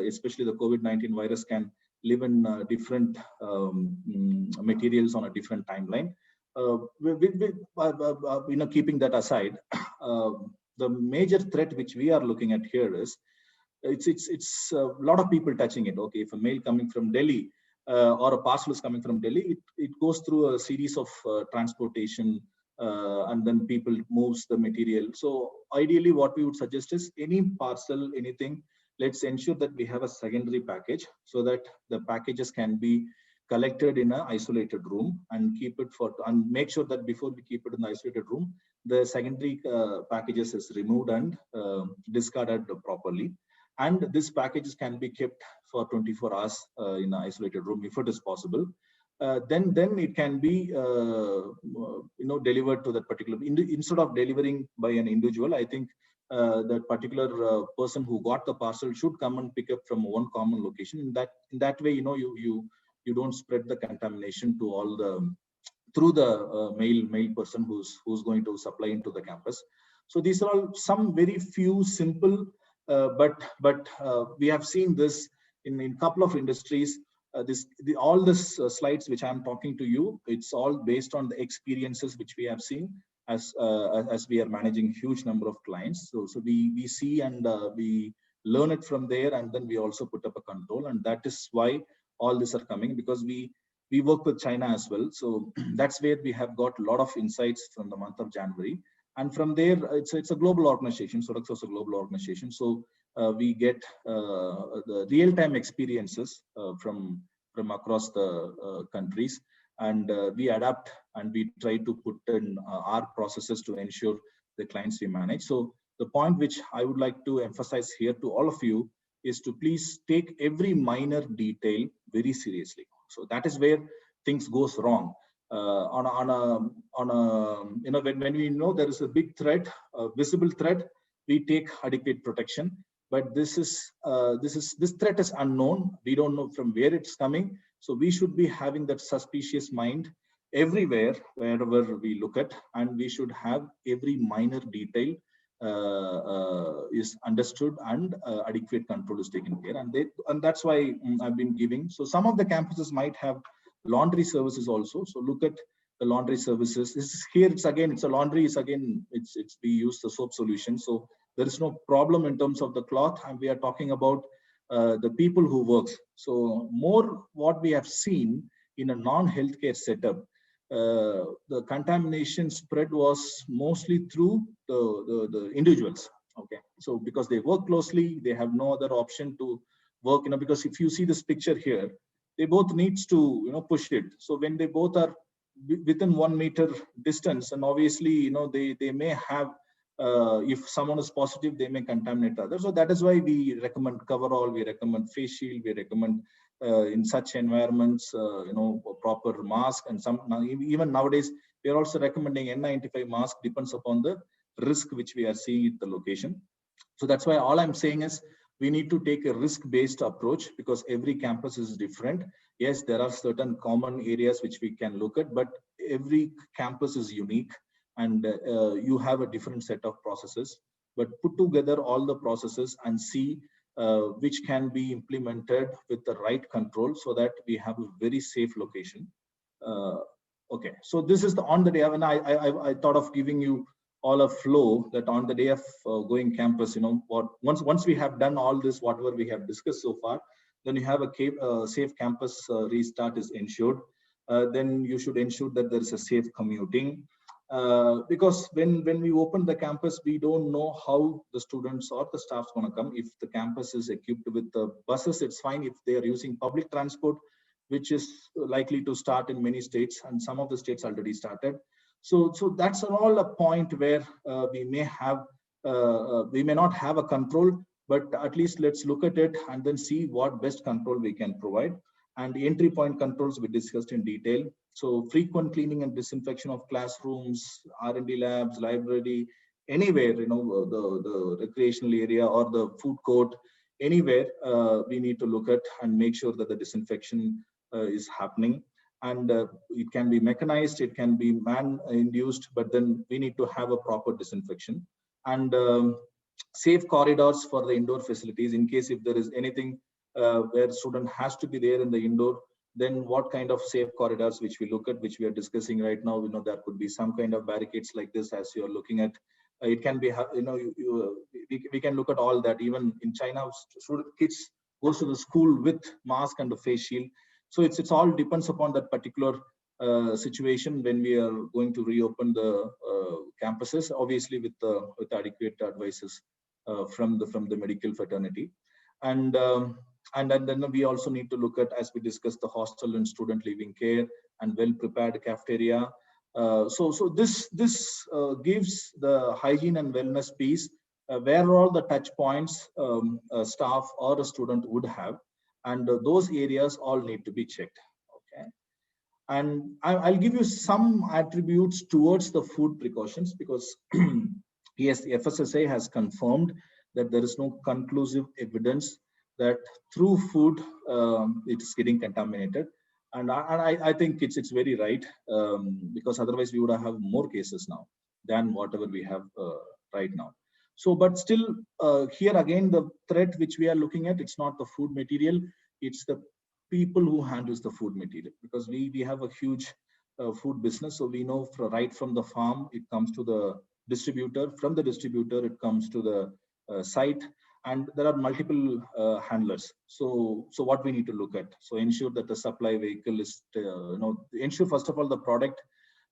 especially the COVID-19 virus, can live in different materials on a different timeline. Keeping that aside, the major threat which we are looking at here is, it's a lot of people touching it. Okay, if a mail coming from Delhi or a parcel is coming from Delhi, it goes through a series of transportation, and then people moves the material. So ideally what we would suggest is, any parcel, anything, let's ensure that we have a secondary package, so that the packages can be collected in an isolated room and keep it and make sure that before we keep it in the isolated room, the secondary packages is removed and discarded properly. And these packages can be kept for 24 hours in an isolated room if it is possible. Then it can be delivered to that particular, instead of delivering by an individual. I think that particular person who got the parcel should come and pick up from one common location. In that way, you don't spread the contamination to all through the mail person who's going to supply into the campus. So these are all some very few simple, but we have seen this in a couple of industries. All this slides which I'm talking to you, it's all based on the experiences which we have seen as we are managing huge number of clients. So we see and we learn it from there, and then we also put up a control, and that is why all these are coming, because we work with China as well. So that's where we have got a lot of insights from the month of January. And from there, it's a global organization. Sodexo is a global organization. So we get the real-time experiences from across the countries, and we adapt and we try to put in our processes to ensure the clients we manage. So The point which I would like to emphasize here to all of you is to please take every minor detail very seriously. So that is where things goes wrong. When we know there is a big threat, a visible threat, we take adequate protection. But this threat is unknown. We don't know from where it's coming. So we should be having that suspicious mind everywhere, wherever we look at, and we should have every minor detail is understood, and adequate control is taken care. And that's why I've been giving. So some of the campuses might have laundry services also. So look at the laundry services. This is here. It's a laundry. We use the soap solution. So there is no problem in terms of the cloth, and we are talking about the people who work. So more what we have seen in a non-healthcare setup, the contamination spread was mostly through the individuals. Okay, so because they work closely, they have no other option to work. Because if you see this picture here, they both needs to push it. So when they both are within 1 meter distance, and obviously they may have. If someone is positive, they may contaminate others. So that is why we recommend coverall, we recommend face shield, we recommend in such environments, proper mask, and even nowadays we are also recommending N95 mask. Depends upon the risk which we are seeing at the location. So that's why all I'm saying is we need to take a risk-based approach, because every campus is different. Yes, there are certain common areas which we can look at, but every campus is unique. And you have a different set of processes, but put together all the processes and see which can be implemented with the right control, so that we have a very safe location. Okay, so this is on the day when I thought of giving you all a flow, that on the day of going campus, once we have done all this, whatever we have discussed so far, then you have a safe campus restart is ensured. Then you should ensure that there is a safe commuting. Because when we open the campus, we don't know how the students or the staff's going to come. If the campus is equipped with the buses, it's fine. If they are using public transport, which is likely to start in many states, and some of the states already started. So that's all a point where we may not have a control, but at least let's look at it and then see what best control we can provide. And the entry point controls we discussed in detail. So frequent cleaning and disinfection of classrooms, R&D labs, library, anywhere, the recreational area or the food court, anywhere we need to look at and make sure that the disinfection is happening. And it can be mechanized, it can be man-induced, but then we need to have a proper disinfection. And safe corridors for the indoor facilities, in case if there is anything where student has to be there in the indoor, then what kind of safe corridors which we look at, which we are discussing right now. There could be some kind of barricades like this as you are looking at. It can be, we can look at all that. Even in China, kids goes to the school with mask and a face shield. So it's all depends upon that particular situation when we are going to reopen the campuses, obviously with adequate advices from the medical fraternity. And then we also need to look at, as we discussed, the hostel and student living care and well-prepared cafeteria. So this gives the hygiene and wellness piece where all the touch points staff or a student would have, and those areas all need to be checked. Okay, and I'll give you some attributes towards the food precautions, because yes, the FSSAI has confirmed that there is no conclusive evidence that through food it is getting contaminated, and I think it's very right, because otherwise we would have more cases now than whatever we have right now. So, but still, here again, the threat which we are looking at, it's not the food material, it's the people who handles the food material, because we have a huge food business. So we know right from the farm, it comes to the distributor, from the distributor, it comes to the site, and there are multiple handlers. So what we need to look at, so ensure that the supply vehicle is, ensure first of all the product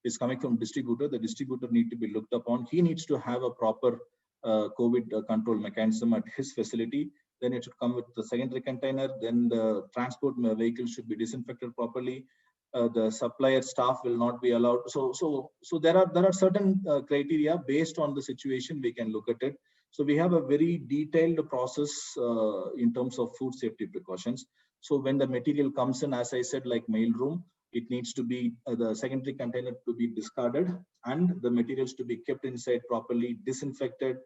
is coming from distributor. The distributor need to be looked upon. He needs to have a proper COVID control mechanism at his facility. Then it should come with the secondary container. Then the transport vehicle should be disinfected properly. The supplier staff will not be allowed. So there are certain criteria based on the situation we can look at it. So we have a very detailed process in terms of food safety precautions. So when the material comes in, as I said, like mailroom, it needs to be the secondary container to be discarded and the materials to be kept inside properly, disinfected,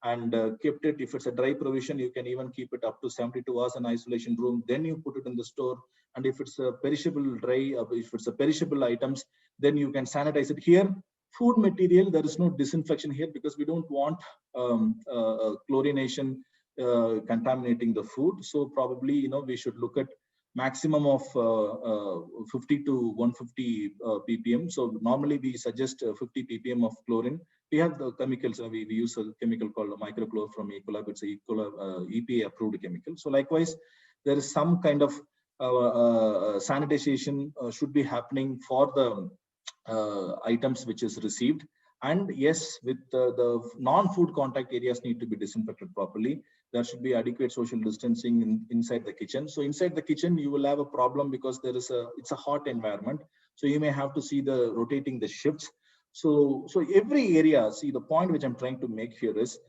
and kept it. If it's a dry provision, you can even keep it up to 72 hours in isolation room. Then you put it in the store. And if it's a perishable dry, if it's a perishable items, then you can sanitize it. Here, food material, there is no disinfection here because we don't want chlorination contaminating the food. So probably, we should look at maximum of 50 to 150 ppm. So normally we suggest 50 ppm of chlorine. We have the chemicals. We use a chemical called microchlor from Ecolab. It's a EPA approved chemical. So likewise, there is some kind of sanitization should be happening for the items which is received. And yes, with the non-food contact areas need to be disinfected properly. There should be adequate social distancing inside the kitchen. So inside the kitchen, you will have a problem because it's a hot environment. So you may have to see the rotating the shifts. So every area, see, the point which I'm trying to make here is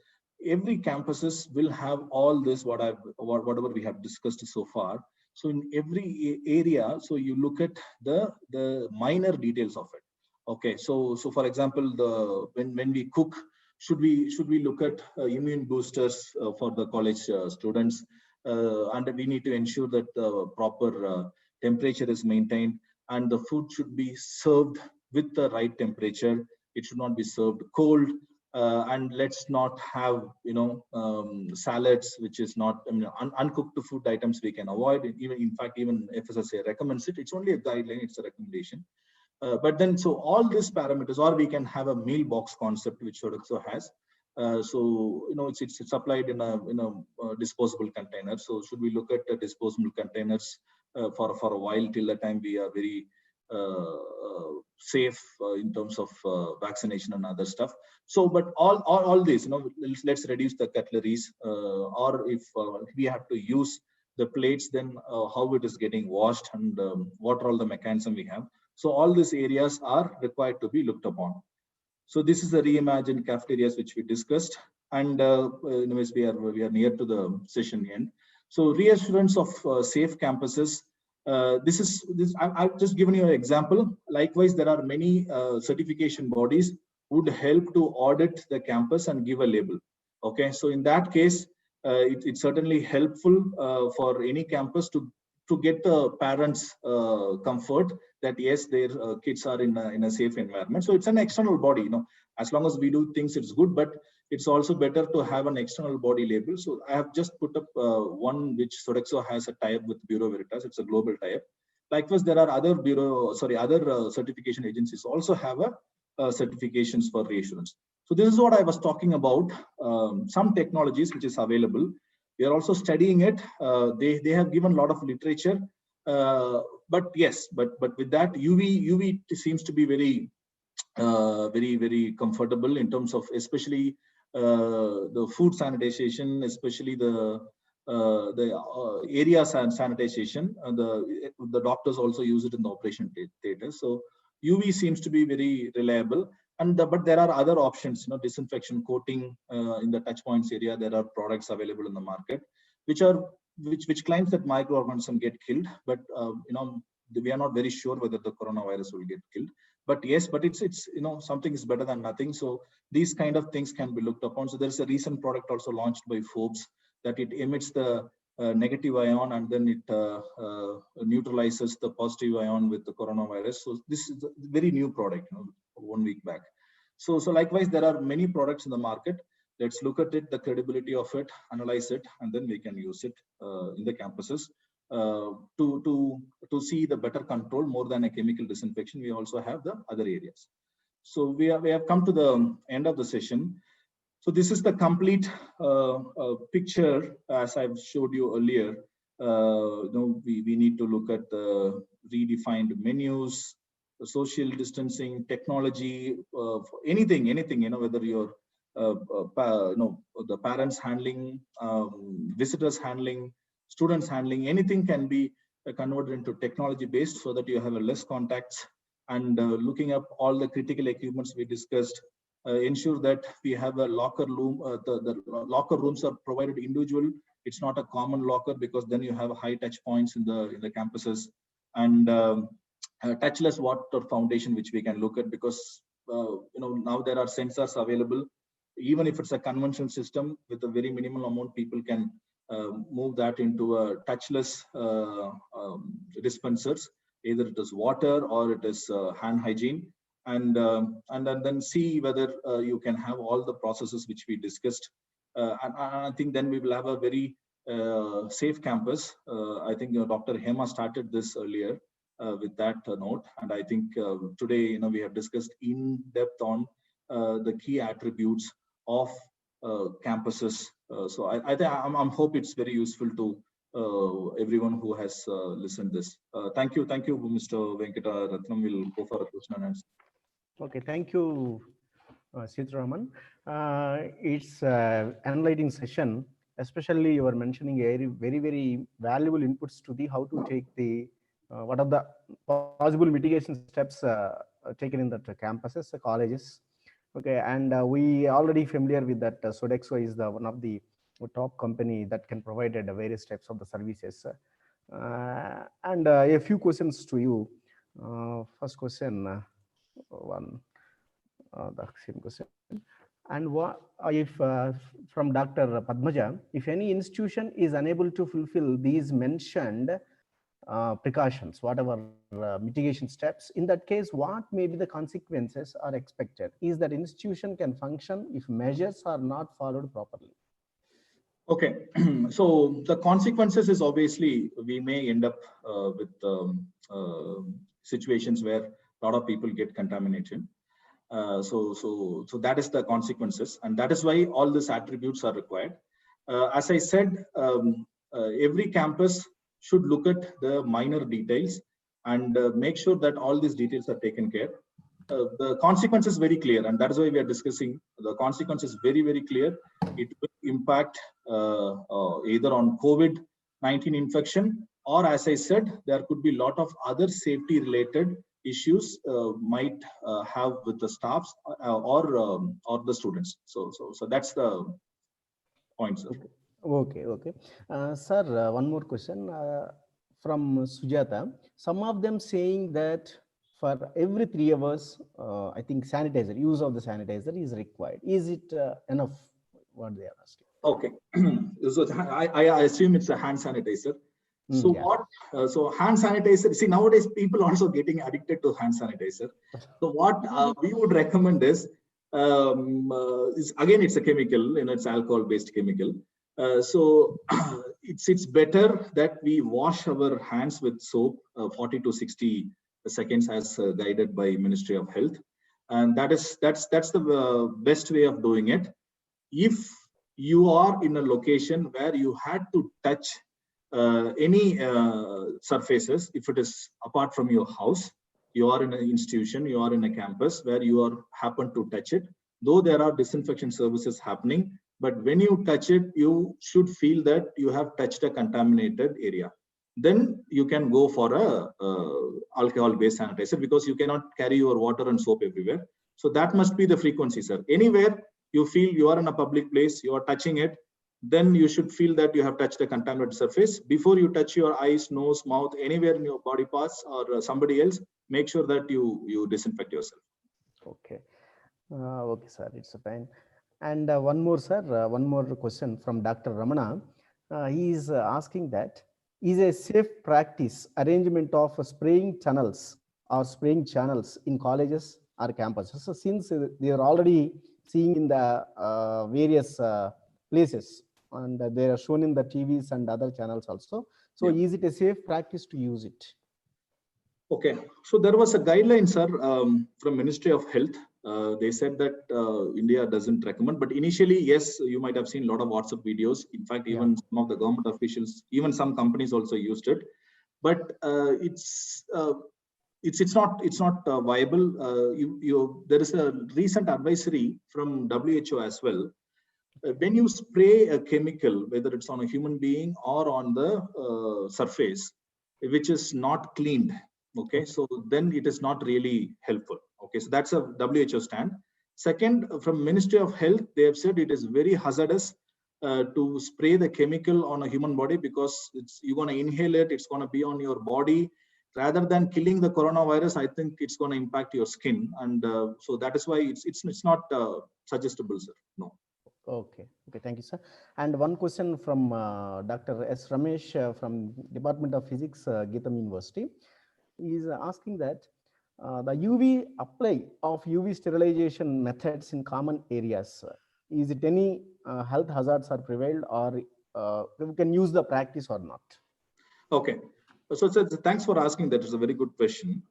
every campuses will have all this, whatever we have discussed so far. So in every area, so you look at the minor details of it. Okay, so for example, when we cook, should we look at immune boosters for the college students, and we need to ensure that the proper temperature is maintained, and the food should be served with the right temperature. It should not be served cold, and let's not have salads which is not uncooked food items we can avoid. In fact, even FSSAI recommends it. It's only a guideline, it's a recommendation. But then, so all these parameters, or we can have a meal box concept, which Sodexo has. So it's supplied in a disposable container. So should we look at the disposable containers for a while till the time we are very safe in terms of vaccination and other stuff. So, but all this, let's reduce the cutleries, or if we have to use the plates, then how it is getting washed, and what are all the mechanism we have. So all these areas are required to be looked upon. So this is the reimagined cafeterias which we discussed, and anyways, we are near to the session end. So reassurance of safe campuses. I've just given you an example. Likewise, there are many certification bodies would help to audit the campus and give a label. Okay, so in that case, it's certainly helpful for any campus to get the parents comfort that yes, their kids are in a safe environment. So it's an external body, as long as we do things, it's good, but it's also better to have an external body label. So I have just put up one which Sodexo has a tie-up with Bureau Veritas. It's a global tie-up. Likewise, there are other certification agencies also have certifications for reassurance. So this is what I was talking about, some technologies which is available. We are also studying it. They have given a lot of literature, but yes, but with that, UV seems to be very comfortable in terms of especially the food sanitization, especially the area sanitization. The doctors also use it in the operation theater. So UV seems to be very reliable. But there are other options, disinfection coating in the touch points area. There are products available in the market, which claims that microorganisms get killed, but we are not very sure whether the coronavirus will get killed. But yes, but it's something is better than nothing. So these kind of things can be looked upon. So there is a recent product also launched by Forbes that it emits the negative ion and then it neutralizes the positive ion with the coronavirus. So this is a very new product, 1 week back. So likewise, there are many products in the market. Let's look at it, the credibility of it, analyze it, and then we can use it in the campuses to see the better control more than a chemical disinfection. We also have the other areas. So we have come to the end of the session. So this is the complete picture as I've showed you earlier. We need to look at the redefined menus, the social distancing, technology, anything, whether you're the parents handling, visitors handling, students handling, anything can be converted into technology based so that you have a less contacts, and looking up all the critical equipments we discussed, ensure that we have a locker room. The locker rooms are provided individual. It's not a common locker, because then you have high touch points in the campuses, and touchless water fountain, which we can look at, because now there are sensors available. Even if it's a conventional system, with a very minimal amount, people can move that into a touchless dispensers. Either it is water or it is hand hygiene, and then see whether you can have all the processes which we discussed. And I think then we will have a very safe campus. I think Dr. Hema started this earlier with that note, and I think today we have discussed in depth on the key attributes of campuses. So I hope it's very useful to everyone who has listened this. Thank you, Mr. Venkata Ratnam. Will go for a question and answer. Okay, thank you, Sitharaman. It's enlightening session. Especially, you were mentioning very valuable inputs to the how to take the what are the possible mitigation steps taken in the campuses, colleges. Okay, and we already familiar with that. Sodexo is the one of the top company that can provide the various types of the services. And a few questions to you. First question, the same question. And what if from Dr. Padmaja, if any institution is unable to fulfill these mentioned precautions, whatever mitigation steps, in that case, what may be the consequences are expected? Is that institution can function if measures are not followed properly? Okay, so the consequences is obviously we may end up with situations where a lot of people get contaminated. So that is the consequences, and that is why all these attributes are required. As I said, every campus should look at the minor details and make sure that all these details are taken care. The consequence is very clear, and that is why we are discussing. The consequence is very clear. It will impact either on COVID-19 infection, or as I said, there could be a lot of other safety related issues might have with the staffs or the students. So that's the point, sir. Okay. Sir, one more question from Sujata. Some of them saying that for every 3 hours, I think sanitizer, use of the sanitizer is required. Is it enough? What they are asking. Okay, so I assume it's a hand sanitizer. So what? So hand sanitizer. See, nowadays people also getting addicted to hand sanitizer. So what we would recommend is again, it's a chemical, it's alcohol-based chemical. So it's better that we wash our hands with soap 40 to 60 seconds as guided by Ministry of Health, and that's the best way of doing it. If you are in a location where you had to touch any surfaces, if it is apart from your house, you are in an institution, you are in a campus where you are happen to touch it, though there are disinfection services happening, but when you touch it, you should feel that you have touched a contaminated area. Then you can go for a alcohol-based sanitizer, because you cannot carry your water and soap everywhere. So that must be the frequency, sir. Anywhere you feel you are in a public place, you are touching it, then you should feel that you have touched a contaminated surface. Before you touch your eyes, nose, mouth, anywhere in your body parts or somebody else, make sure that you disinfect yourself. Okay. Okay, sir, it's fine. And one more, sir, one more question from Dr. Ramana. He is asking that, is a safe practice arrangement of spraying tunnels or spraying channels in colleges or campuses? So since they are already seeing in the various places, and they are shown in the TVs and other channels also. So is it a safe practice to use it? Okay, so there was a guideline, sir, from Ministry of Health. They said that India doesn't recommend, but initially, yes, you might have seen a lot of WhatsApp videos. In fact, even some of the government officials, even some companies also used it. But it's not viable. There is a recent advisory from WHO as well. When you spray a chemical, whether it's on a human being or on the surface, which is not cleaned, okay, so then it is not really helpful. Okay, so that's a WHO stand. Second, from Ministry of Health, they have said it is very hazardous to spray the chemical on a human body, because you're going to inhale it, it's going to be on your body. Rather than killing the coronavirus, I think it's going to impact your skin, and so that is why it's not suggestible, sir. No. Okay. Thank you, sir. And one question from Dr. S. Ramesh from Department of Physics, Geetham University. He is asking that the UV apply of UV sterilization methods in common areas, is it any health hazards are prevailed, or we can use the practice or not? Okay. So thanks for asking that. It's a very good question.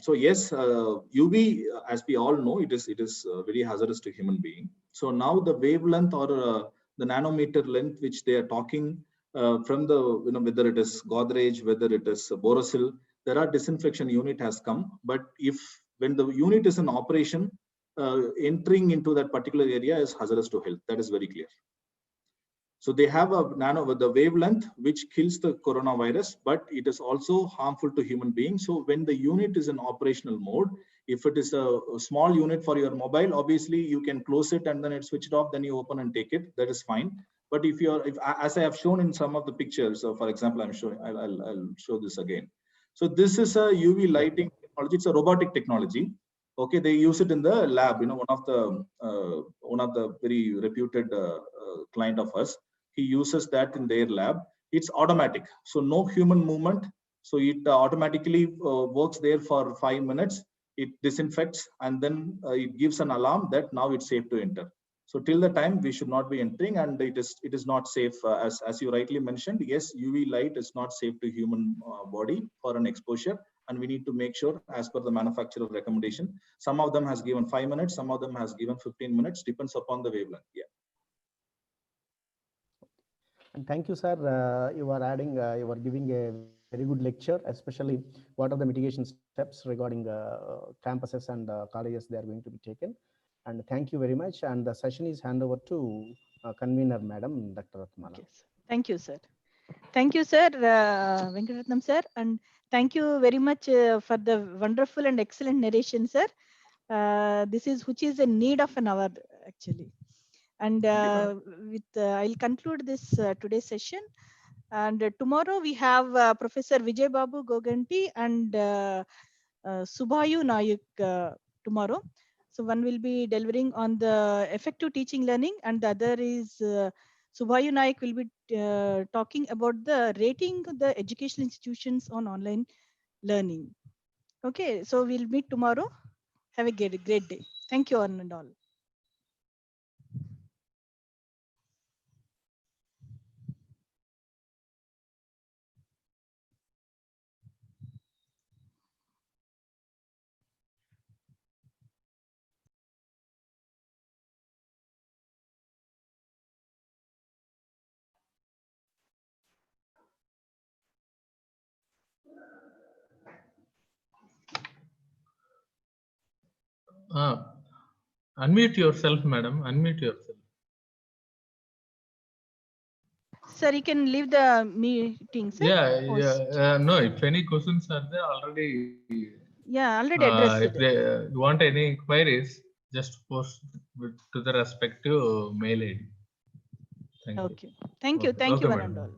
So yes, UV, as we all know, it is very hazardous to human being. So now the wavelength or the nanometer length which they are talking from the, whether it is Godrej, whether it is Borosil, there are disinfection unit has come. But when the unit is in operation, entering into that particular area is hazardous to health. That is very clear. So they have the wavelength which kills the coronavirus, but it is also harmful to human beings. So when the unit is in operational mode, if it is a small unit for your mobile, obviously you can close it and then it's switched off, then you open and take it. That is fine. But if as I have shown in some of the pictures, so for example, I'll show this again. So this is a UV lighting technology. It's a robotic technology. Okay, they use it in the lab. One of the very reputed client of us, he uses that in their lab. It's automatic, so no human movement. So it automatically works there for 5 minutes. It disinfects, and then it gives an alarm that now it's safe to enter. So till the time we should not be entering, and it is not safe, as you rightly mentioned. Yes, UV light is not safe to human body for an exposure, and we need to make sure, as per the manufacturer recommendation. Some of them has given 5 minutes, some of them has given 15 minutes, depends upon the wavelength. Yeah. And thank you, sir. You are giving a very good lecture, especially what are the mitigation steps regarding campuses and colleges they are going to be taken. And thank you very much. And the session is handed over to convener, Madam Dr. Ratnamala. Okay, thank you, sir. Thank you, sir, Venkatatnam, sir. And thank you very much for the wonderful and excellent narration, sir. This is which is a need of an hour, actually. And I'll conclude this today's session. And tomorrow we have Professor Vijay Babu Goganti and Subhayu Nayak tomorrow. So one will be delivering on the effective teaching learning, and the other is Subhayu Nayak will be talking about the rating the educational institutions on online learning. Okay, so we'll meet tomorrow. Have a great day. Thank you one and all. Unmute yourself, madam. Unmute yourself. Sir, you can leave the meeting, sir. Yeah. No, if any questions are there already. Yeah, already addressed. If they want any queries, just post to the respective mail ID. Thank you. Okay. Thank you. Thank you, one and all.